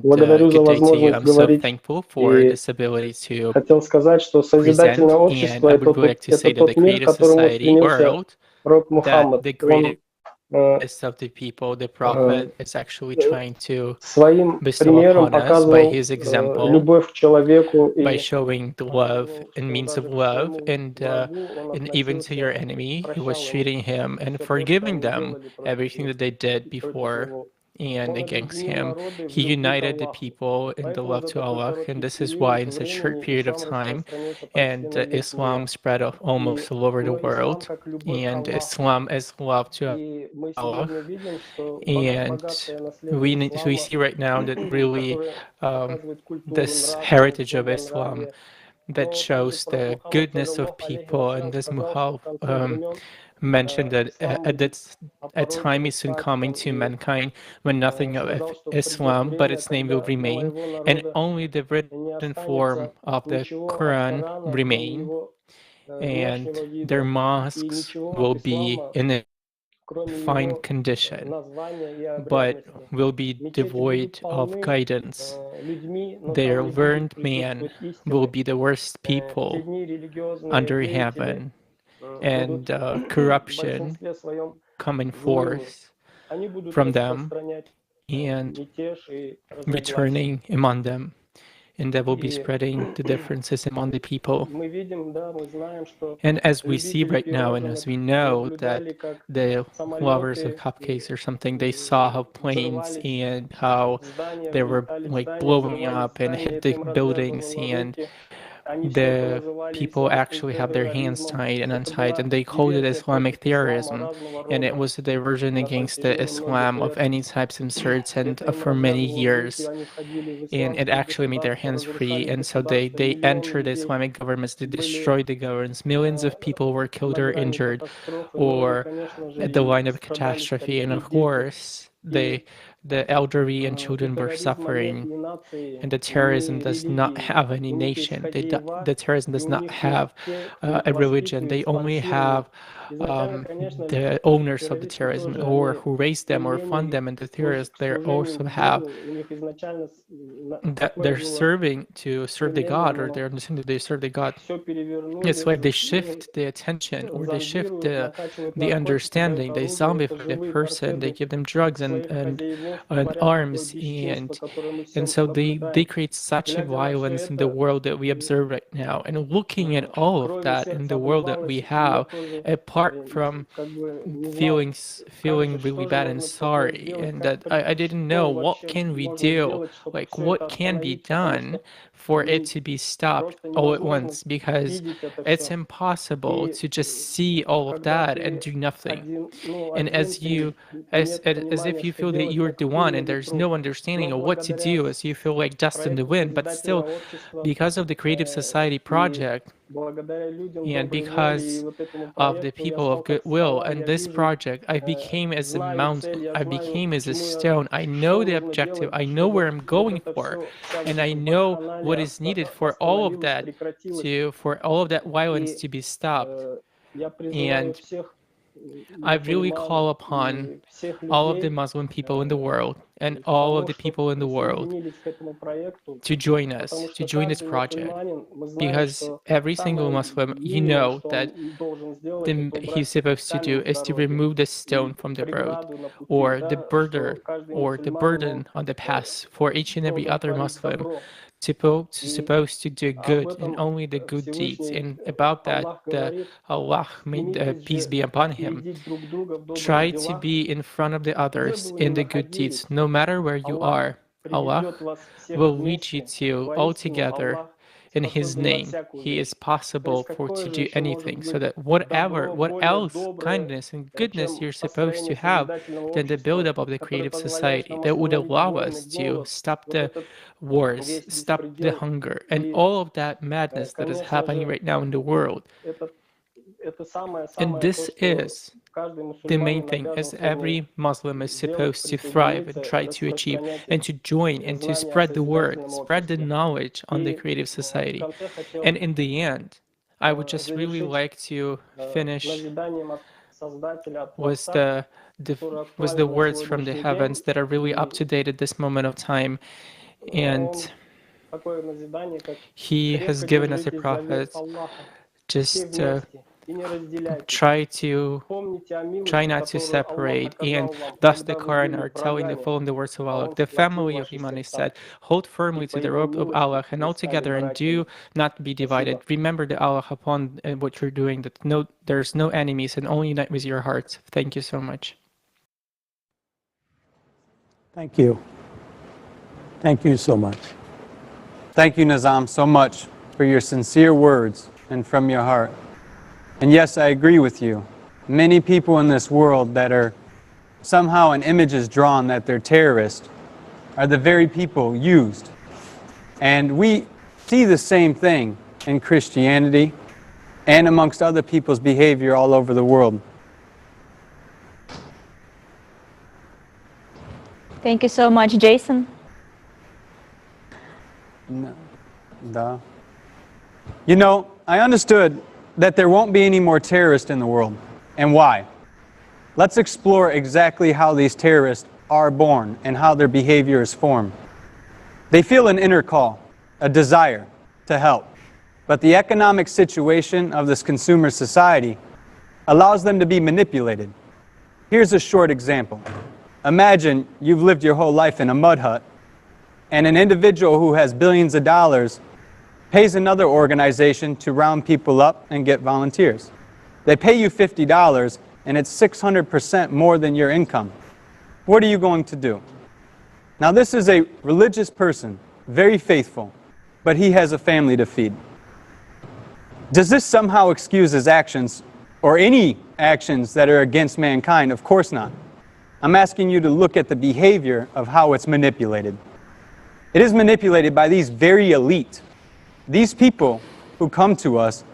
Благодарю за возможность говорить. И хотел сказать, что созидательное общество — это тот мир, к которому стремился пророк Мухаммад. Of the people, the prophet is actually trying to bestow upon us by his example, by showing the love and means of love, and even to your enemy, he was treating him and forgiving them everything that they did before and against him. He united the people in the love to Allah, and this is why in such a short period of time, and Islam spread almost all over the world, and Islam is love to Allah. And we see right now that really this heritage of Islam that shows the goodness of people, and this Muhal mentioned that a time is soon coming to mankind when nothing of Islam but its name will remain, and only the written form of the Quran remain, and their mosques will be in a fine condition, but will be devoid of guidance. Their learned man will be the worst people under heaven, and corruption coming forth from them and returning among them, and that will be spreading the differences among the people. And as we see right now, and as we know that the lovers of cupcakes or something, they saw how planes and how they were blowing up and hit the buildings, and the people actually have their hands tied and untied, and they called it Islamic terrorism, and it was a diversion against the Islam of any types of sorts, and for many years. And it actually made their hands free, and so they entered Islamic governments, they destroyed the governments. Millions of people were killed or injured, or at the line of catastrophe, and of course, the elderly and children were suffering. And the terrorism does not have any nation. The terrorism does not have a religion. They only have the owners of the terrorism, or who raise them or fund them, and the terrorists they also have that they're serving to serve the God, or they're understanding that they serve the God. It's like they shift the attention, or they shift the understanding. They zombify the person. They give them drugs and arms, and so they create such a violence in the world that we observe right now. And looking at all of that in the world that we have, apart from feeling really bad and sorry, and that I didn't know what can we do, like what can be done for it to be stopped all at once, because it's impossible to just see all of that and do nothing. And as if you feel that you're the one and there's no understanding of what to do, as you feel like dust in the wind, but still, because of the Creative Society project, and because of the people of goodwill and this project, I became as a mountain, I became as a stone. I know the objective, I know where I'm going for, and I know what is needed for all of that violence to be stopped. And I really call upon all of the Muslim people in the world and all of the people in the world to join us, to join this project, because every single Muslim, you know that he's supposed to do is to remove the stone from the road, or the burden on the path for each and every other Muslim supposed to do good and only the good deeds. And about that, Allah, may peace be upon him, try to be in front of the others in the good deeds. No matter where you are, Allah will lead you to all together in His name. He is possible to do anything, so that what else kindness and goodness you're supposed to have than the buildup of the Creative Society that would allow us to stop the wars, stop the hunger, and all of that madness that is happening right now in the world. And this is the main thing, as every Muslim is supposed to thrive and try to achieve, and to join and to spread the word, spread the knowledge on the Creative Society. And in the end, I would just really like to finish with the words from the heavens that are really up to date at this moment of time. And He has given us a prophet. Just try not to separate, and thus the Quran are telling the following the words of Allah. The family of Iman is said, hold firmly to the rope of Allah and all together, and do not be divided. Remember the Allah upon what you're doing, that there's no enemies, and only unite with your hearts. Thank you so much. Thank you. Thank you so much. Thank you, Nizam, so much for your sincere words and from your heart. And yes, I agree with you. Many people in this world that are somehow an image is drawn that they're terrorists are the very people used. And we see the same thing in Christianity and amongst other people's behavior all over the world. Thank you so much, Jason. You know, I understood that there won't be any more terrorists in the world. And why? Let's explore exactly how these terrorists are born and how their behavior is formed. They feel an inner call, a desire to help. But the economic situation of this consumer society allows them to be manipulated. Here's a short example. Imagine you've lived your whole life in a mud hut, and an individual who has billions of dollars pays another organization to round people up and get volunteers. They pay you $50, and it's 600% more than your income. What are you going to do? Now, this is a religious person, very faithful, but he has a family to feed. Does this somehow excuse his actions or any actions that are against mankind? Of course not. I'm asking you to look at the behavior of how it's manipulated. It is manipulated by these very elite, these people who come to us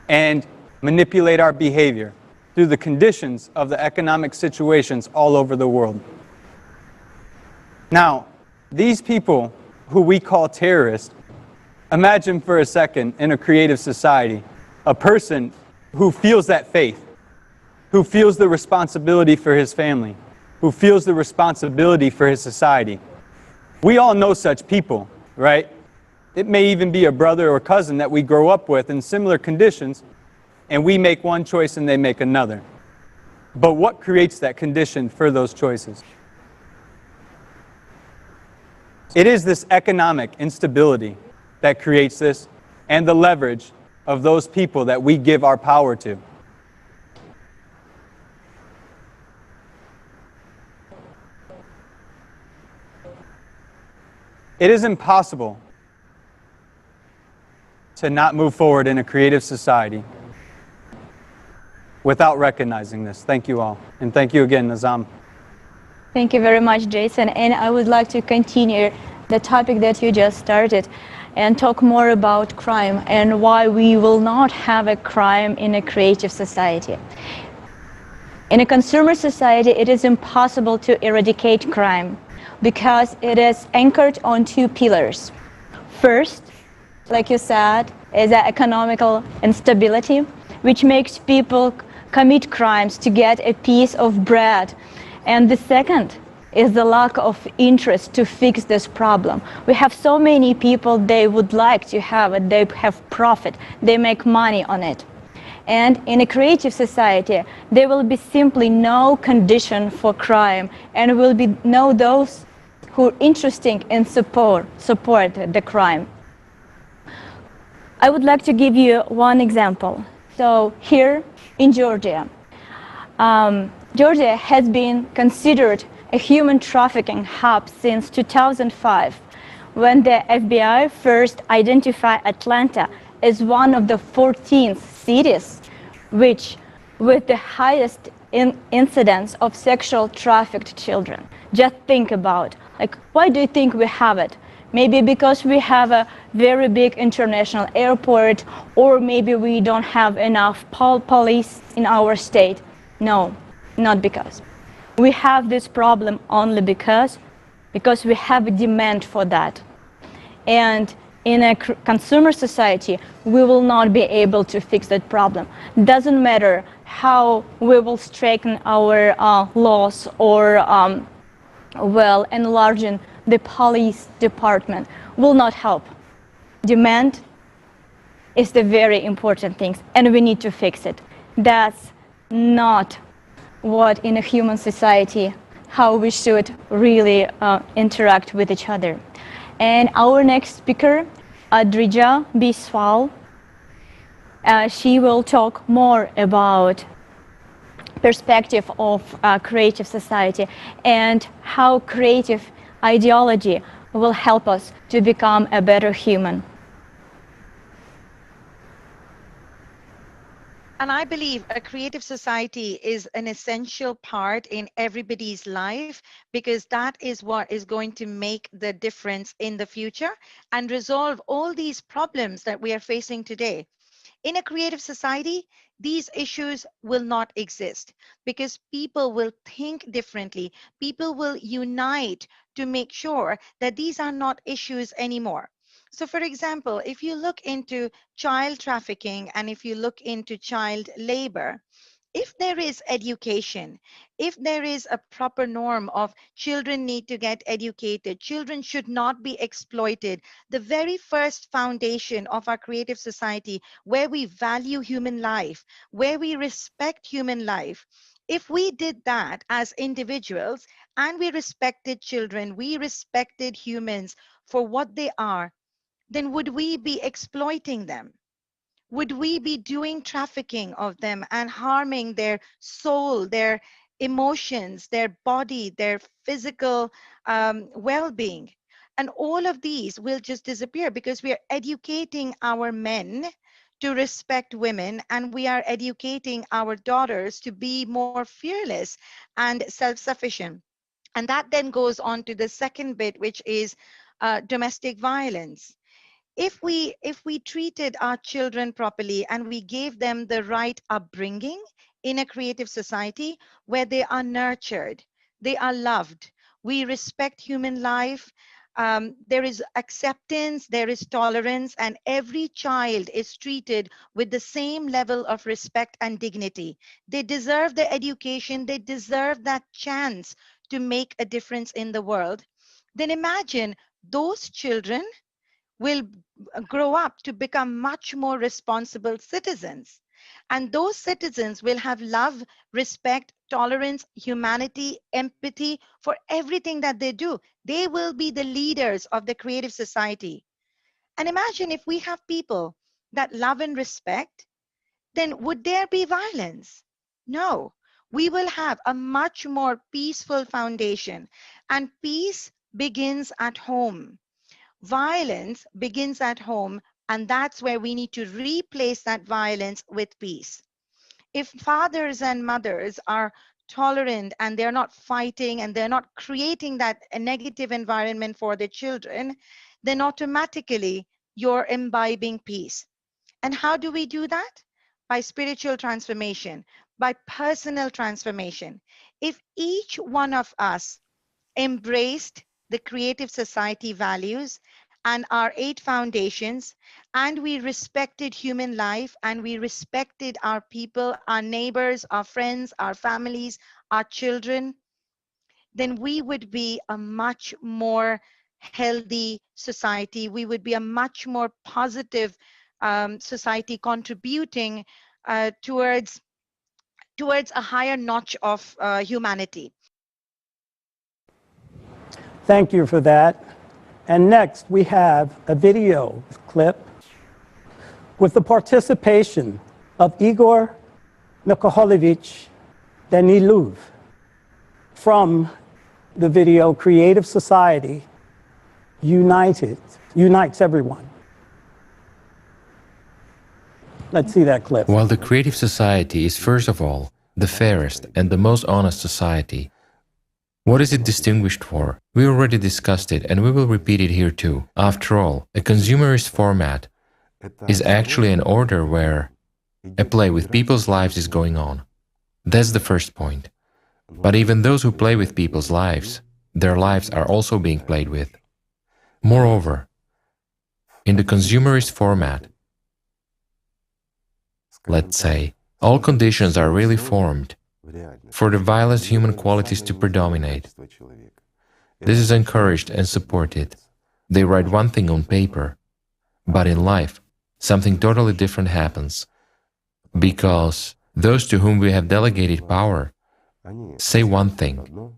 and manipulate our behavior through the conditions of the economic situations all over the world. Now, these people who we call terrorists, imagine for a second in a creative society, a person who feels that faith, who feels the responsibility for his family, who feels the responsibility for his society. We all know such people, right? It may even be a brother or cousin that we grow up with in similar conditions, and we make one choice and they make another. But what creates that condition for those choices? It is this economic instability that creates this, and the leverage of those people that we give our power to. It is impossible to not move forward in a creative society without recognizing this. Thank you all. And thank you again, Nizam. Thank you very much, Jason. And I would like to continue the topic that you just started and talk more about crime and why we will not have a crime in a creative society. In a consumer society, it is impossible to eradicate crime because it is anchored on two pillars. First, like you said, is the economical instability, which makes people commit crimes to get a piece of bread. And the second is the lack of interest to fix this problem. We have so many people, they would like to have it, they have profit, they make money on it. And in a creative society, there will be simply no condition for crime, and will be no those who are interested in support the crime. I would like to give you one example. So here in Georgia, Georgia has been considered a human trafficking hub since 2005, when the FBI first identified Atlanta as one of the 14 cities with the highest incidence of sexual trafficked children. Just think about, like, why do you think we have it? Maybe because we have a very big international airport, or maybe we don't have enough police in our state. No, not because. We have this problem only because we have a demand for that. And in a consumer society, we will not be able to fix that problem. Doesn't matter how we will strengthen our laws or enlarging the police department will not help. Demand is the very important thing, and we need to fix it. That's not what in a human society, how we should really interact with each other. And our next speaker, Adrija Biswal, she will talk more about perspective of creative society and how creative ideology will help us to become a better human. And I believe a creative society is an essential part in everybody's life, because that is what is going to make the difference in the future and resolve all these problems that we are facing today. In a creative society, these issues will not exist because people will think differently. People will unite to make sure that these are not issues anymore. So for example, if you look into child trafficking and if you look into child labor, if there is education, if there is a proper norm of children need to get educated, children should not be exploited, the very first foundation of our creative society where we value human life, where we respect human life, if we did that as individuals and we respected children, we respected humans for what they are, then would we be exploiting them? Would we be doing trafficking of them and harming their soul, their emotions, their body, their physical well-being? And all of these will just disappear because we are educating our men to respect women, and we are educating our daughters to be more fearless and self-sufficient. And that then goes on to the second bit, which is domestic violence. If we treated our children properly and we gave them the right upbringing in a creative society where they are nurtured, they are loved, we respect human life, there is acceptance, there is tolerance, and every child is treated with the same level of respect and dignity. They deserve the education, they deserve that chance to make a difference in the world. Then imagine those children will grow up to become much more responsible citizens. And those citizens will have love, respect, tolerance, humanity, empathy for everything that they do. They will be the leaders of the creative society. And imagine if we have people that love and respect, then would there be violence? No. We will have a much more peaceful foundation. And peace begins at home. Violence begins at home, and that's where we need to replace that violence with peace. If fathers and mothers are tolerant and they're not fighting and they're not creating that negative environment for their children, then automatically you're imbibing peace. And how do we do that? By spiritual transformation, by personal transformation. If each one of us embraced the creative society values and our 8 foundations, and we respected human life, and we respected our people, our neighbors, our friends, our families, our children, then we would be a much more healthy society. We would be a much more positive society, contributing towards a higher notch of humanity. Thank you for that. And next, we have a video clip with the participation of Igor Nikolaevich Danilov from the video Creative Society Unites Everyone. Let's see that clip. While the creative society is first of all the fairest and the most honest society, what is it distinguished for? We already discussed it and we will repeat it here too. After all, a consumerist format is actually an order where a play with people's lives is going on. That's the first point. But even those who play with people's lives, their lives are also being played with. Moreover, in the consumerist format, let's say, all conditions are really formed for the vilest human qualities to predominate. This is encouraged and supported. They write one thing on paper, but in life, something totally different happens. Because those to whom we have delegated power say one thing,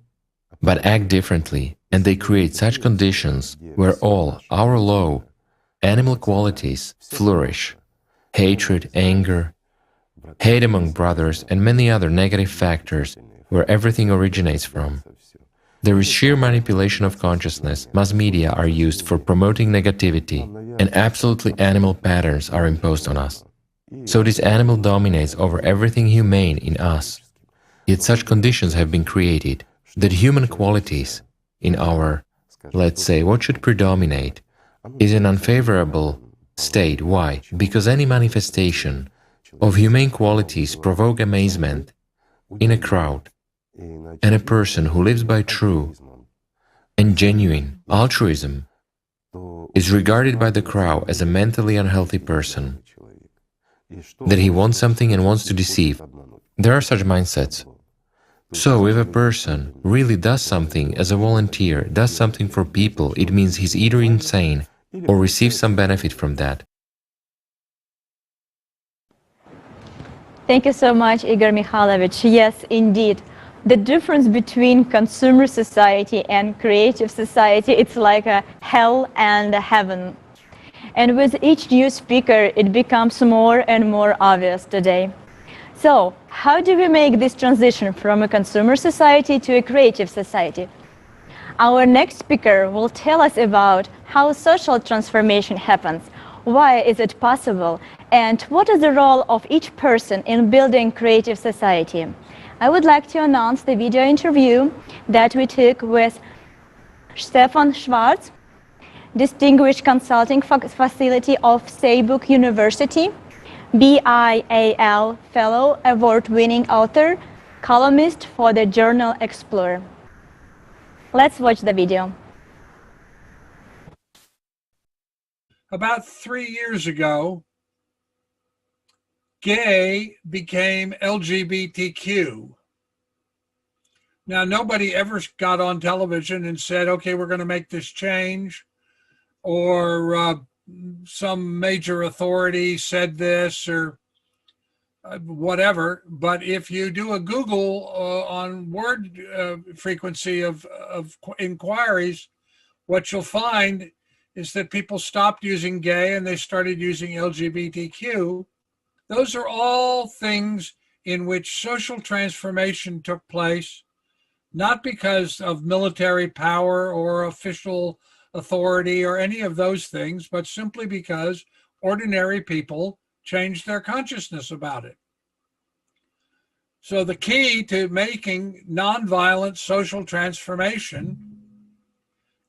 but act differently, and they create such conditions where all our low animal qualities flourish. Hatred, anger, hate among brothers, and many other negative factors where everything originates from. There is sheer manipulation of consciousness. Mass media are used for promoting negativity, and absolutely animal patterns are imposed on us. So this animal dominates over everything humane in us. Yet such conditions have been created that human qualities in our, let's say, what should predominate, is an unfavorable state. Why? Because any manifestation of humane qualities provoke amazement in a crowd, and a person who lives by true and genuine altruism is regarded by the crowd as a mentally unhealthy person, that he wants something and wants to deceive. There are such mindsets. So if a person really does something as a volunteer, does something for people, it means he's either insane or receives some benefit from that. Thank you so much, Igor Mikhailovich. Yes, indeed. The difference between consumer society and creative society, it's like a hell and a heaven. And with each new speaker, it becomes more and more obvious today. So, how do we make this transition from a consumer society to a creative society? Our next speaker will tell us about how social transformation happens, Why is it possible? And what is the role of each person in building creative society? I would like to announce the video interview that we took with Stefan Schwarz, Distinguished Consulting Facility of Saarbrück University, BIAL Fellow, Award-winning author, columnist for the journal Explorer. Let's watch the video. About 3 years ago, gay became LGBTQ. Now, nobody ever got on television and said, okay, we're going to make this change, or some major authority said this, or whatever. But if you do a Google on word frequency of inquiries, what you'll find is that people stopped using gay and they started using LGBTQ. Those are all things in which social transformation took place, not because of military power or official authority or any of those things, but simply because ordinary people changed their consciousness about it. So the key to making nonviolent social transformation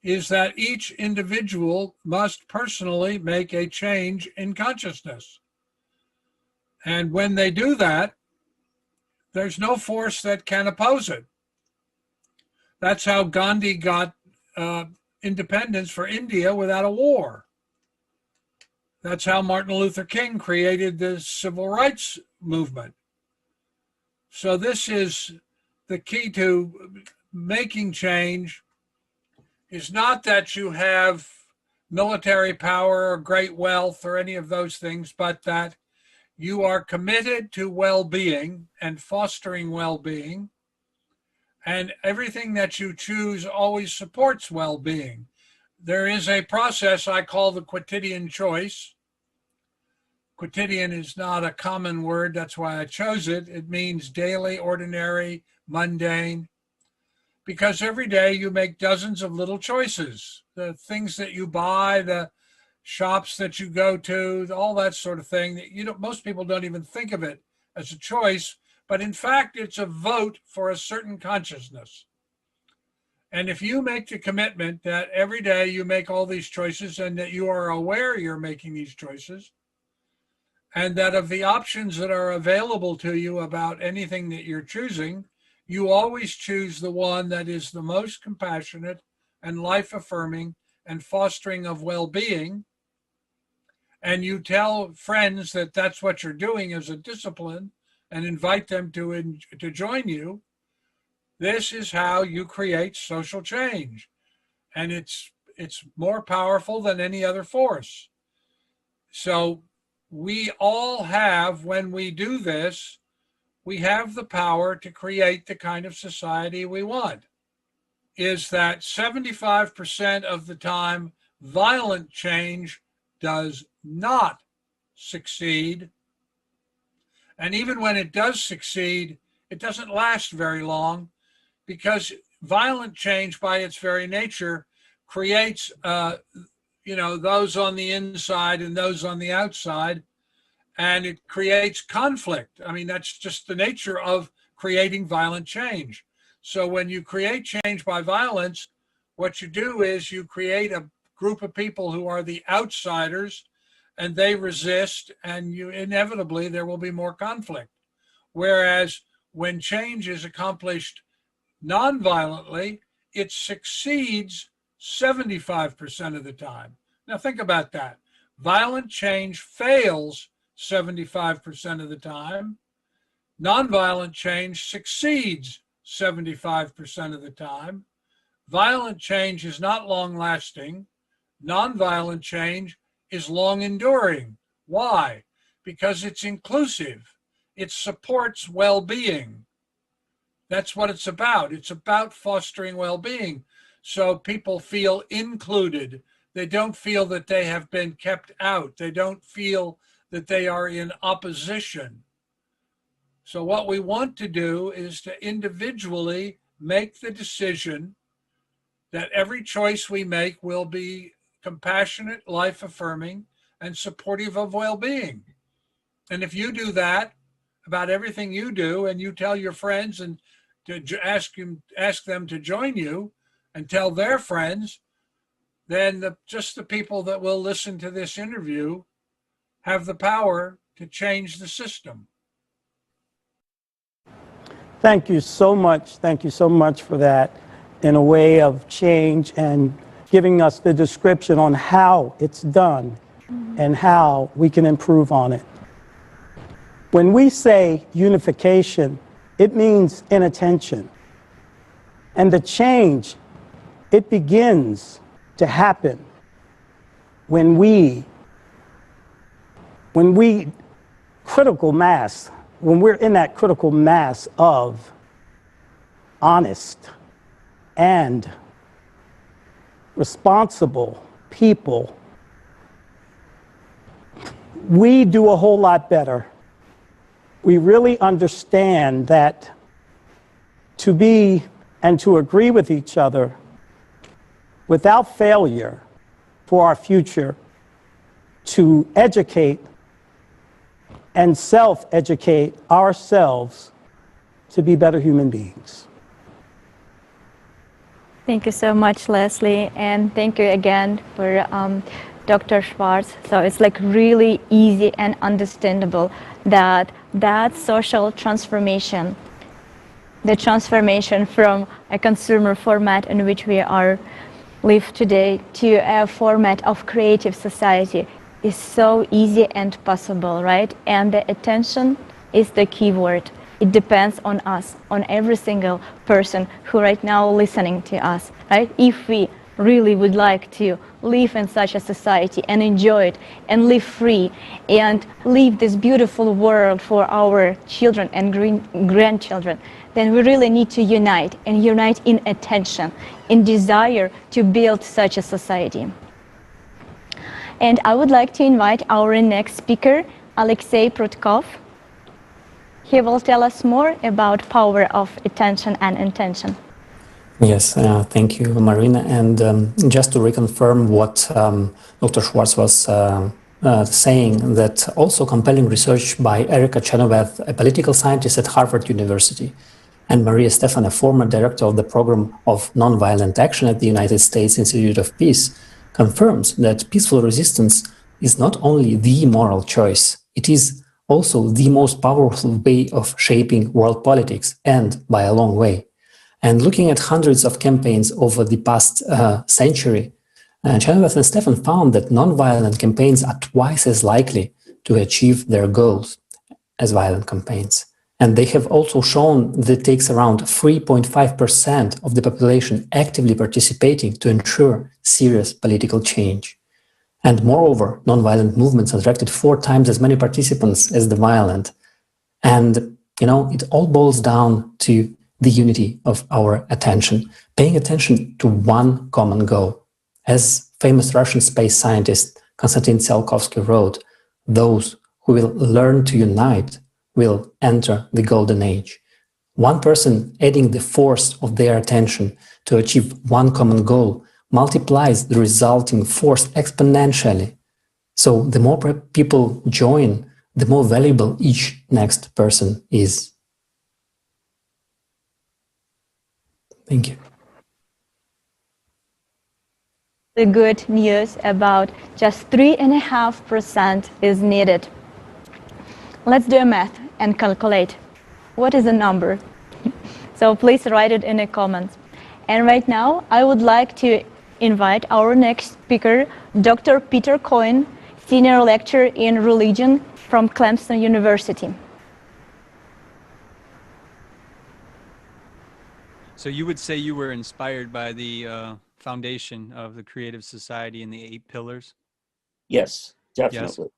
is that each individual must personally make a change in consciousness. And when they do that, there's no force that can oppose it. That's how Gandhi got independence for India without a war. That's how Martin Luther King created the civil rights movement. So this is the key to making change, is not that you have military power or great wealth or any of those things, but that you are committed to well-being and fostering well-being, and everything that you choose always supports well-being. There is a process I call the quotidian choice. Quotidian is not a common word, that's why I chose it. It means daily, ordinary, mundane, because every day you make dozens of little choices. The things that you buy, the shops that you go to, all that sort of thing. That most people don't even think of it as a choice, but in fact, it's a vote for a certain consciousness. And if you make the commitment that every day you make all these choices and that you are aware you're making these choices, and that of the options that are available to you about anything that you're choosing, you always choose the one that is the most compassionate and life-affirming and fostering of well-being, and you tell friends that that's what you're doing as a discipline and invite them to join you, this is how you create social change. And it's more powerful than any other force. So we all have, when we do this, we have the power to create the kind of society we want. Is that 75% of the time, violent change does not succeed. And even when it does succeed, it doesn't last very long, because violent change by its very nature creates, those on the inside and those on the outside, and it creates conflict. I mean, that's just the nature of creating violent change. So when you create change by violence, what you do is you create a group of people who are the outsiders, and they resist, and inevitably there will be more conflict. Whereas when change is accomplished non-violently, it succeeds 75% of the time. Now think about that. Violent change fails 75% of the time. Non-violent change succeeds 75% of the time. Violent change is not long-lasting. Non-violent change is long-enduring. Why? Because it's inclusive. It supports well-being. That's what it's about. It's about fostering well-being. So people feel included. They don't feel that they have been kept out. They don't feel that they are in opposition. So what we want to do is to individually make the decision that every choice we make will be compassionate, life-affirming, and supportive of well-being. And if you do that about everything you do, and you tell your friends and to ask them to join you and tell their friends, then just the people that will listen to this interview have the power to change the system. Thank you so much. Thank you so much for that, in a way of change and giving us the description on how it's done and how we can improve on it. When we say unification, it means inattention. And the change, it begins to happen when we critical mass, when we're in that critical mass of honest and responsible people, we do a whole lot better. We really understand that to be and to agree with each other without failure for our future, to educate and self-educate ourselves to be better human beings. Thank you so much, Leslie, and thank you again for Dr. Schwartz. So it's like really easy and understandable that social transformation, the transformation from a consumer format in which we live today to a format of creative society is so easy and possible, right? And the attention is the key word. It depends on us, on every single person who right now listening to us, right? If we really would like to live in such a society and enjoy it and live free and live this beautiful world for our children and grandchildren, then we really need to unite, and unite in attention, in desire to build such a society. And I would like to invite our next speaker, Alexei Prutkov. He will tell us more about power of attention and intention. Yes, thank you, Marina. And just to reconfirm what Dr. Schwartz was saying, that also compelling research by Erica Chenoweth, a political scientist at Harvard University, and Maria Stefan, a former director of the Program of Nonviolent Action at the United States Institute of Peace, confirms that peaceful resistance is not only the moral choice, it is also the most powerful way of shaping world politics, and by a long way. And looking at hundreds of campaigns over the past century, Chenoweth and Stefan found that nonviolent campaigns are twice as likely to achieve their goals as violent campaigns. And they have also shown that it takes around 3.5% of the population actively participating to ensure serious political change. And moreover, nonviolent movements attracted 4 times as many participants as the violent. And, it all boils down to the unity of our attention, paying attention to one common goal. As famous Russian space scientist Konstantin Tsiolkovsky wrote, those who will learn to unite will enter the golden age. One person adding the force of their attention to achieve one common goal multiplies the resulting force exponentially. So the more people join, the more valuable each next person is. Thank you. The good news about just 3.5% is needed. Let's do a math and calculate. What is the number? So please write it in the comments. And right now, I would like to invite our next speaker, Dr. Peter Coyne, Senior Lecturer in Religion from Clemson University. So you would say you were inspired by the foundation of the Creative Society and the 8 pillars? Yes, definitely.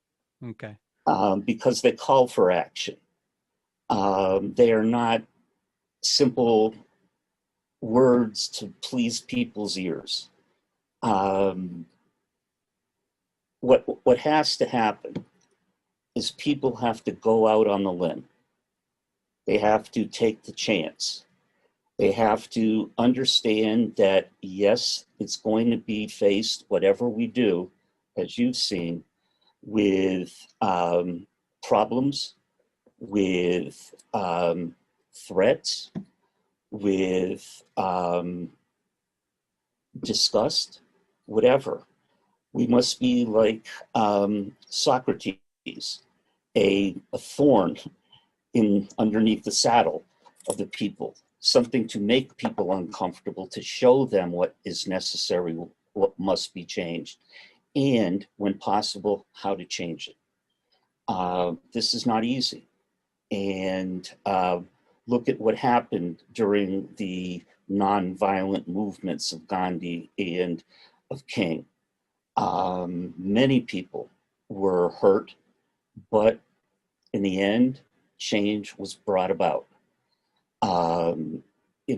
Yes? Okay. Because they call for action. They are not simple words to please people's ears. What has to happen is people have to go out on the limb. They have to take the chance. They have to understand that, yes, it's going to be faced, whatever we do, as you've seen, with problems, with threats, with disgust, whatever. We must be like Socrates, a thorn underneath the saddle of the people, something to make people uncomfortable, to show them what is necessary, what must be changed, and when possible, how to change it. This is not easy. And look at what happened during the nonviolent movements of Gandhi and of King. Many people were hurt, but in the end, change was brought about.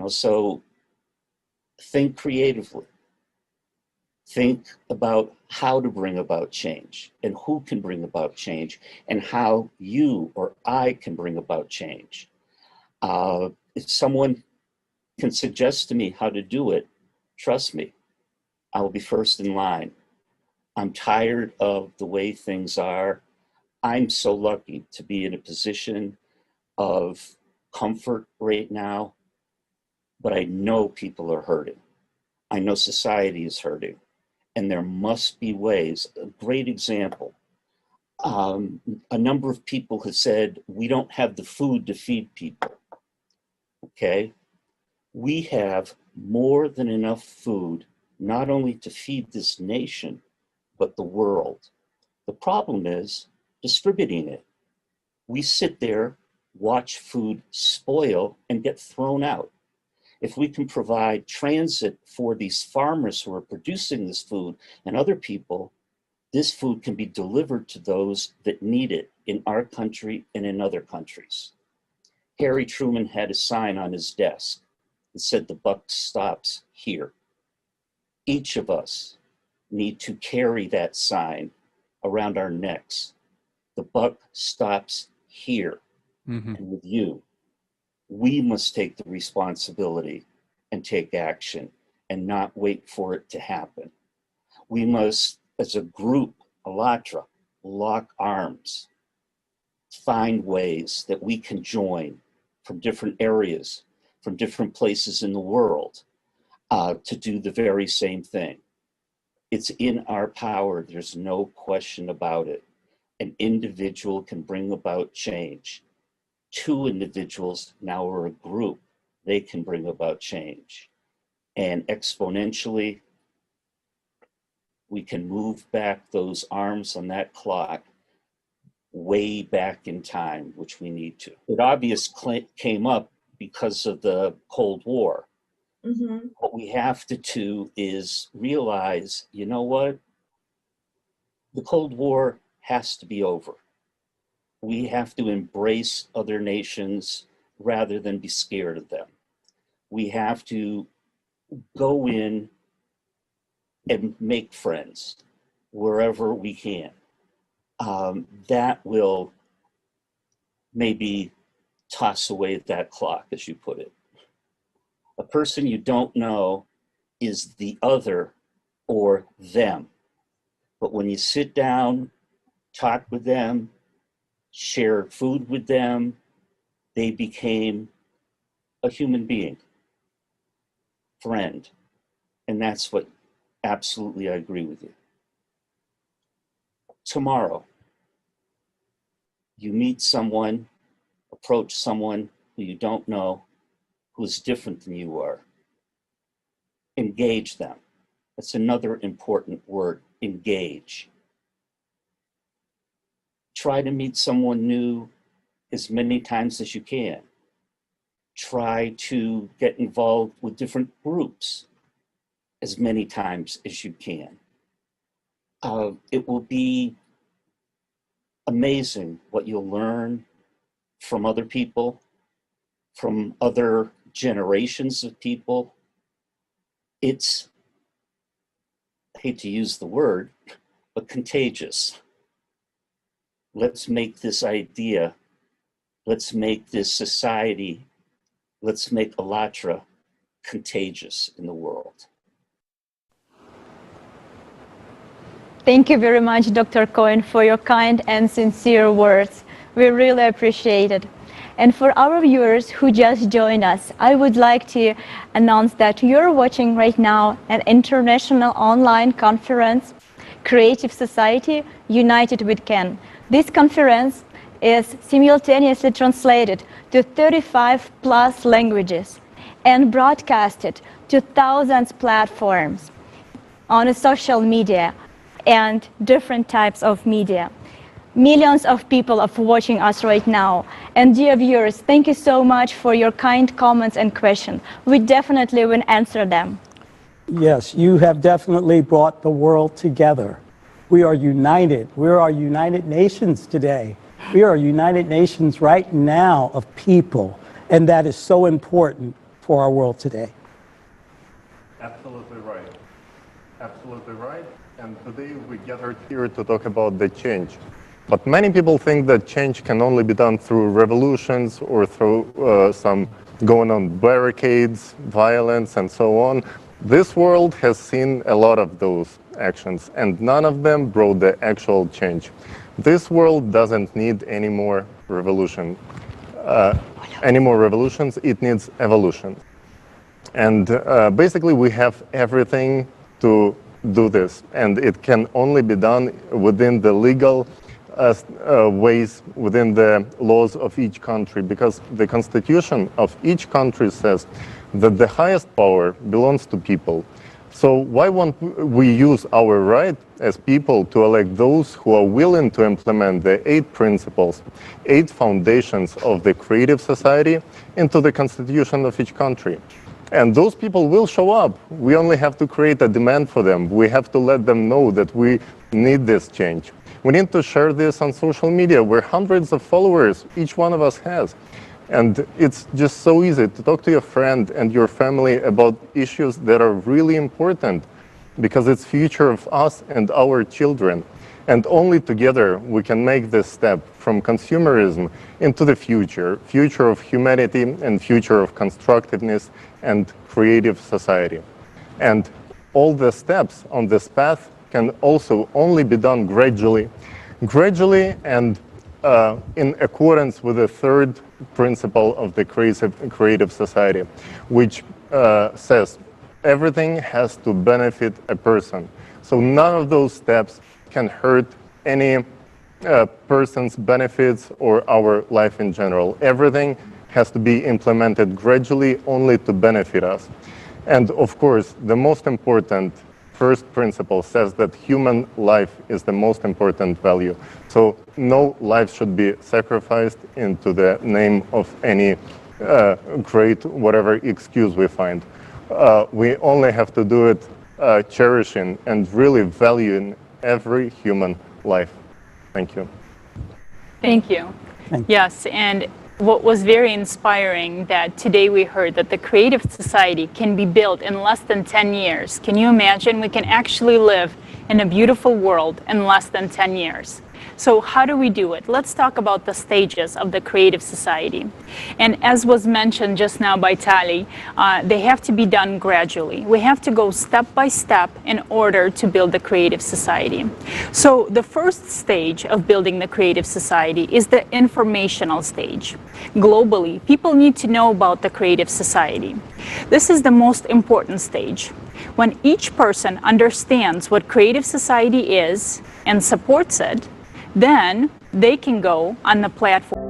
So think creatively. Think about how to bring about change and who can bring about change and how you or I can bring about change. If someone can suggest to me how to do it, trust me, I will be first in line. I'm tired of the way things are. I'm so lucky to be in a position of comfort right now, but I know people are hurting. I know society is hurting, and there must be ways. A great example, a number of people have said, we don't have the food to feed people, okay? We have more than enough food, not only to feed this nation, but the world. The problem is distributing it. We sit there, watch food spoil and get thrown out. If we can provide transit for these farmers who are producing this food and other people, this food can be delivered to those that need it in our country and in other countries. Harry Truman had a sign on his desk that said, "The buck stops here." Each of us need to carry that sign around our necks. The buck stops here. Mm-hmm. And with you, we must take the responsibility and take action and not wait for it to happen. We must, as a group, Alatra, lock arms, find ways that we can join from different areas, from different places in the world, to do the very same thing. It's in our power, there's no question about it. An individual can bring about change. Two individuals, now we're a group, they can bring about change. And exponentially, we can move back those arms on that clock way back in time, which we need to. It obviously came up because of the Cold War. Mm-hmm. What we have to do is realize, you know what? The Cold War has to be over. We have to embrace other nations rather than be scared of them. We have to go in and make friends wherever we can. That will maybe toss away that clock, as you put it. A person you don't know is the other or them. But when you sit down, talk with them, share food with them, they became a human being, friend. And that's what absolutely I agree with you. Tomorrow, you meet someone, approach someone who you don't know, who's different than you are. Engage them. That's another important word, engage. Try to meet someone new as many times as you can. Try to get involved with different groups as many times as you can. It will be amazing what you'll learn from other people, from other generations of people. It's, I hate to use the word, but contagious. Let's make this idea, let's make this society, let's make Alatra contagious in the world. Thank you very much, Dr. Cohen, for your kind and sincere words. We really appreciate it. And for our viewers who just joined us, I would like to announce that you're watching right now an international online conference, Creative Society United We Can. This conference is simultaneously translated to 35+ languages and broadcasted to thousands of platforms on social media and different types of media. Millions of people are watching us right now. And dear viewers, thank you so much for your kind comments and questions. We definitely will answer them. Yes, you have definitely brought the world together. We are united. We are United Nations today. We are United Nations right now of people. And that is so important for our world today. Absolutely right. Absolutely right. And today we gathered here to talk about the change. But many people think that change can only be done through revolutions or through some going on barricades, violence, and so on. This world has seen a lot of those actions, and none of them brought the actual change. This world doesn't need any more revolutions. It needs evolution. And basically, we have everything to do this, and it can only be done within the legal ways, within the laws of each country, because the constitution of each country says that the highest power belongs to people. So why won't we use our right as people to elect those who are willing to implement the 8 principles, 8 foundations of the creative society into the constitution of each country? And those people will show up. We only have to create a demand for them. We have to let them know that we need this change. We need to share this on social media where hundreds of followers each one of us has. And it's just so easy to talk to your friend and your family about issues that are really important, because it's future of us and our children. And only together we can make this step from consumerism into the future of humanity and future of constructiveness and creative society. And all the steps on this path can also only be done gradually and in accordance with the 3rd principle of the creative society, which says everything has to benefit a person. So none of those steps can hurt any person's benefits or our life in general. Everything has to be implemented gradually only to benefit us. And of course, the most important 1st principle says that human life is the most important value. So no life should be sacrificed into the name of any great whatever excuse we find. We only have to do it cherishing and really valuing every human life. Thank you. Thank you. Yes, and what was very inspiring that today we heard that the creative society can be built in less than 10 years. Can you imagine? We can actually live in a beautiful world in less than 10 years. So how do we do it? Let's talk about the stages of the creative society. And as was mentioned just now by Tali, they have to be done gradually. We have to go step by step in order to build the creative society. So the first stage of building the creative society is the informational stage. Globally, people need to know about the creative society. This is the most important stage. When each person understands what creative society is and supports it, then they can go on the platform.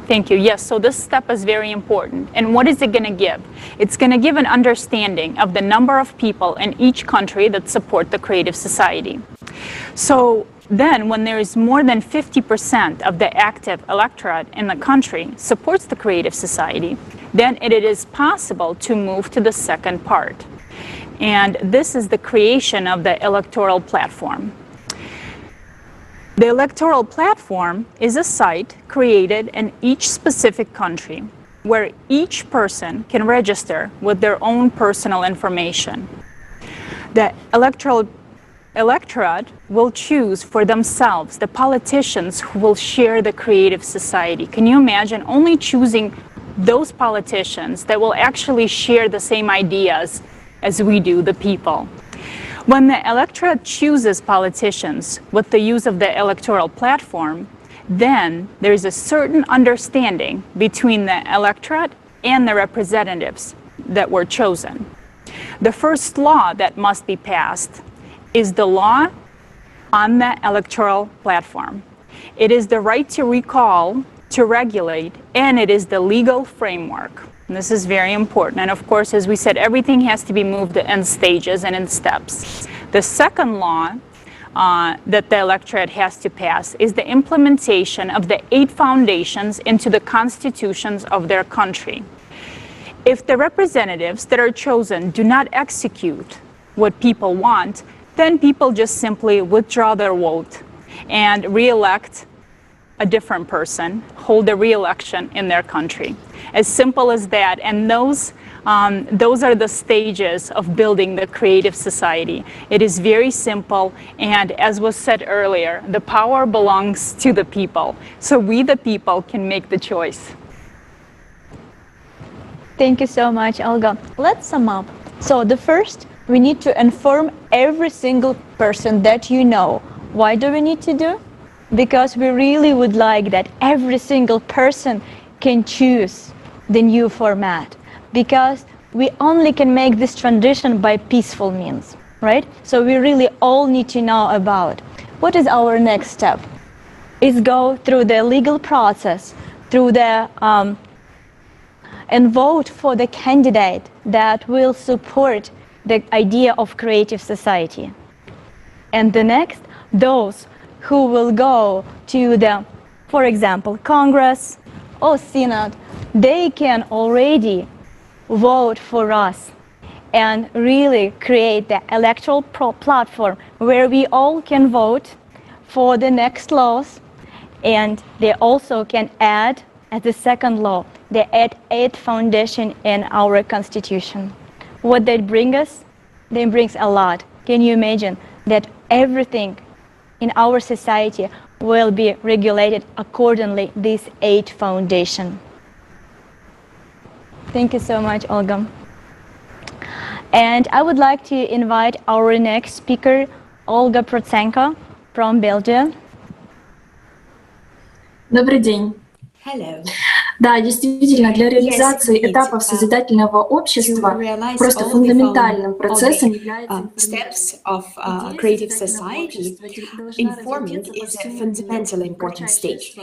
Thank you. Yes, so this step is very important. And what is it going to give? It's going to give an understanding of the number of people in each country that support the creative society. So then when there is more than 50% of the active electorate in the country supports the creative society, then it is possible to move to the second part. And this is the creation of the electoral platform. The electoral platform is a site created in each specific country where each person can register with their own personal information. The electorate will choose for themselves the politicians who will share the creative society. Can you imagine only choosing those politicians that will actually share the same ideas as we do, the people? When the electorate chooses politicians with the use of the electoral platform, then there is a certain understanding between the electorate and the representatives that were chosen. The first law that must be passed is the law on the electoral platform. It is the right to recall, to regulate, and it is the legal framework. And this is very important. And of course, as we said, everything has to be moved in stages and in steps. The second law that the electorate has to pass is the implementation of the 8 foundations into the constitutions of their country. If the representatives that are chosen do not execute what people want, then people just simply withdraw their vote and re-elect a different person, hold a re-election in their country. As simple as that. And those are the stages of building the creative society. It is very simple, and as was said earlier, the power belongs to the people. So we, the people, can make the choice. Thank you so much, Olga. Let's sum up. So the first, we need to inform every single person that you know. Why do we need to do? Because we really would like that every single person can choose the new format, because we only can make this transition by peaceful means, right? So we really all need to know about what is our next step. Is go through the legal process, through the and vote for the candidate that will support the idea of creative society. And the next, those who will go to the, for example, Congress or Senate, they can already vote for us and really create the electoral platform where we all can vote for the next laws, and they also can add, as the second law, they add 8 foundation in our constitution. What they bring us? They brings a lot. Can you imagine that everything in our society will be regulated accordingly, these 8 foundation? Thank you so much, Olga. And I would like to invite our next speaker, Olga Prochenko from Belgium. Добрый день. Hello. Да, действительно, для реализации этапов созидательного общества просто фундаментальным процессом является steps of creative society. Informing is a fundamentally important stage.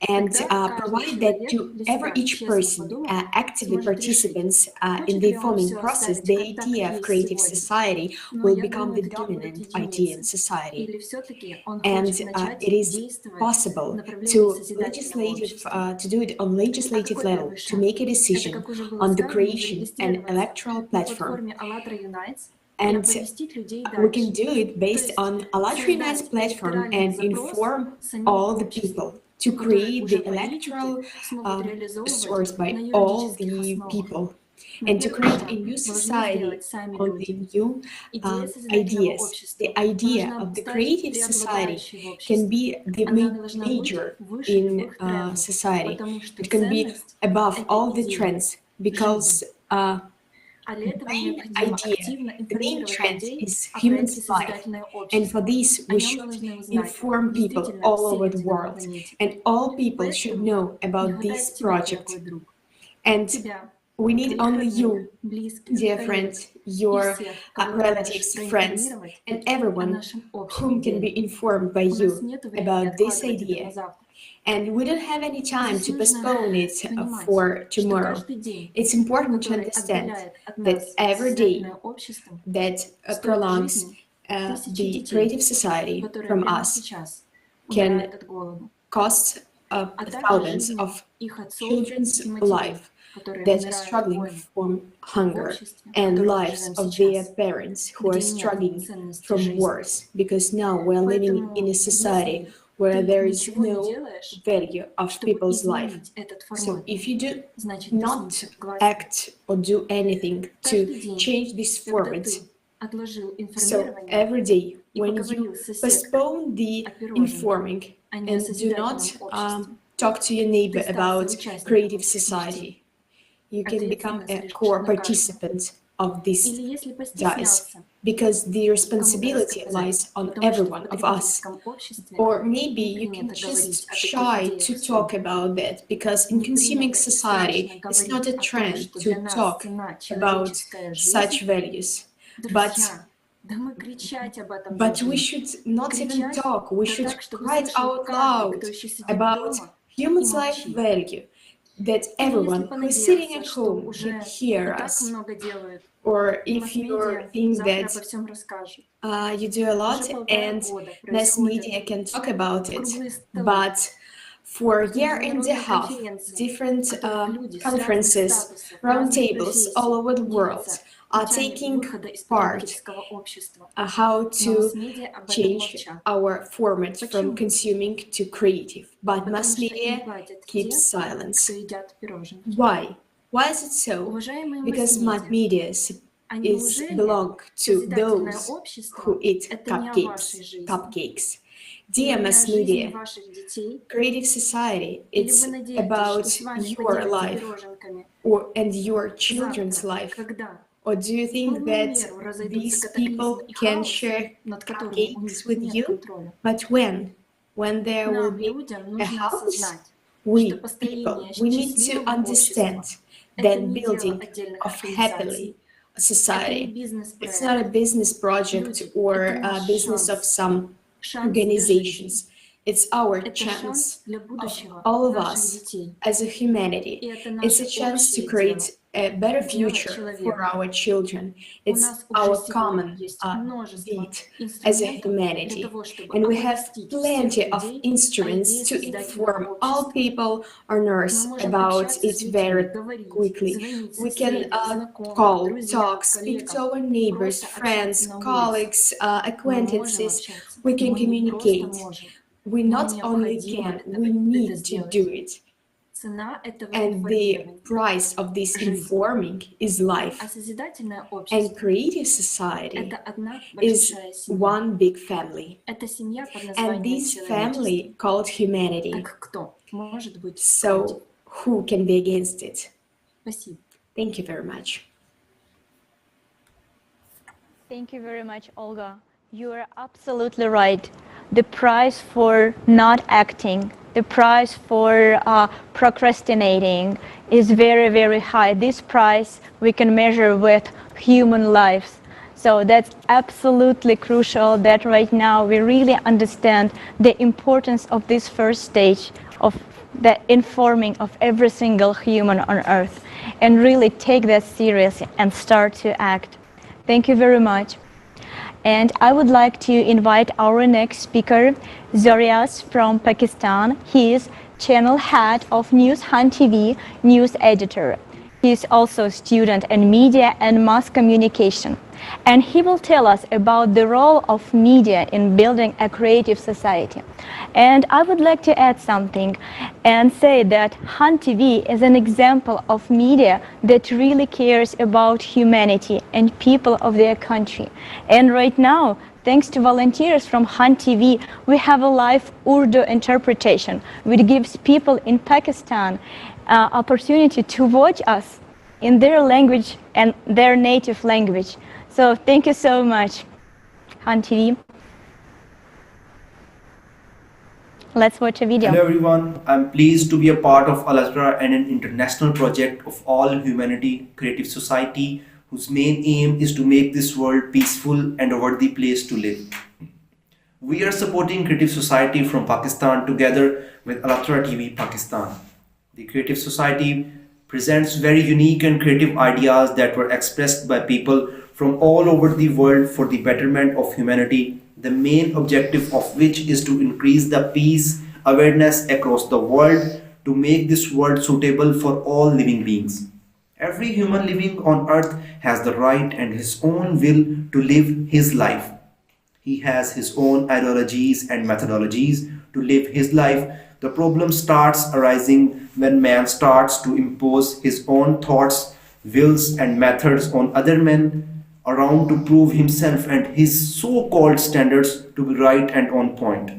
And provide that to each person, actively participants in the informing process, the idea of creative society will become the dominant idea in society. And it is possible to do it on legislative level, to make a decision on the creation and electoral platform. And we can do it based on ALLATRA Unites platform and inform all the people, to create the electoral source by all the people, and to create a new society on the new ideas. The idea of the creative society can be the major in society. It can be above all the trends, because the main idea, the main trend is human life, and for this we should inform people all over the world, and all people should know about this project. And we need only you, dear friends, your relatives, friends, and everyone whom can be informed by you about this idea. And we don't have any time to postpone it for tomorrow. It's important to understand that every day that prolongs the creative society from us can cost thousands of children's life that are struggling from hunger and lives of their parents who are struggling from wars, because now we're living in a society where there is no value of people's life. So if you do not act or do anything to change this format, so every day when you postpone the informing and do not talk to your neighbor about creative society, you can become a core participant of this dice, because the responsibility lies on every one of us. Or maybe you can just shy to talk about that, because in consuming society, it's not a trend to talk about such values. But we should not even talk, we should cry out loud about human life value, that everyone who is sitting at home can hear us. Or if you think that you do a lot and mass media can talk about it, but for a year and a half, different conferences, roundtables all over the world are taking part how to change our format from consuming to creative. But mass media keeps silence. Why? Why is it so? Because mass media belong to those who eat cupcakes. Dear mass media, creative society, it's about your life and your children's life. Or do you think that these people can share cupcakes with you? But when there will be a house, we people, we need to understand that building of happily society, it's not a business project or a business of some organizations. It's our chance of all of us as a humanity. It's a chance to create a better future for our children. It's our common deed as a humanity. And we have plenty of instruments to inform all people on Earth about it very quickly. We can call, talk, speak to our neighbors, friends, colleagues, acquaintances. We can communicate. We not only can, we need to do it. And the price of this informing is life. And creative society is one big family. And this family called humanity. So who can be against it? Thank you very much. Thank you very much, Olga. You are absolutely right. The price for not acting, the price for procrastinating is very, very high. This price we can measure with human lives. So that's absolutely crucial that right now we really understand the importance of this first stage of the informing of every single human on Earth, and really take that seriously and start to act. Thank you very much. And I would like to invite our next speaker, Zorias from Pakistan. He is channel head of News Hunt TV, news editor. He is also a student in media and mass communication. And he will tell us about the role of media in building a creative society. And I would like to add something and say that Hunt TV is an example of media that really cares about humanity and people of their country. And right now, thanks to volunteers from Hunt TV, we have a live Urdu interpretation, which gives people in Pakistan opportunity to watch us in their language and their native language. So thank you so much, Hunt TV. Let's watch a video. Hello everyone, I'm pleased to be a part of Al Azhar and an international project of all humanity creative society whose main aim is to make this world peaceful and a worthy place to live. We are supporting Creative Society from Pakistan together with Alatra TV Pakistan. The Creative Society presents very unique and creative ideas that were expressed by people from all over the world for the betterment of humanity, the main objective of which is to increase the peace, awareness across the world to make this world suitable for all living beings. Every human living on earth has the right and his own will to live his life. He has his own ideologies and methodologies to live his life. The problem starts arising when man starts to impose his own thoughts, wills, and methods on other men around to prove himself and his so-called standards to be right and on point.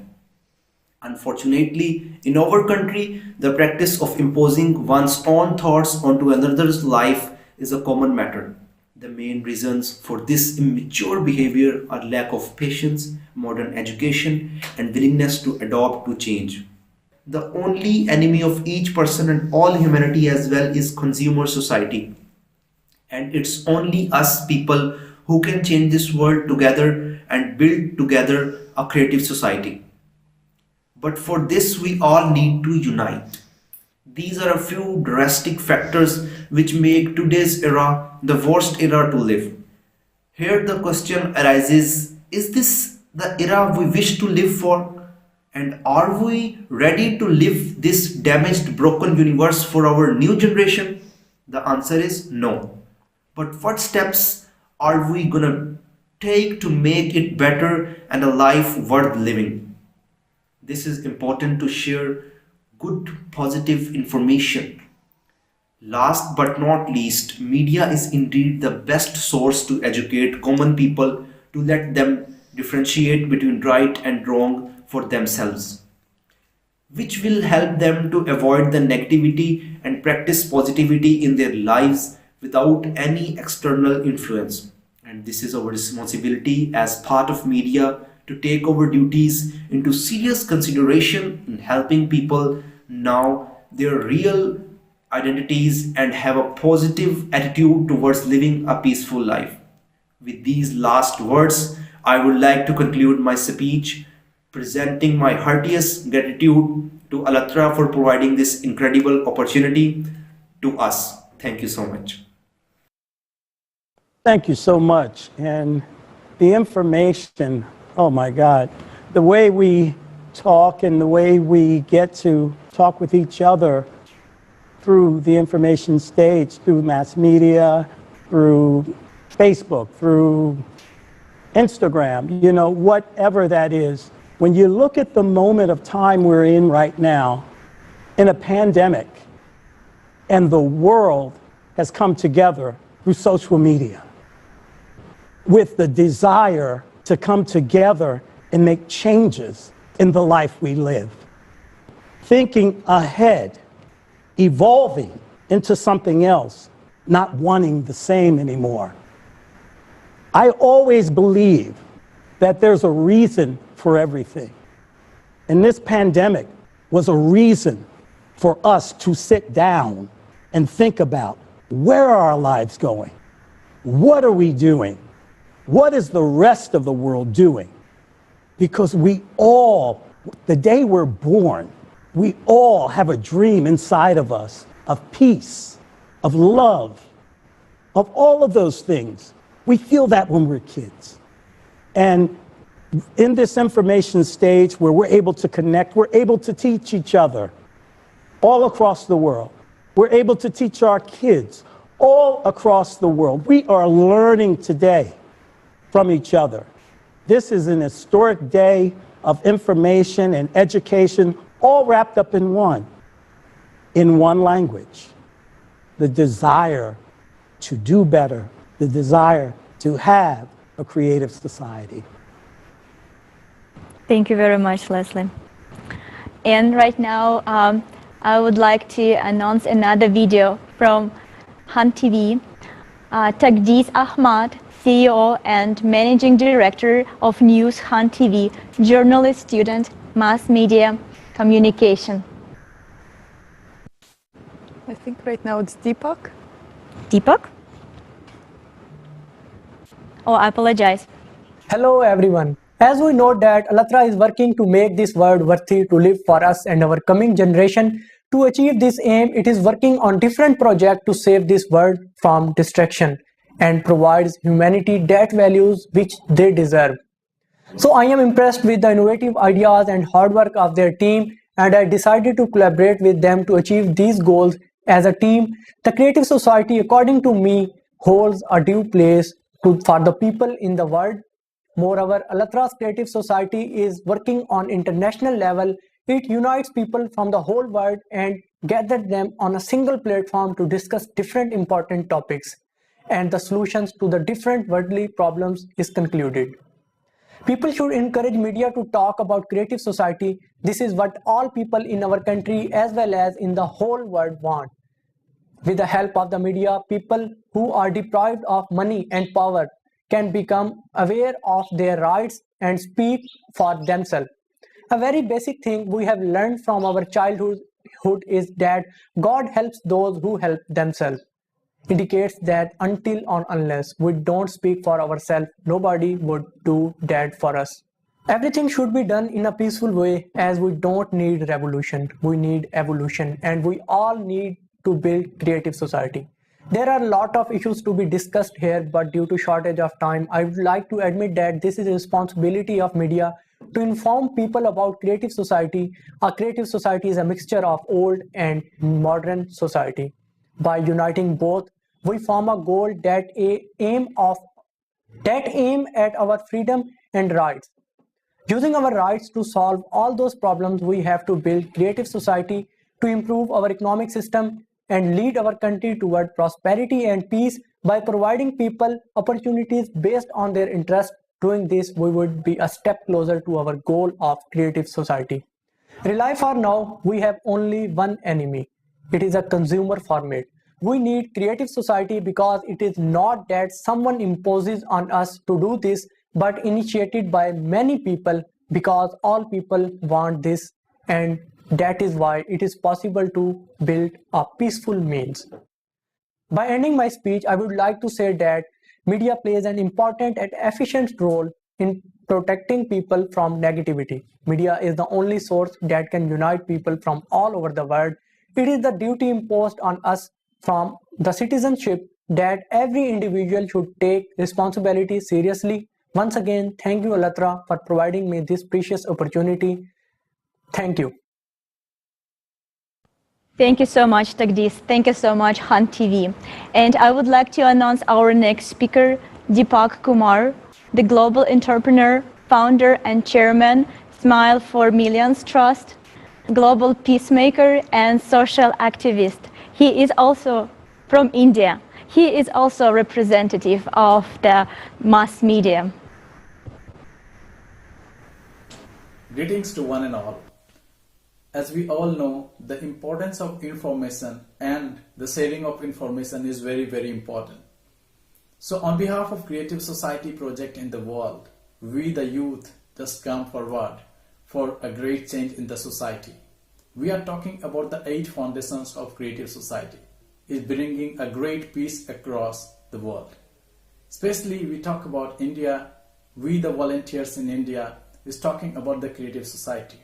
Unfortunately, in our country, the practice of imposing one's own thoughts onto another's life is a common matter. The main reasons for this immature behavior are lack of patience, modern education, and willingness to adopt to change. The only enemy of each person and all humanity as well is consumer society. And it's only us people who can change this world together and build together a creative society. But for this, we all need to unite. These are a few drastic factors which make today's era the worst era to live. Here the question arises, is this the era we wish to live for? And are we ready to live this damaged, broken universe for our new generation? The answer is no. But what steps are we gonna take to make it better and a life worth living? This is important to share good, positive information. Last but not least, media is indeed the best source to educate common people to let them differentiate between right and wrong for themselves, which will help them to avoid the negativity and practice positivity in their lives without any external influence. And this is our responsibility as part of media to take our duties into serious consideration in helping people know their real identities and have a positive attitude towards living a peaceful life. With these last words, I would like to conclude my speech, presenting my heartiest gratitude to Alatra for providing this incredible opportunity to us. Thank you so much. Thank you so much. And the information, oh my God, the way we talk and the way we get to talk with each other through the information stage, through mass media, through Facebook, through Instagram, you know, whatever that is. When you look at the moment of time we're in right now, in a pandemic, and the world has come together through social media with the desire to come together and make changes in the life we live. Thinking ahead, evolving into something else, not wanting the same anymore. I always believe that there's a reason for everything. And this pandemic was a reason for us to sit down and think about, where are our lives going? What are we doing? What is the rest of the world doing? Because we all, the day we're born, we all have a dream inside of us of peace, of love, of all of those things. We feel that when we're kids. And in this information stage where we're able to connect, we're able to teach each other all across the world. We're able to teach our kids all across the world. We are learning today from each other. This is an historic day of information and education, all wrapped up in one language. The desire to do better, the desire to have a creative society. Thank you very much, Leslie. And right now, I would like to announce another video from Hunt TV. Tagdiz Ahmad, CEO and Managing Director of News Hunt TV, journalist student, mass media communication. I think right now it's Deepak. Deepak? Oh, I apologize. Hello everyone. As we know that Allatra is working to make this world worthy to live for us and our coming generation. To achieve this aim, it is working on different projects to save this world from destruction and provides humanity that values which they deserve. So I am impressed with the innovative ideas and hard work of their team, and I decided to collaborate with them to achieve these goals as a team. The creative society, according to me, holds a due place for the people in the world. Moreover, Allatra's creative society is working on international level. It unites people from the whole world and gathers them on a single platform to discuss different important topics, and the solutions to the different worldly problems is concluded. People should encourage media to talk about creative society. This is what all people in our country as well as in the whole world want. With the help of the media, people who are deprived of money and power can become aware of their rights and speak for themselves. A very basic thing we have learned from our childhood is that God helps those who help themselves. Indicates that until or unless we don't speak for ourselves, nobody would do that for us. Everything should be done in a peaceful way, as we don't need revolution, we need evolution, and we all need to build creative society. There are a lot of issues to be discussed here, but due to shortage of time, I would like to admit that this is a responsibility of media to inform people about creative society. A creative society is a mixture of old and modern society. By uniting both, we form a goal that aim at our freedom and rights. Using our rights to solve all those problems, we have to build creative society to improve our economic system and lead our country toward prosperity and peace by providing people opportunities based on their interests. Doing this, we would be a step closer to our goal of creative society. Rely for now, we have only one enemy. It is a consumer format. We need creative society because it is not that someone imposes on us to do this, but initiated by many people because all people want this, and that is why it is possible to build a peaceful means. By ending my speech, I would like to say that media plays an important and efficient role in protecting people from negativity. Media is the only source that can unite people from all over the world. It is the duty imposed on us from the citizenship that every individual should take responsibility seriously. Once again, thank you, Allatra, for providing me this precious opportunity. Thank you. Thank you so much, Tagdis. Thank you so much, Hunt TV. And I would like to announce our next speaker, Deepak Kumar, the global entrepreneur, founder and chairman, Smile for Millions Trust, global peacemaker and social activist. He is also from India. He is also representative of the mass media. Greetings to one and all. As we all know, the importance of information and the sharing of information is very, very important. So on behalf of Creative Society project in the world, we the youth just come forward for a great change in the society. We are talking about the 8 foundations of Creative Society. Is bringing a great peace across the world. Especially we talk about India, we the volunteers in India is talking about the Creative Society.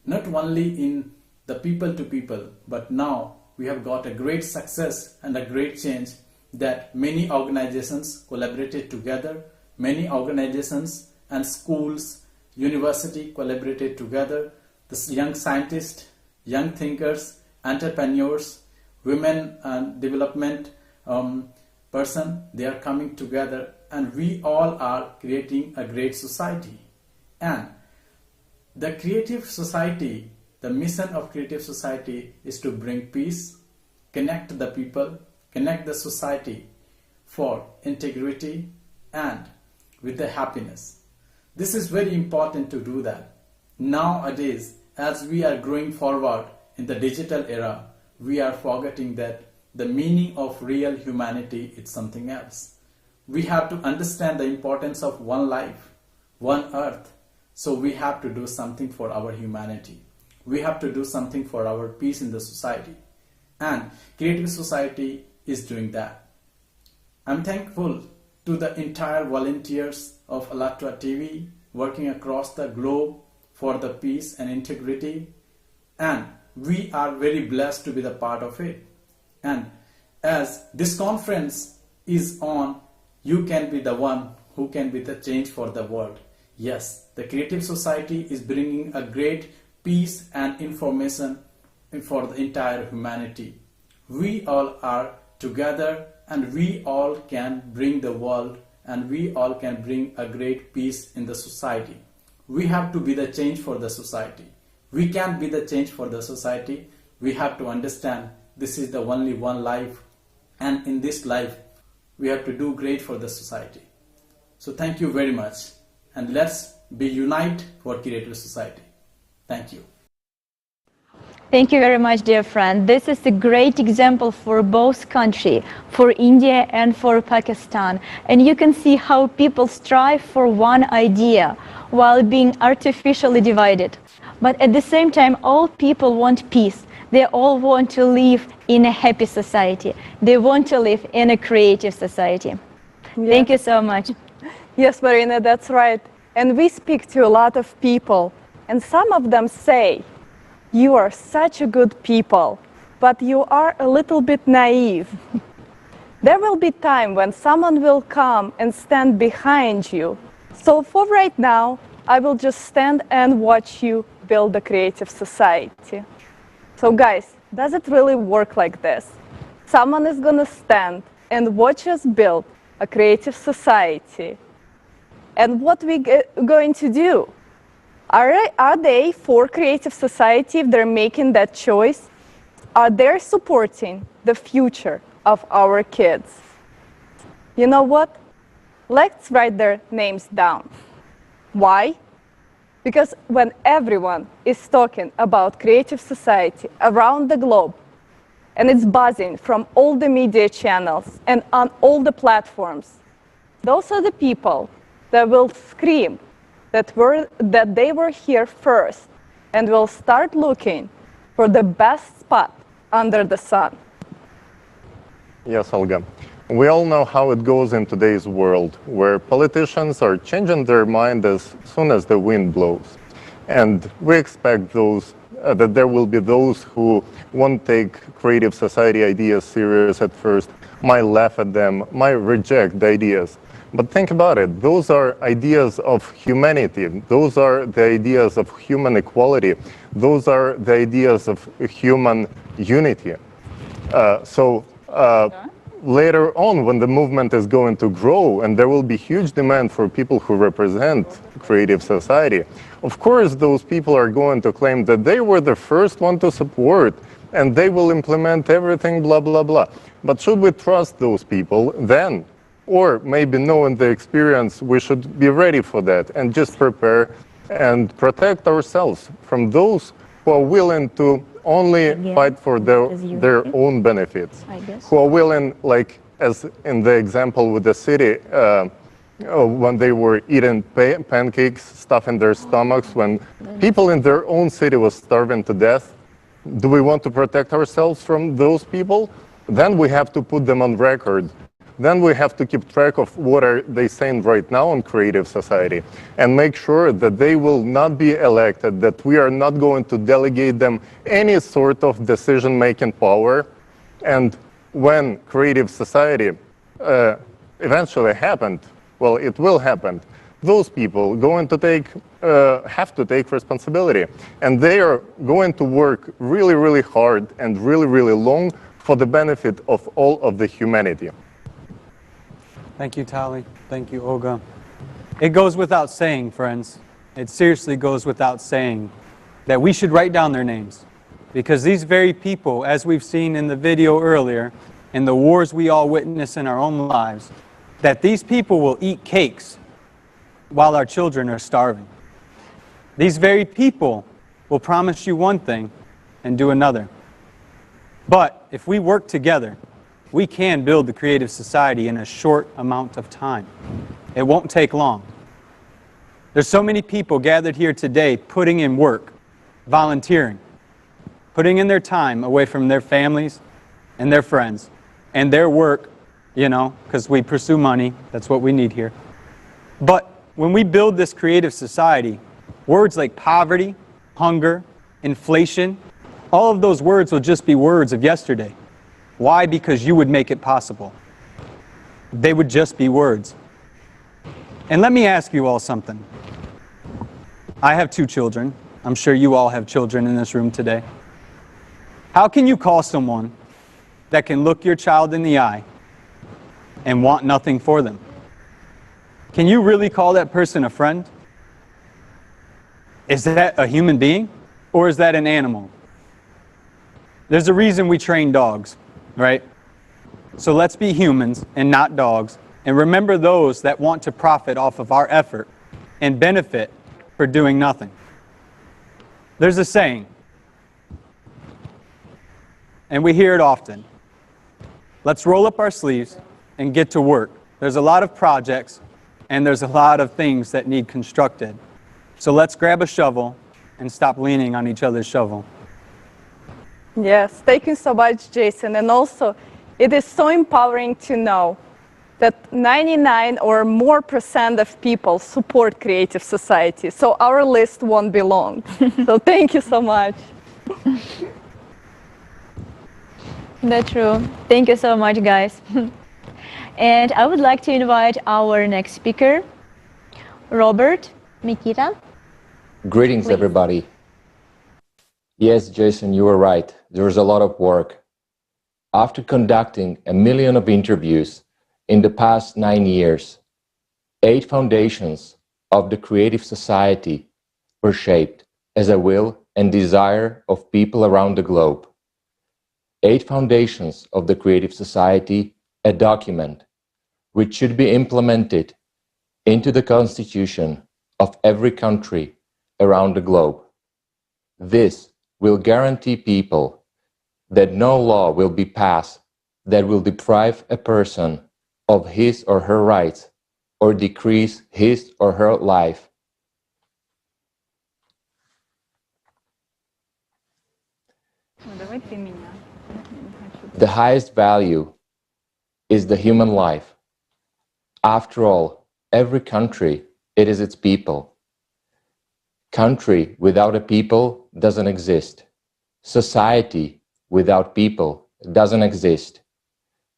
Not only in the people to people, but now we have got a great success and a great change that many organizations collaborated together, many organizations and schools, university collaborated together, the young scientists, young thinkers, entrepreneurs, women and development person, they are coming together and we all are creating a great society. And the Creative Society, the mission of Creative Society is to bring peace, connect the people, connect the society for integrity and with the happiness. This is very important to do that. Nowadays, as we are growing forward in the digital era, we are forgetting that the meaning of real humanity is something else. We have to understand the importance of one life, one earth. So we have to do something for our humanity. We have to do something for our peace in the society. And Creative Society is doing that. I'm thankful to the entire volunteers of Allatra TV working across the globe for the peace and integrity, and we are very blessed to be the part of it. And as this conference is on, you can be the one who can be the change for the world. Yes, the Creative Society is bringing a great peace and information for the entire humanity. We all are together, and we all can bring the world, and we all can bring a great peace in the society. We have to be the change for the society. We can't be the change for the society. We have to understand this is the only one life, and in this life we have to do great for the society. So thank you very much, and let's be unite for Creative Society. Thank you. Thank you very much, dear friend. This is a great example for both countries, for India and for Pakistan. And you can see how people strive for one idea while being artificially divided. But at the same time, all people want peace. They all want to live in a happy society. They want to live in a creative society. Yeah. Thank you so much. Yes, Marina, that's right. And we speak to a lot of people, and some of them say, you are such a good people, but you are a little bit naive. There will be time when someone will come and stand behind you. So for right now, I will just stand and watch you build a creative society. So guys, does it really work like this? Someone is gonna stand and watch us build a creative society. And what we going to do? Are they for creative society if they're making that choice? Are they supporting the future of our kids? You know what? Let's write their names down. Why? Because when everyone is talking about creative society around the globe, and it's buzzing from all the media channels and on all the platforms, those are the people that will scream that they were here first and will start looking for the best spot under the sun. Yes, Olga. We all know how it goes in today's world, where politicians are changing their mind as soon as the wind blows. And we expect that there will be those who won't take creative society ideas serious at first, might laugh at them, might reject the ideas. But think about it, those are ideas of humanity, those are the ideas of human equality, those are the ideas of human unity. Later on, when the movement is going to grow and there will be huge demand for people who represent creative society, of course those people are going to claim that they were the first one to support and they will implement everything, blah, blah, blah. But should we trust those people then? Or maybe knowing the experience, we should be ready for that and just prepare and protect ourselves from those who are willing to only fight for their own benefits, who are willing, like as in the example with the city, when they were eating pancakes, stuff in their stomachs, when people in their own city was starving to death. Do we want to protect ourselves from those people? Then we have to put them on record. Then we have to keep track of what are they saying right now on Creative Society and make sure that they will not be elected, that we are not going to delegate them any sort of decision-making power. And when Creative Society eventually happened, well, it will happen, those people going to have to take responsibility. And they are going to work really, really hard and really, really long for the benefit of all of the humanity. Thank you, Tali. Thank you, Olga. It goes without saying, friends. It seriously goes without saying that we should write down their names. Because these very people, as we've seen in the video earlier, in the wars we all witness in our own lives, that these people will eat cakes while our children are starving. These very people will promise you one thing and do another. But if we work together, we can build the creative society in a short amount of time. It won't take long. There's so many people gathered here today putting in work, volunteering, putting in their time away from their families and their friends and their work, you know, because we pursue money. That's what we need here. But when we build this creative society, words like poverty, hunger, inflation, all of those words will just be words of yesterday. Why? Because you would make it possible. They would just be words. And let me ask you all something. I have 2 children. I'm sure you all have children in this room today. How can you call someone that can look your child in the eye and want nothing for them? Can you really call that person a friend? Is that a human being or is that an animal? There's a reason we train dogs, right? So let's be humans and not dogs, and remember those that want to profit off of our effort and benefit for doing nothing. There's a saying, and we hear it often. Let's roll up our sleeves and get to work. There's a lot of projects and there's a lot of things that need constructed. So let's grab a shovel and stop leaning on each other's shovel. Yes, thank you so much, Jason. And also, it is so empowering to know that 99% or more of people support creative society. So our list won't be long. So thank you so much. That's true. Thank you so much, guys. And I would like to invite our next speaker, Robert Mikita. Greetings, Please. everybody. Yes, Jason, you were right. There's a lot of work. After conducting 1 million of interviews in the past 9 years, 8 foundations of the creative society were shaped as a will and desire of people around the globe. 8 foundations of the creative society, a document which should be implemented into the constitution of every country around the globe. This will guarantee people that no law will be passed that will deprive a person of his or her rights or decrease his or her life. The highest value is the human life. After all, every country, it is its people. Country without a people doesn't exist. Society without people doesn't exist.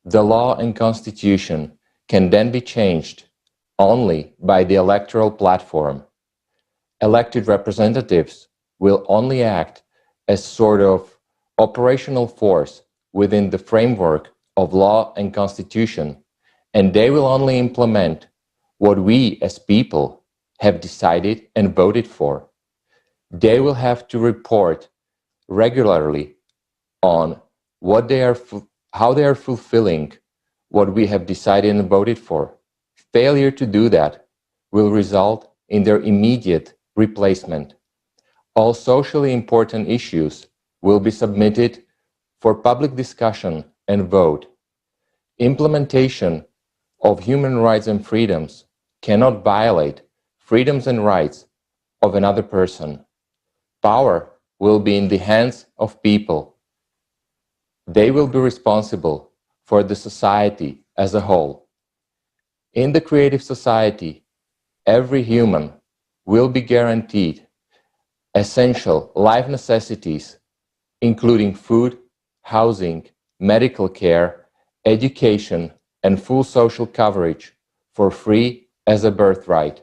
The law and constitution can then be changed only by the electoral platform. Elected representatives will only act as sort of operational force within the framework of law and constitution, and they will only implement what we as people have decided and voted for. They will have to report regularly on what they are, how they are fulfilling what we have decided and voted for. Failure to do that will result in their immediate replacement. All socially important issues will be submitted for public discussion and vote. Implementation of human rights and freedoms cannot violate freedoms and rights of another person. Power will be in the hands of people. They will be responsible for the society as a whole. In the creative society, every human will be guaranteed essential life necessities, including food, housing, medical care, education, and full social coverage for free as a birthright.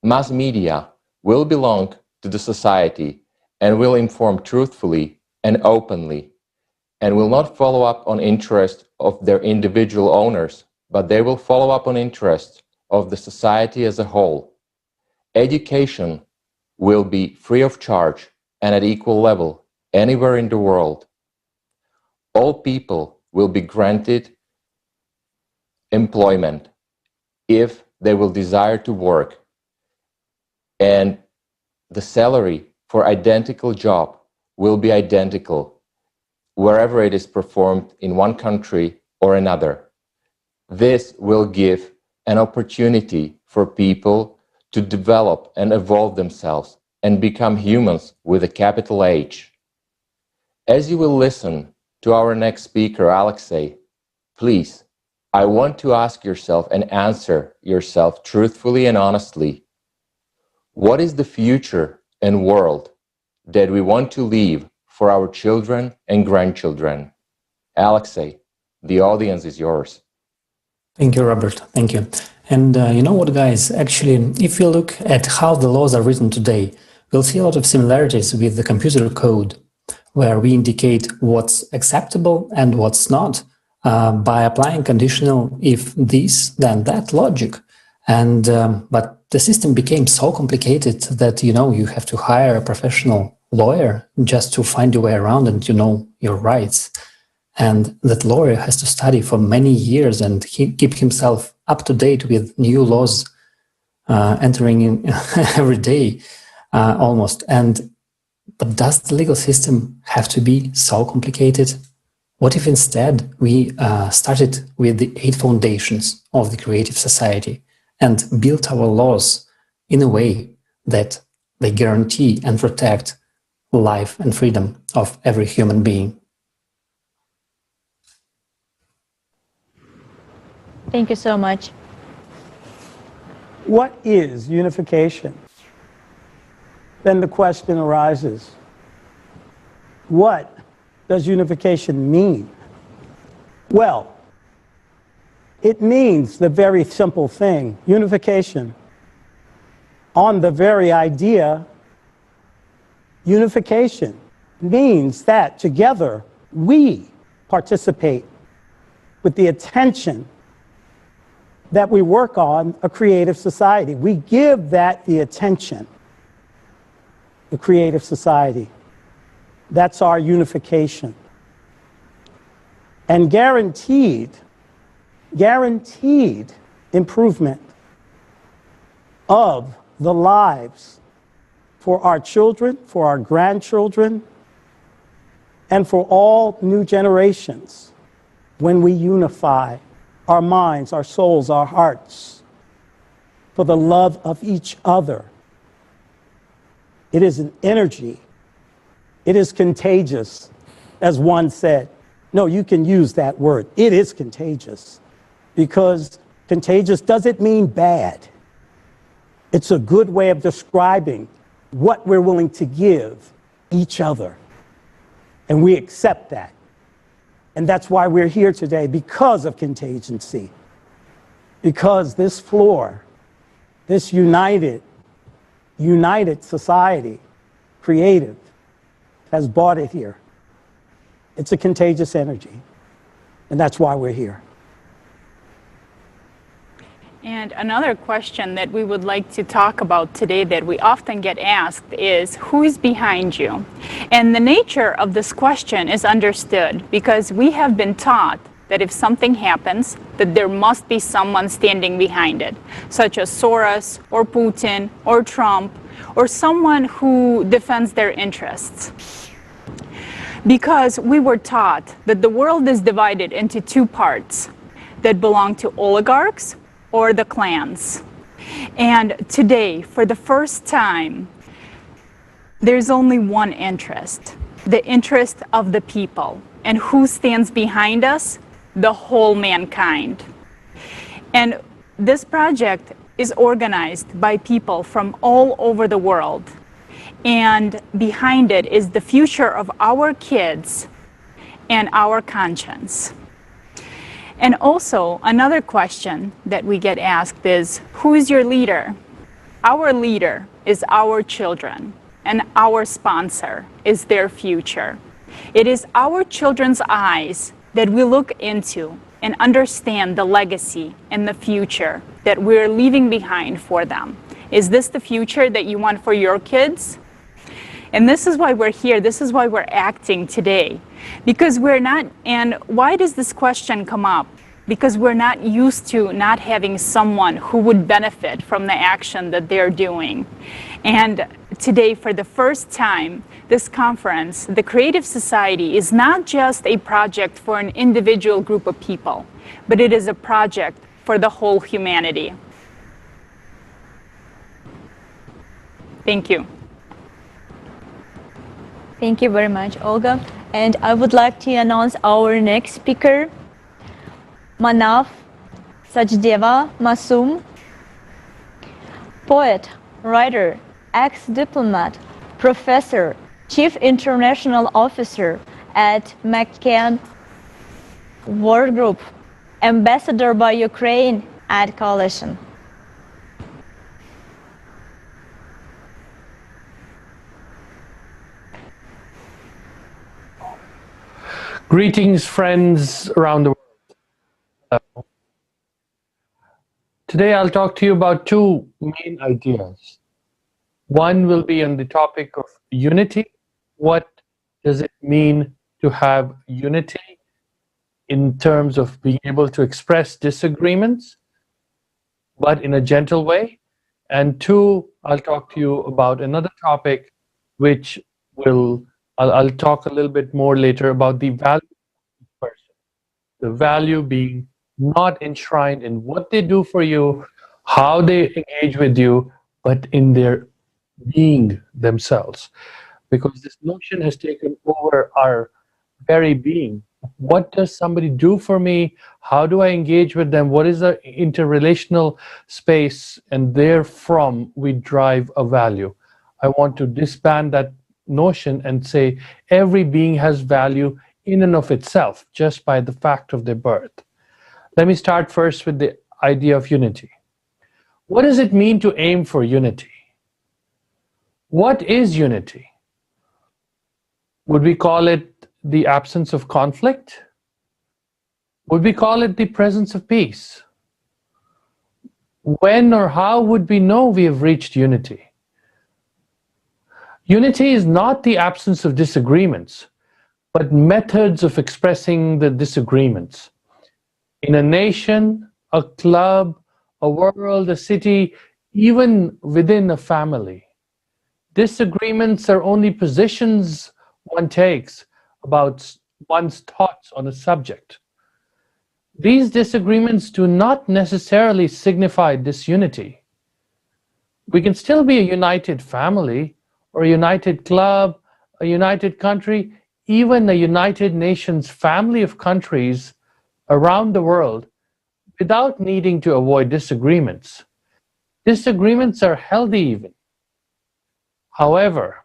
Mass media will belong to the society and will inform truthfully and openly, and will not follow up on interests of their individual owners, but they will follow up on interests of the society as a whole. Education will be free of charge and at equal level anywhere in the world. All people will be granted employment if they will desire to work, and the salary for identical job will be identical wherever it is performed in one country or another. This will give an opportunity for people to develop and evolve themselves and become humans with a capital H. As you will listen to our next speaker, Alexei, please I want to ask yourself and answer yourself truthfully and honestly. What is the future and world that we want to leave for our children and grandchildren? Alexei, the audience is yours. Thank you, Robert. Thank you. And you know what, guys? Actually, if you look at how the laws are written today, we'll see a lot of similarities with the computer code, where we indicate what's acceptable and what's not by applying conditional if this, then that logic. And but the system became so complicated that, you know, you have to hire a professional lawyer just to find your way around and to know your rights. And that lawyer has to study for many years and keep himself up to date with new laws entering in every day almost. But does the legal system have to be so complicated? What if instead we started with the 8 foundations of the creative society and built our laws in a way that they guarantee and protect life and freedom of every human being? Thank you so much. What is unification? Then the question arises, what does unification mean? Well, it means the very simple thing, unification. On the very idea, unification means that together we participate with the attention that we work on a creative society. We give that the attention, the creative society. That's our unification. And guaranteed improvement of the lives for our children, for our grandchildren, and for all new generations when we unify our minds, our souls, our hearts, for the love of each other. It is an energy. It is contagious, as one said. No, you can use that word. It is contagious, because contagious doesn't mean bad. It's a good way of describing what we're willing to give each other. And we accept that. And that's why we're here today, because of contingency. Because this floor, this united society, creative, has brought it here. It's a contagious energy. And that's why we're here. And another question that we would like to talk about today that we often get asked is, who is behind you? And the nature of this question is understood because we have been taught that if something happens, that there must be someone standing behind it, such as Soros or Putin or Trump or someone who defends their interests. Because we were taught that the world is divided into 2 parts that belong to oligarchs or the clans. And today, for the first time, there's only one interest, the interest of the people. And who stands behind us? The whole mankind. And this project is organized by people from all over the world. And behind it is the future of our kids and our conscience. And also, another question that we get asked is, who is your leader? Our leader is our children, and our sponsor is their future. It is our children's eyes that we look into and understand the legacy and the future that we're leaving behind for them. Is this the future that you want for your kids? And this is why we're here. This is why we're acting today. Because we're not, and why does this question come up? Because we're not used to not having someone who would benefit from the action that they're doing. And today, for the first time, this conference, the Creative Society, is not just a project for an individual group of people, but it is a project for the whole humanity. Thank you. Thank you very much, Olga. And I would like to announce our next speaker. Manav Sachdeva Masum, poet, writer, ex-diplomat, professor, chief international officer at McCann World Group, ambassador by Ukraine at Coalition. Greetings, friends around the world. Today I'll talk to you about two main ideas. One will be on the topic of unity. What does it mean to have unity in terms of being able to express disagreements, but in a gentle way? And two, I'll talk to you about another topic, which I'll talk a little bit more later about the value of each person. The value being not enshrined in what they do for you, how they engage with you, but in their being themselves. Because this notion has taken over our very being. What does somebody do for me? How do I engage with them? What is the interrelational space? And therefrom, we drive a value. I want to disband that notion and say every being has value in and of itself, just by the fact of their birth. Let me start first with the idea of unity. What does it mean to aim for unity? What is unity? Would we call it the absence of conflict? Would we call it the presence of peace? When or how would we know we have reached unity? Unity is not the absence of disagreements, but methods of expressing the disagreements. In a nation, a club, a world, a city, even within a family, disagreements are only positions one takes about one's thoughts on a subject. These disagreements do not necessarily signify disunity. We can still be a united family, or a united club, a united country, even a United Nations family of countries around the world without needing to avoid disagreements. Disagreements are healthy even. However,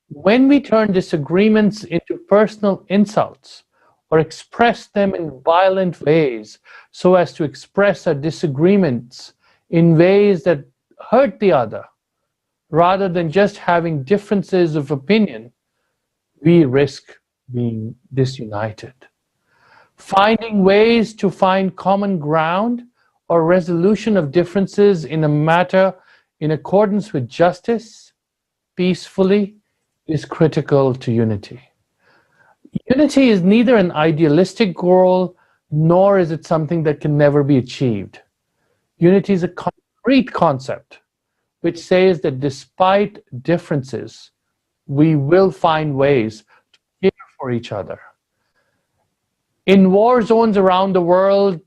when we turn disagreements into personal insults or express them in violent ways so as to express our disagreements in ways that hurt the other, rather than just having differences of opinion, we risk being disunited. Finding ways to find common ground or resolution of differences in a matter in accordance with justice, peacefully, is critical to unity. Unity is neither an idealistic goal, nor is it something that can never be achieved. Unity is a concrete concept which says that despite differences, we will find ways to care for each other. In war zones around the world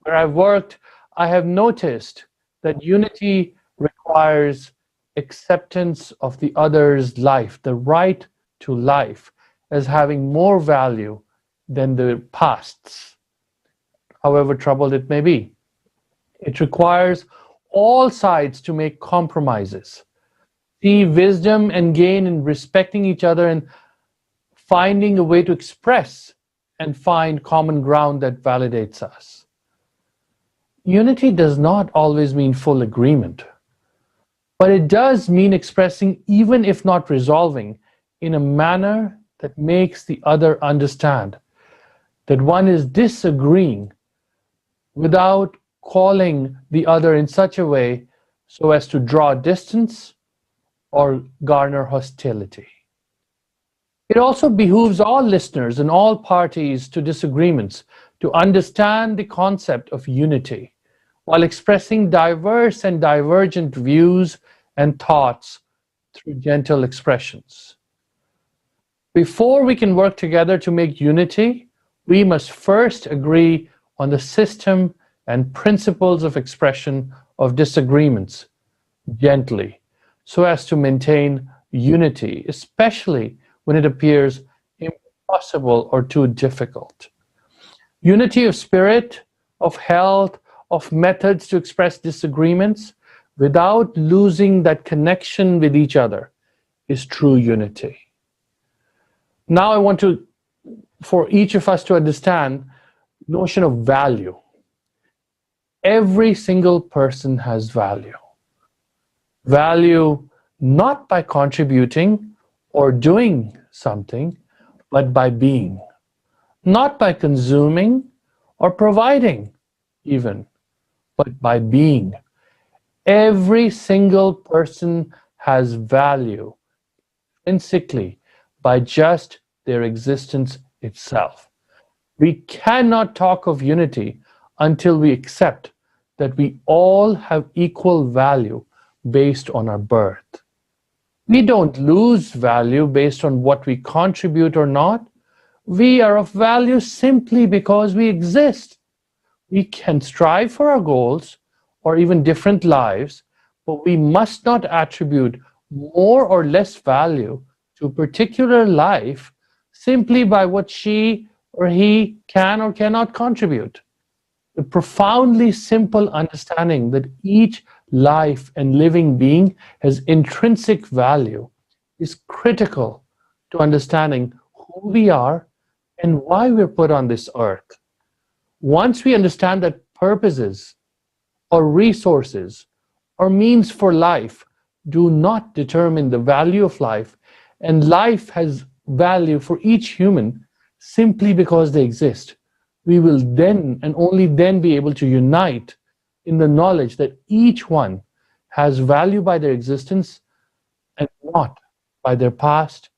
where I've worked, I have noticed that unity requires acceptance of the other's life, the right to life, as having more value than the past's, however troubled it may be. It requires all sides to make compromises, see wisdom and gain in respecting each other and finding a way to express and find common ground that validates us. Unity does not always mean full agreement, but it does mean expressing, even if not resolving, in a manner that makes the other understand that one is disagreeing without calling the other in such a way so as to draw distance or garner hostility. It also behooves all listeners and all parties to disagreements to understand the concept of unity while expressing diverse and divergent views and thoughts through gentle expressions. Before we can work together to make unity, we must first agree on the system and principles of expression of disagreements gently, so as to maintain unity, especially when it appears impossible or too difficult. Unity of spirit, of health, of methods to express disagreements without losing that connection with each other is true unity. Now I want to, for each of us to understand the notion of value. Every single person has value. Value not by contributing or doing something, but by being. Not by consuming or providing even, but by being. Every single person has value intrinsically by just their existence itself. We cannot talk of unity until we accept that we all have equal value based on our birth. We don't lose value based on what we contribute or not. We are of value simply because we exist. We can strive for our goals or even different lives, but we must not attribute more or less value to a particular life simply by what she or he can or cannot contribute. The profoundly simple understanding that each life and living being has intrinsic value is critical to understanding who we are and why we're put on this earth. Once we understand that purposes or resources or means for life do not determine the value of life, and life has value for each human simply because they exist, we will then and only then be able to unite in the knowledge that each one has value by their existence and not by their past,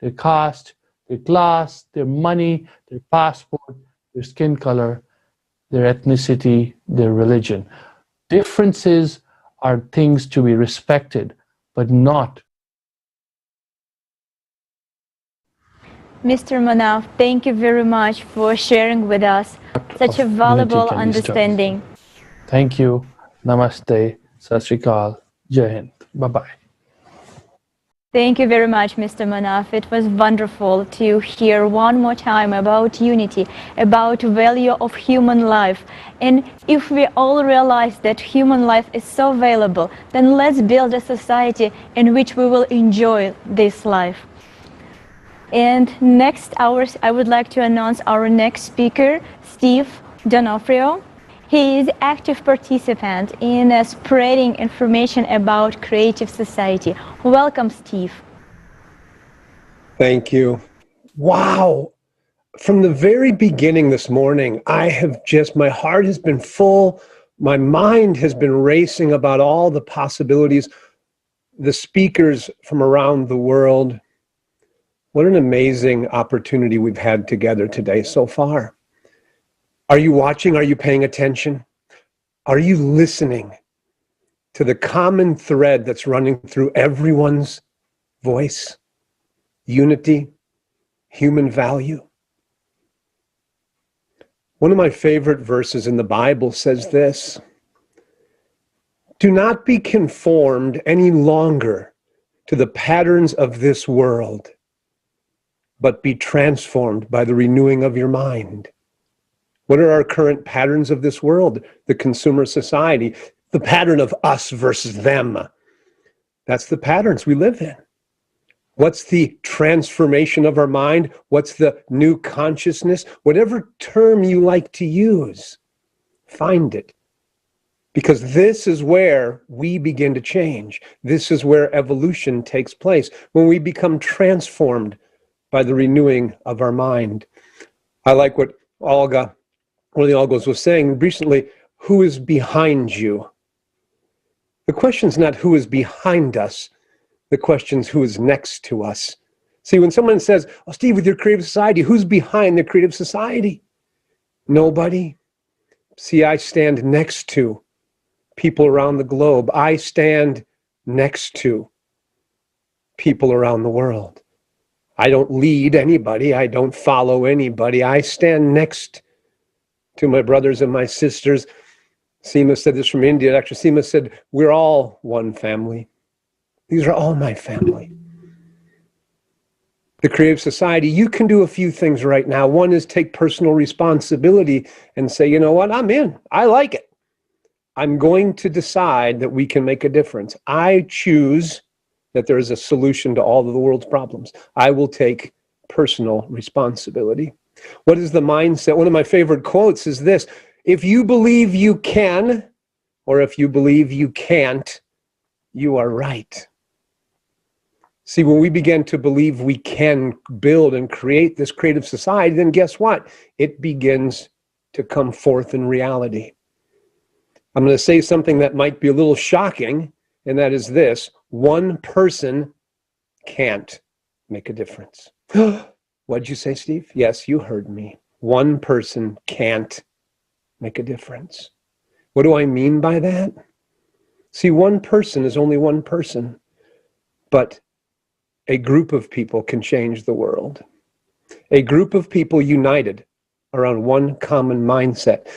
their caste, their class, their money, their passport, their skin color, their ethnicity, their religion. Differences are things to be respected, but not. Mr. Manaf, thank you very much for sharing with us such a valuable understanding. Thank you. Namaste. Sat Sri Akal. Jai Hind. Bye-bye. Thank you very much, Mr. Manaf. It was wonderful to hear one more time about unity, about value of human life. And if we all realize that human life is so valuable, then let's build a society in which we will enjoy this life. And next hours, I would like to announce our next speaker, Steve D'Onofrio. He is active participant in spreading information about creative society. Welcome, Steve. Thank you. Wow. From the very beginning this morning, my heart has been full. My mind has been racing about all the possibilities. The speakers from around the world. What an amazing opportunity we've had together today so far. Are you watching? Are you paying attention? Are you listening to the common thread that's running through everyone's voice? Unity, human value. One of my favorite verses in the Bible says this: do not be conformed any longer to the patterns of this world, but be transformed by the renewing of your mind. What are our current patterns of this world? The consumer society, the pattern of us versus them. That's the patterns we live in. What's the transformation of our mind? What's the new consciousness? Whatever term you like to use, find it. Because this is where we begin to change. This is where evolution takes place, when we become transformed by the renewing of our mind. I like what Olga, one of the Olgas, was saying recently: who is behind you? The question's not who is behind us. The question's who is next to us. See, when someone says, oh, Steve, with your creative society, who's behind the creative society? Nobody. See, I stand next to people around the globe. I stand next to people around the world. I don't lead anybody. I don't follow anybody. I stand next to my brothers and my sisters. Seema said this from India. Dr. Seema said, we're all one family. These are all my family. the creative society, you can do a few things right now. One is take personal responsibility and say, you know what, I'm in. I like it. I'm going to decide that we can make a difference. I choose that there is a solution to all of the world's problems. I will take personal responsibility. What is the mindset? One of my favorite quotes is this: if you believe you can, or if you believe you can't, you are right. See, when we begin to believe we can build and create this creative society, then guess what? It begins to come forth in reality. I'm going to say something that might be a little shocking, and that is this: one person can't make a difference. What'd you say, Steve? Yes, you heard me. One person can't make a difference. What do I mean by that? See, one person is only one person, but a group of people can change the world. A group of people united around one common mindset,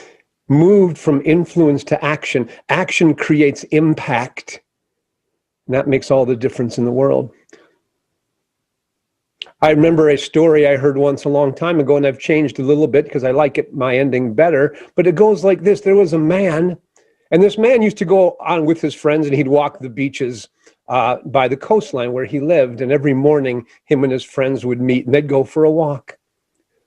moved from influence to action. Action creates impact. And that makes all the difference in the world. I remember a story I heard once a long time ago, and I've changed a little bit because I like it, my ending better, but it goes like this. There was a man, and this man used to go on with his friends, and he'd walk the beaches by the coastline where he lived, and every morning him and his friends would meet, and they'd go for a walk.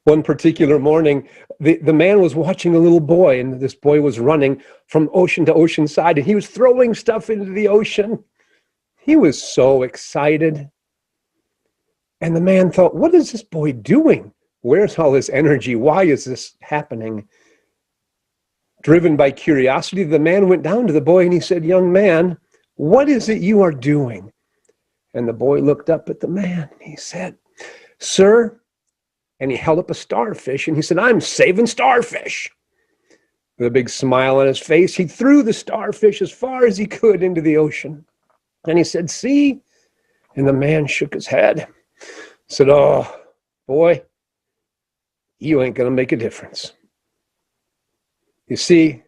One particular morning, the man was watching a little boy, and this boy was running from ocean to ocean side, and he was throwing stuff into the ocean. He was so excited. And the man thought, what is this boy doing? Where's all this energy? Why is this happening? Driven by curiosity, the man went down to the boy and he said, young man, what is it you are doing? And the boy looked up at the man. He said, sir, and he held up a starfish and he said, I'm saving starfish. With a big smile on his face, he threw the starfish as far as he could into the ocean. And he said, see? And the man shook his head. Said, oh, boy, you ain't going to make a difference. You see,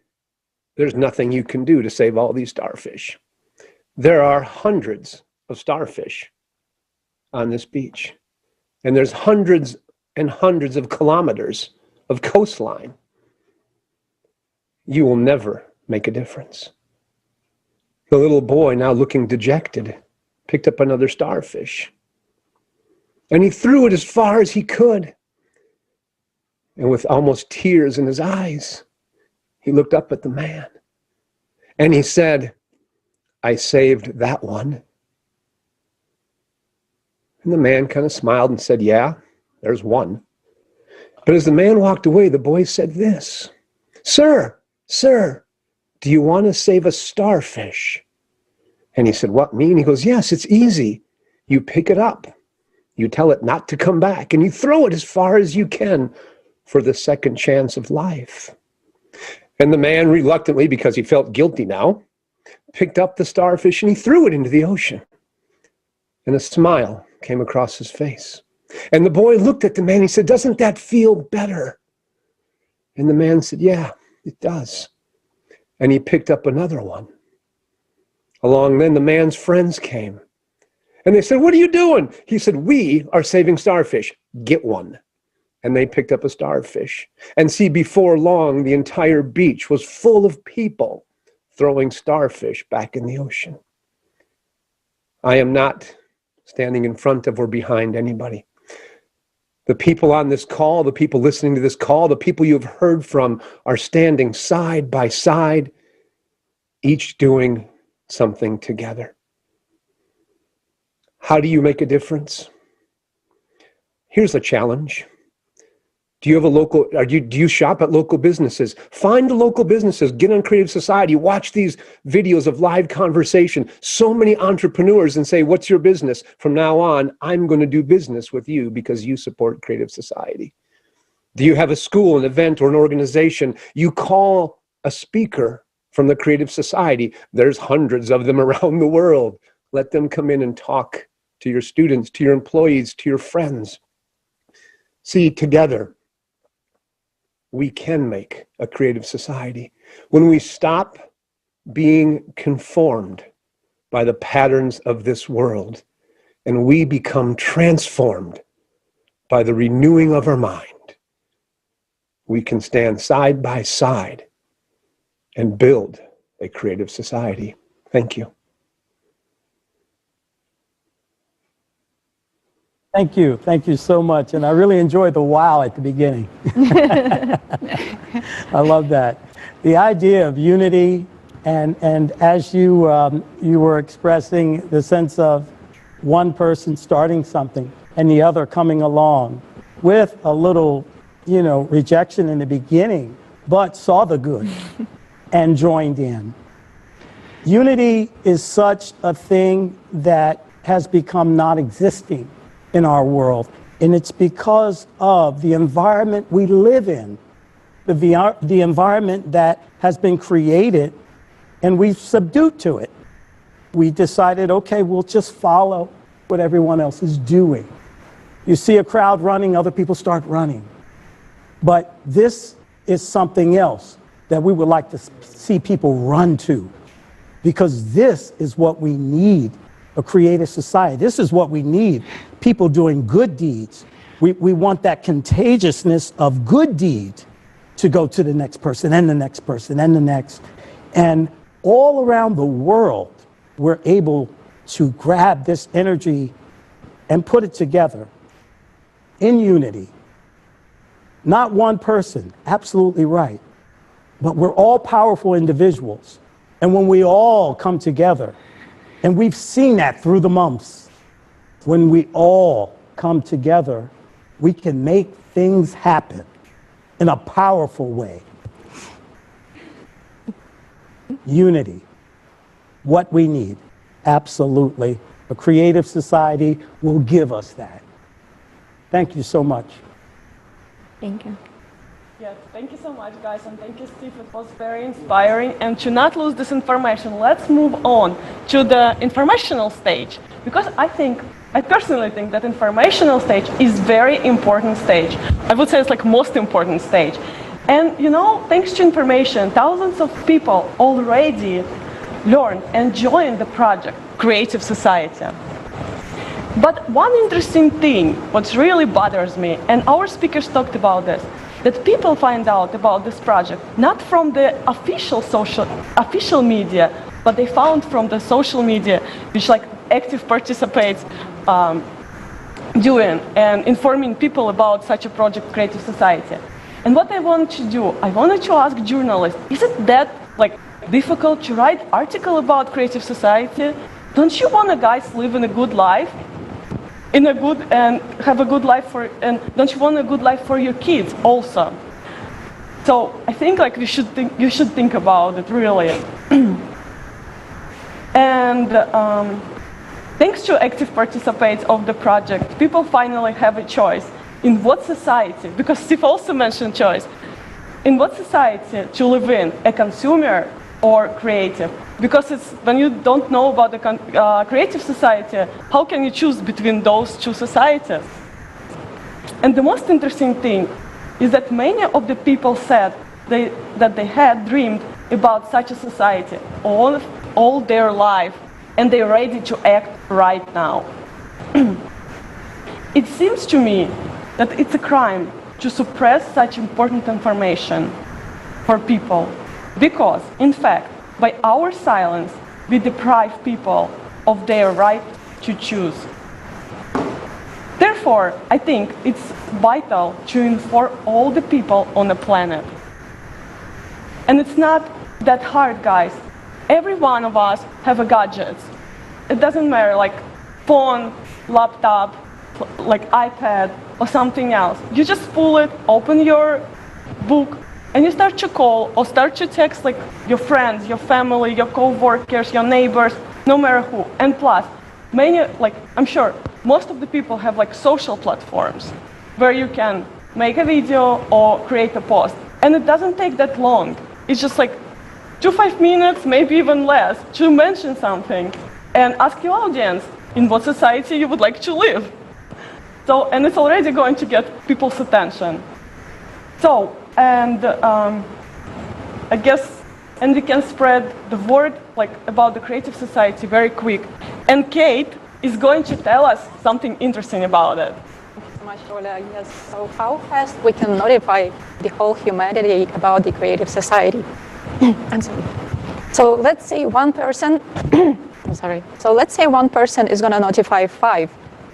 there's nothing you can do to save all these starfish. There are hundreds of starfish on this beach, and there's hundreds and hundreds of kilometers of coastline. You will never make a difference. The little boy, now looking dejected, picked up another starfish. And he threw it as far as he could. And with almost tears in his eyes, he looked up at the man. And he said, I saved that one. And the man kind of smiled and said, yeah, there's one. But as the man walked away, the boy said this, sir, do you want to save a starfish? And he said, what, me? And he goes, yes, it's easy. You pick it up. You tell it not to come back, and you throw it as far as you can for the second chance of life. And the man reluctantly, because he felt guilty now, picked up the starfish and he threw it into the ocean. And a smile came across his face. And the boy looked at the man and he said, doesn't that feel better? And the man said, yeah, it does. And he picked up another one. Along then, the man's friends came. And they said, what are you doing? He said, we are saving starfish. Get one. And they picked up a starfish. And see, before long, the entire beach was full of people throwing starfish back in the ocean. I am not standing in front of or behind anybody. The people on this call, the people listening to this call, the people you have heard from are standing side by side, each doing something together. How do you make a difference? Here's a challenge. Do you shop at local businesses? Find the local businesses, get on Creative Society, watch these videos of live conversation. So many entrepreneurs, and say, what's your business? From now on, I'm going to do business with you because you support Creative Society. Do you have a school, an event, or an organization? You call a speaker from the Creative Society. There's hundreds of them around the world. Let them come in and talk to your students, to your employees, to your friends. See, together, we can make a creative society. When we stop being conformed by the patterns of this world and we become transformed by the renewing of our mind, we can stand side by side and build a creative society. Thank you. Thank you. Thank you so much. And I really enjoyed the wow at the beginning. I love that. The idea of unity, and as you were expressing the sense of one person starting something and the other coming along with a little, rejection in the beginning, but saw the good and joined in. Unity is such a thing that has become non-existing in our world, and it's because of the environment we live in, the environment that has been created, and we've subdued to it. We decided, okay, we'll just follow what everyone else is doing. You see a crowd running, other people start running. But this is something else that we would like to see people run to, because this is what we need, a creative society. This is what we need, people doing good deeds. We want that contagiousness of good deeds to go to the next person and the next person and the next. And all around the world, we're able to grab this energy and put it together in unity. Not one person, absolutely right. But we're all powerful individuals. And when we all come together, and we've seen that through the months, when we all come together, we can make things happen in a powerful way. Unity, what we need, absolutely. A creative society will give us that. Thank you so much. Thank you. Yes, thank you so much, guys, and thank you, Steve. It was very inspiring. And to not lose this information, let's move on to the informational stage, because I personally think that informational stage is very important stage. I would say it's like most important stage. And thanks to information, thousands of people already learned and joined the project, Creative Society. But one interesting thing, what really bothers me, and our speakers talked about this, that people find out about this project not from the official media, but they found from the social media, which active participants doing and informing people about such a project, Creative Society. And what I wanted to do, I wanted to ask journalists, is it that difficult to write article about Creative Society? Don't you want guys live in a good life? And have a good life and don't you want a good life for your kids also? So I think you should think about it really. And thanks to active participants of the project, people finally have a choice in what society, because Steve also mentioned choice, in what society to live in, a consumer or creative. Because when you don't know about the creative society, how can you choose between those two societies? And the most interesting thing is that many of the people said that they had dreamed about such a society all their life, and they're ready to act right now. It seems to me that it's a crime to suppress such important information for people, because, in fact, by our silence, we deprive people of their right to choose. Therefore, I think it's vital to inform all the people on the planet. And it's not that hard, guys. Every one of us have a gadget. It doesn't matter, phone, laptop, iPad, or something else. You just pull it, open your book, and you start to call or start to text your friends, your family, your co-workers, your neighbors, no matter who. And plus, I'm sure most of the people have social platforms where you can make a video or create a post. And it doesn't take that long. It's just 2-5 minutes, maybe even less, to mention something and ask your audience in what society you would like to live. So, and it's already going to get people's attention. So, and I guess, and we can spread the word about the Creative Society very quick. And Kate is going to tell us something interesting about it. much, Ola. Yes. So how fast we can notify the whole humanity about the creative society? I'm sorry. So let's say one person. I'm sorry. So let's say one person is going to notify 5,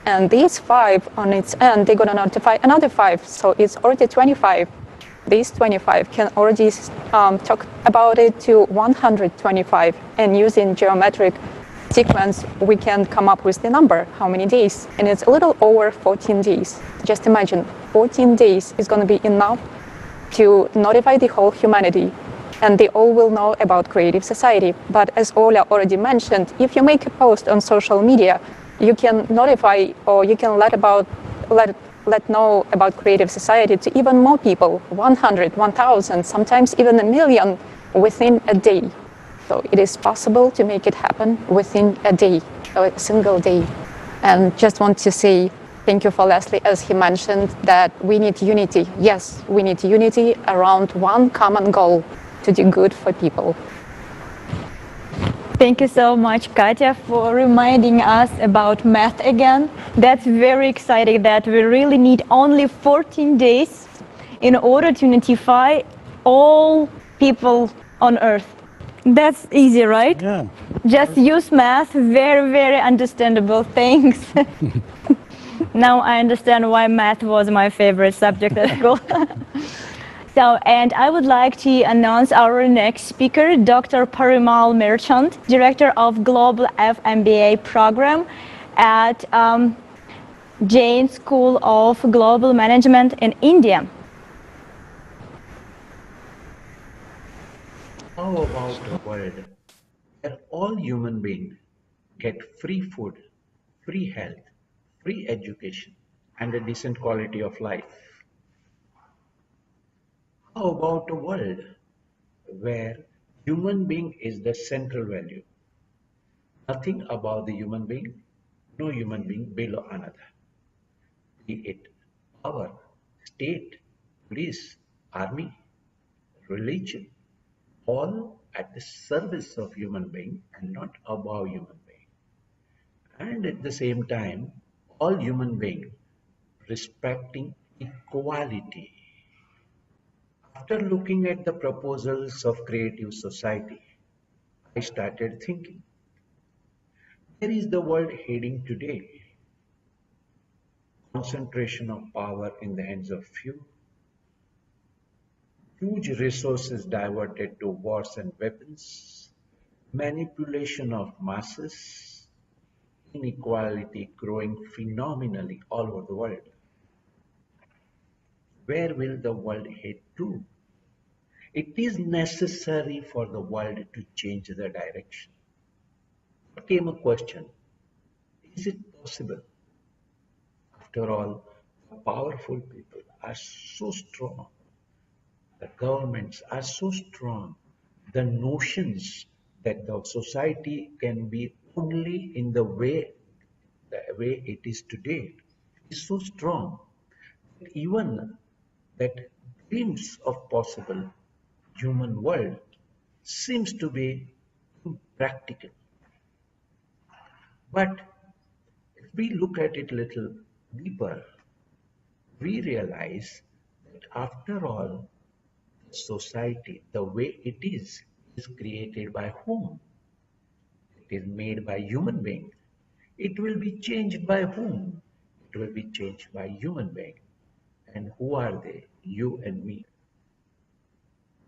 and these 5 on its end they're going to notify another 5. So it's already 25. These 25 can already talk about it to 125, and using geometric sequence, we can come up with the number, how many days, and it's a little over 14 days. Just imagine, 14 days is going to be enough to notify the whole humanity, and they all will know about creative society. But as Ola already mentioned, if you make a post on social media, you can notify or you can let know about creative society to even more people, 100, 1,000, sometimes even 1,000,000 within a day. So it is possible to make it happen within a day, or a single day. And just want to say thank you for Leslie, as he mentioned that we need unity. Yes, we need unity around one common goal, to do good for people. Thank you so much, Katya, for reminding us about math again. That's very exciting that we really need only 14 days in order to notify all people on Earth. That's easy, right? Yeah. Just use math. Very, very understandable. Thanks. Now I understand why math was my favorite subject at school. So, and I would like to announce our next speaker, Dr. Parimal Merchant, Director of Global FMBA Program at Jain School of Global Management in India. How about a world where all human beings get free food, free health, free education, and a decent quality of life? How about a world where human being is the central value? Nothing about the human being, no human being below another. Be it power, state, police, army, religion, all at the service of human being and not above human being. And at the same time, all human beings respecting equality. After looking at the proposals of creative society, I started thinking, where is the world heading today? Concentration of power in the hands of few, huge resources diverted to wars and weapons, manipulation of masses, inequality growing phenomenally all over the world. Where will the world head to? It is necessary for the world to change the direction. It came a question, is it possible? After all, the powerful people are so strong, the governments are so strong, the notions that the society can be only in the way it is today is so strong that even that glimpse of possible human world seems to be impractical. But if we look at it a little deeper, we realize that after all, society, the way it is created by whom? It is made by human being. It will be changed by whom? It will be changed by human being. And who are they? You and me.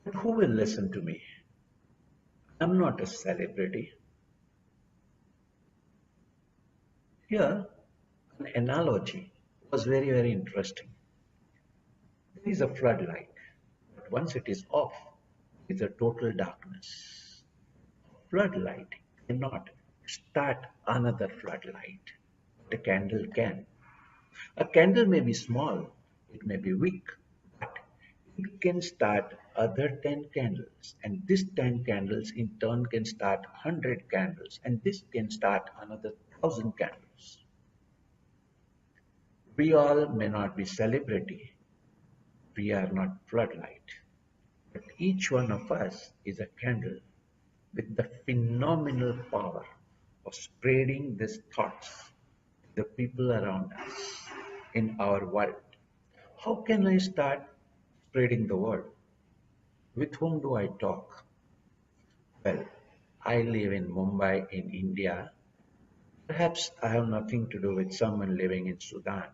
But who will listen to me? I'm not a celebrity. Here, an analogy was very, very interesting. There is a floodlight, but once it is off, it's a total darkness. A floodlight cannot start another floodlight, but a candle can. A candle may be small, it may be weak, but it can start other 10 candles, and this 10 candles in turn can start 100 candles, and this can start another 1,000 candles. We all may not be celebrity, we are not floodlight, but each one of us is a candle with the phenomenal power of spreading these thoughts to the people around us in our world. How can I start spreading the word? With whom do I talk? Well, I live in Mumbai in India. Perhaps I have nothing to do with someone living in Sudan.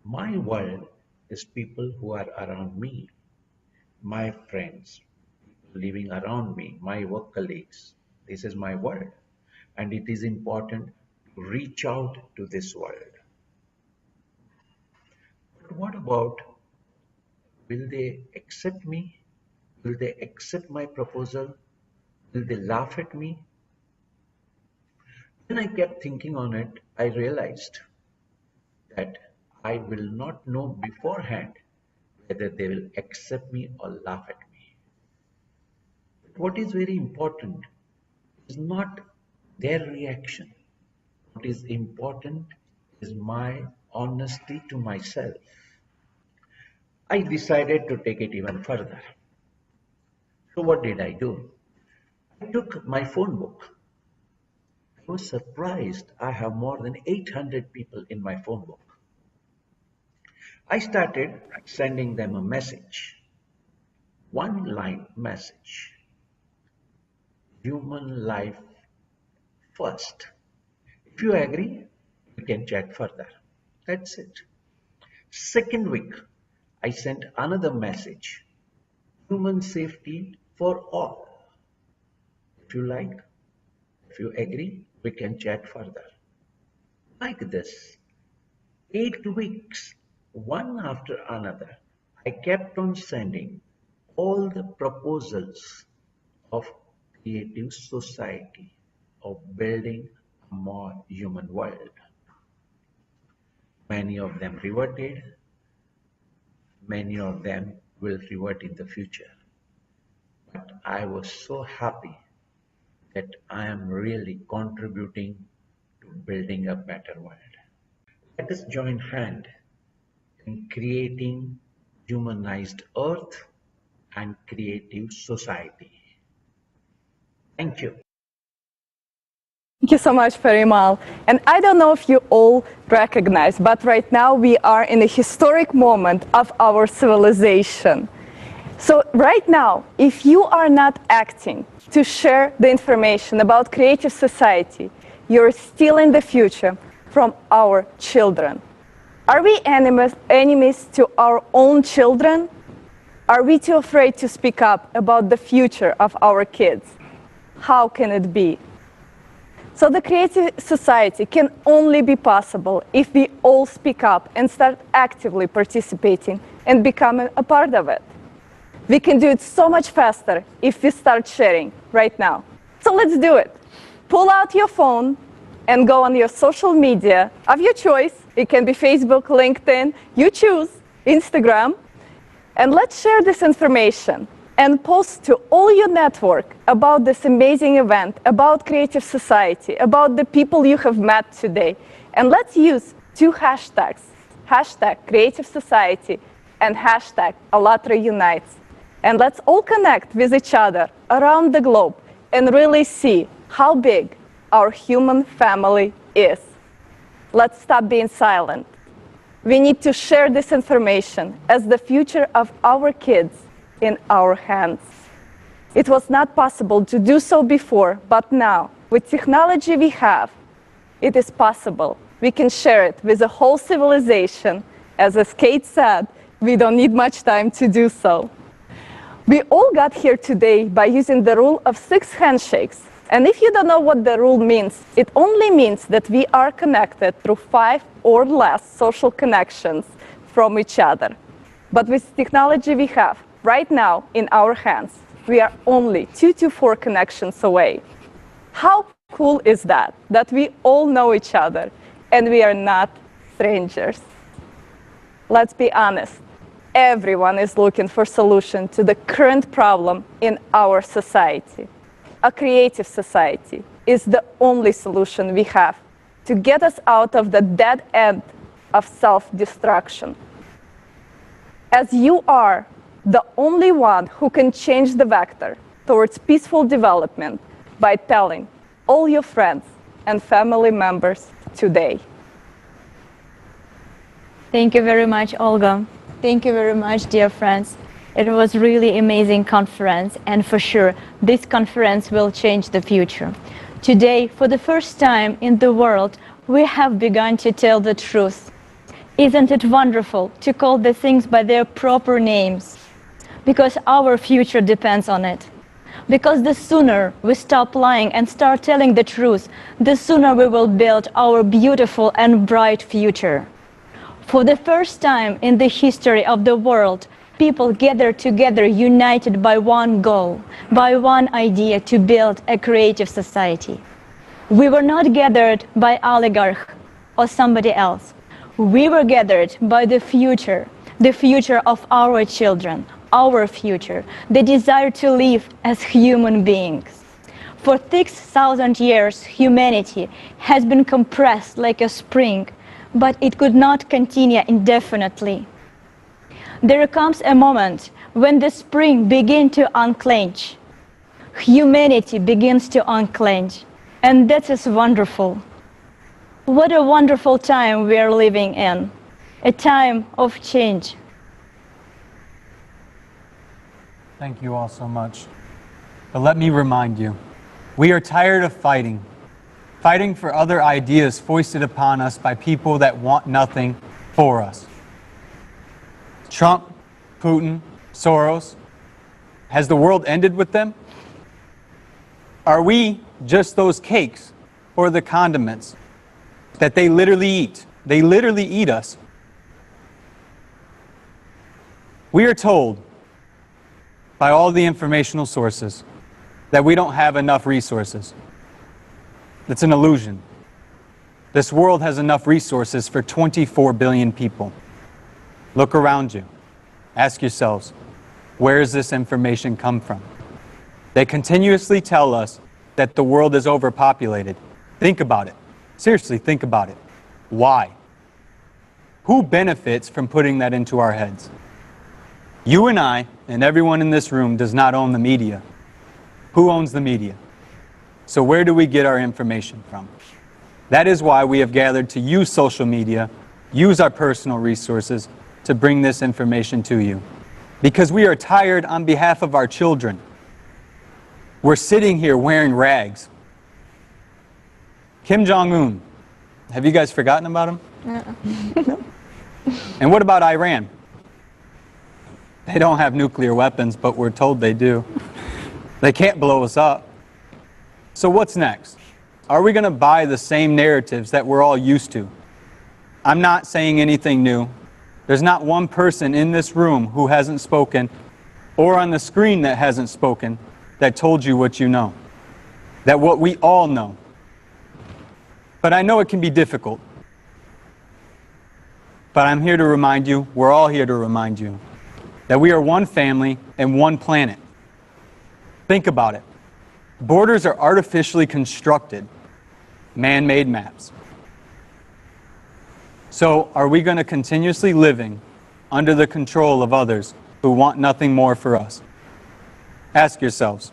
My world is people who are around me, my friends, people living around me, my work colleagues. This is my world, and it is important to reach out to this world. But what about, will they accept me? Will they accept my proposal? Will they laugh at me? When I kept thinking on it, I realized that I will not know beforehand whether they will accept me or laugh at me. But what is very important is not their reaction. What is important is my honesty to myself. I decided to take it even further. So what did I do? I took my phone book. I was surprised I have more than 800 people in my phone book. I started sending them a message. One line message. Human life first. If you agree, we can chat further. That's it. Second week, I sent another message. Human safety for all. If you like, if you agree, we can chat further. Like this, 8 weeks, one after another, I kept on sending all the proposals of creative society, of building a more human world. Many of them reverted, many of them will revert in the future. But I was so happy that I am really contributing to building a better world. Let us join hands in creating humanized earth and creative society. Thank you. Thank you so much, Parimal. And I don't know if you all recognize, but right now we are in a historic moment of our civilization. So right now, if you are not acting to share the information about creative society, you're stealing the future from our children. Are we enemies to our own children? Are we too afraid to speak up about the future of our kids? How can it be? So the creative society can only be possible if we all speak up and start actively participating and becoming a part of it. We can do it so much faster if we start sharing right now. So let's do it. Pull out your phone and go on your social media of your choice. It can be Facebook, LinkedIn, you choose, Instagram. And let's share this information and post to all your network about this amazing event, about creative society, about the people you have met today. And let's use 2 hashtags, hashtag creative society and hashtag Allatra Unites. And let's all connect with each other around the globe and really see how big our human family is. Let's stop being silent. We need to share this information as the future of our kids in our hands. It was not possible to do so before, but now, with technology we have, it is possible. We can share it with the whole civilization. As Kate said, we don't need much time to do so. We all got here today by using the rule of 6 handshakes. And if you don't know what the rule means, it only means that we are connected through 5 or less social connections from each other. But with technology we have right now in our hands, we are only 2 to 4 connections away. How cool is that? That we all know each other and we are not strangers. Let's be honest. Everyone is looking for a solution to the current problem in our society. A creative society is the only solution we have to get us out of the dead end of self-destruction. As you are the only one who can change the vector towards peaceful development by telling all your friends and family members today. Thank you very much, Olga. Thank you very much, dear friends. It was really amazing conference, and for sure, this conference will change the future. Today, for the first time in the world, we have begun to tell the truth. Isn't it wonderful to call the things by their proper names? Because our future depends on it. Because the sooner we stop lying and start telling the truth, the sooner we will build our beautiful and bright future. For the first time in the history of the world, people gathered together united by one goal, by one idea to build a creative society. We were not gathered by oligarch or somebody else. We were gathered by the future of our children, our future, the desire to live as human beings. For 6,000 years, humanity has been compressed like a spring, but it could not continue indefinitely. There comes a moment when the spring begins to unclench. Humanity begins to unclench, and that is wonderful. What a wonderful time we are living in, a time of change. Thank you all so much. But let me remind you, we are tired of fighting for other ideas foisted upon us by people that want nothing for us. Trump, Putin, Soros, has the world ended with them? Are we just those cakes or the condiments that they literally eat? They literally eat us. We are told by all the informational sources that we don't have enough resources. It's an illusion. This world has enough resources for 24 billion people. Look around you. Ask yourselves, where does this information come from? They continuously tell us that the world is overpopulated. Think about it. Seriously, think about it. Why? Who benefits from putting that into our heads? You and I, and everyone in this room, does not own the media. Who owns the media? So where do we get our information from? That is why we have gathered to use social media, use our personal resources to bring this information to you. Because we are tired on behalf of our children. We're sitting here wearing rags. Kim Jong-un, have you guys forgotten about him? No. And what about Iran? They don't have nuclear weapons, but we're told they do. They can't blow us up. So what's next? Are we going to buy the same narratives that we're all used to? I'm not saying anything new. There's not one person in this room who hasn't spoken, or on the screen that hasn't spoken, that told you what you know. That what we all know. But I know it can be difficult. But I'm here to remind you, we're all here to remind you, that we are one family and one planet. Think about it. Borders are artificially constructed, man-made maps. So are we going to continuously living under the control of others who want nothing more for us? Ask yourselves.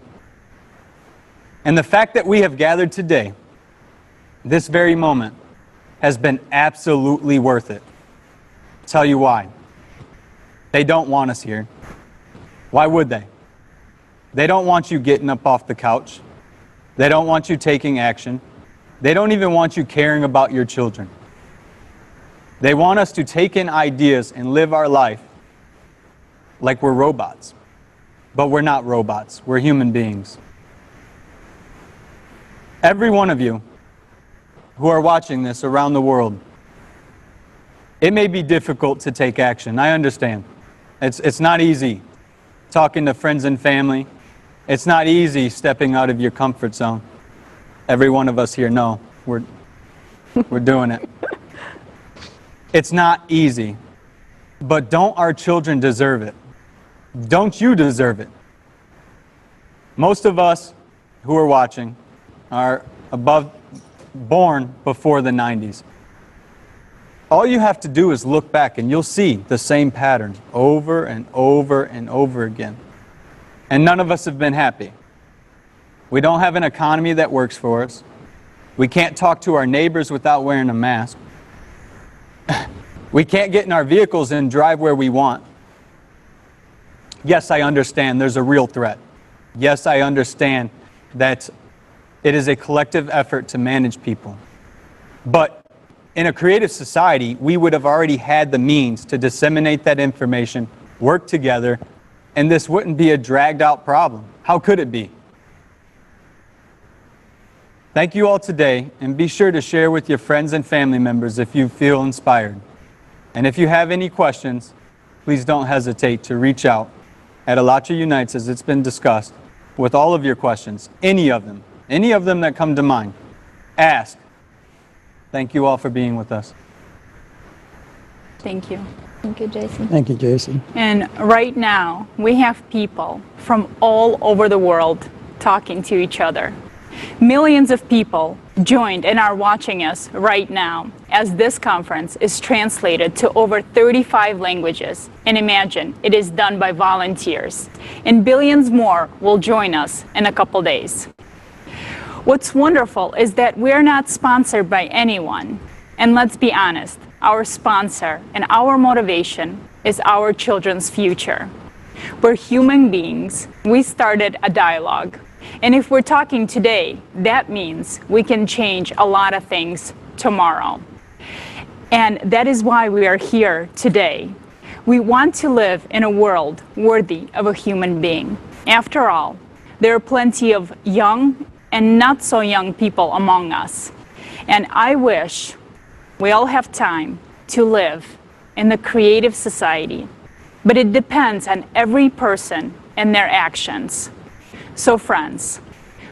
And the fact that we have gathered today, this very moment, has been absolutely worth it. I'll tell you why. They don't want us here. Why would they? They don't want you getting up off the couch. They don't want you taking action. They don't even want you caring about your children. They want us to take in ideas and live our life like we're robots. But we're not robots. We're human beings. Every one of you who are watching this around the world, it may be difficult to take action. I understand. It's not easy talking to friends and family. It's not easy stepping out of your comfort zone. Every one of us here know we're doing it. It's not easy. But don't our children deserve it? Don't you deserve it? Most of us who are watching are born before the 90s. All you have to do is look back and you'll see the same pattern over and over and over again. And none of us have been happy. We don't have an economy that works for us. We can't talk to our neighbors without wearing a mask. We can't get in our vehicles and drive where we want. Yes, I understand there's a real threat. Yes, I understand that it is a collective effort to manage people. But in a creative society, we would have already had the means to disseminate that information, work together, and this wouldn't be a dragged out problem. How could it be? Thank you all today, and be sure to share with your friends and family members if you feel inspired. And if you have any questions, please don't hesitate to reach out at Alatra Unites, as it's been discussed, with all of your questions, any of them that come to mind. Ask. Thank you all for being with us. Thank you. Thank you, Jason. Thank you, Jason. And right now, we have people from all over the world talking to each other. Millions of people joined and are watching us right now as this conference is translated to over 35 languages. And imagine, it is done by volunteers. And billions more will join us in a couple days. What's wonderful is that we're not sponsored by anyone. And let's be honest, our sponsor and our motivation is our children's future. We're human beings. We started a dialogue. And if we're talking today, that means we can change a lot of things tomorrow. And that is why we are here today. We want to live in a world worthy of a human being. After all, there are plenty of young and not so young people among us. And I wish we all have time to live in the creative society. But it depends on every person and their actions. So friends,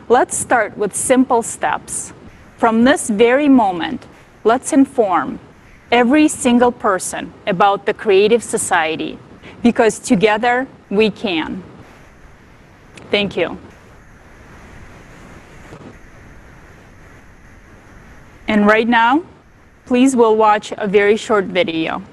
let's start with simple steps. From this very moment, let's inform every single person about the creative society, because together we can. Thank you. And right now, please we'll watch a very short video.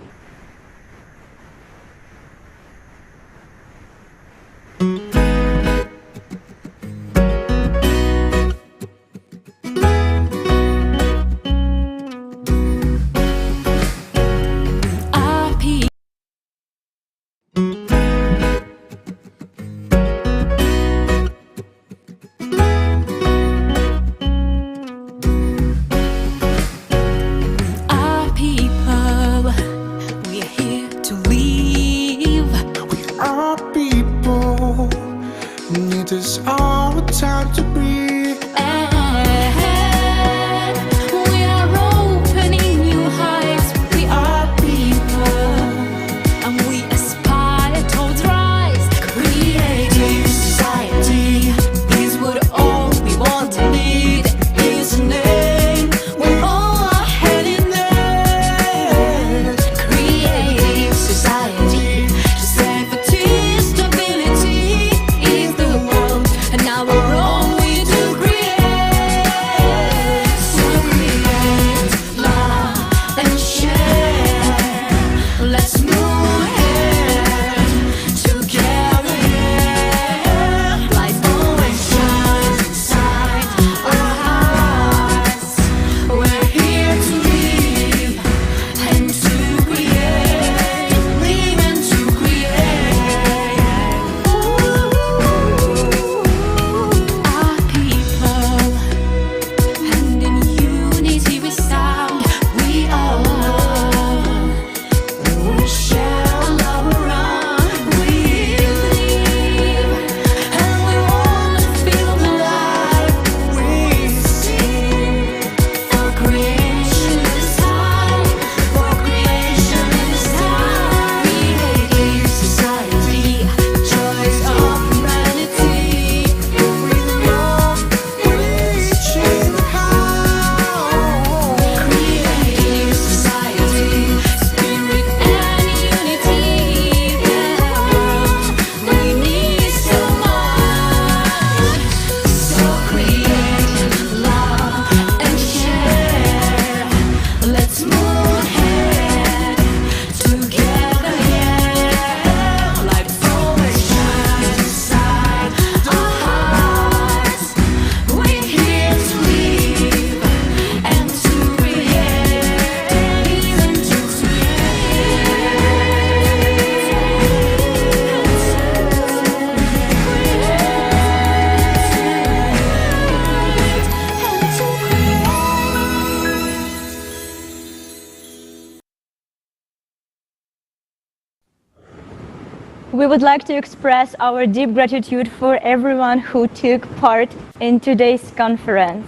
We would like to express our deep gratitude for everyone who took part in today's conference,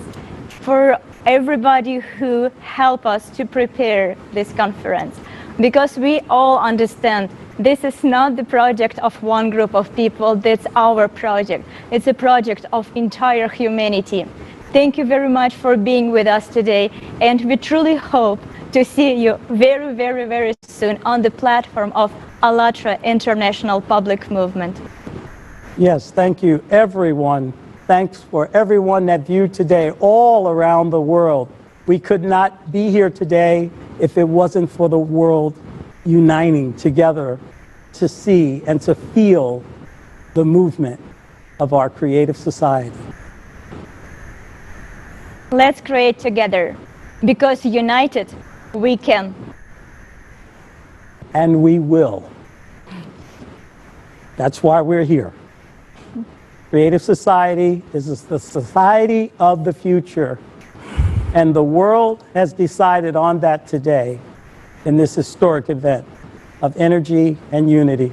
for everybody who helped us to prepare this conference, because we all understand this is not the project of one group of people, that's our project. It's a project of entire humanity. Thank you very much for being with us today, and we truly hope to see you very, very, very soon on the platform of ALLATRA International Public Movement. Yes, thank you, everyone. Thanks for everyone that viewed today all around the world. We could not be here today if it wasn't for the world uniting together to see and to feel the movement of our creative society. Let's create together, because united we can. And we will. That's why we're here. Creative society is the society of the future. And the world has decided on that today in this historic event of energy and unity.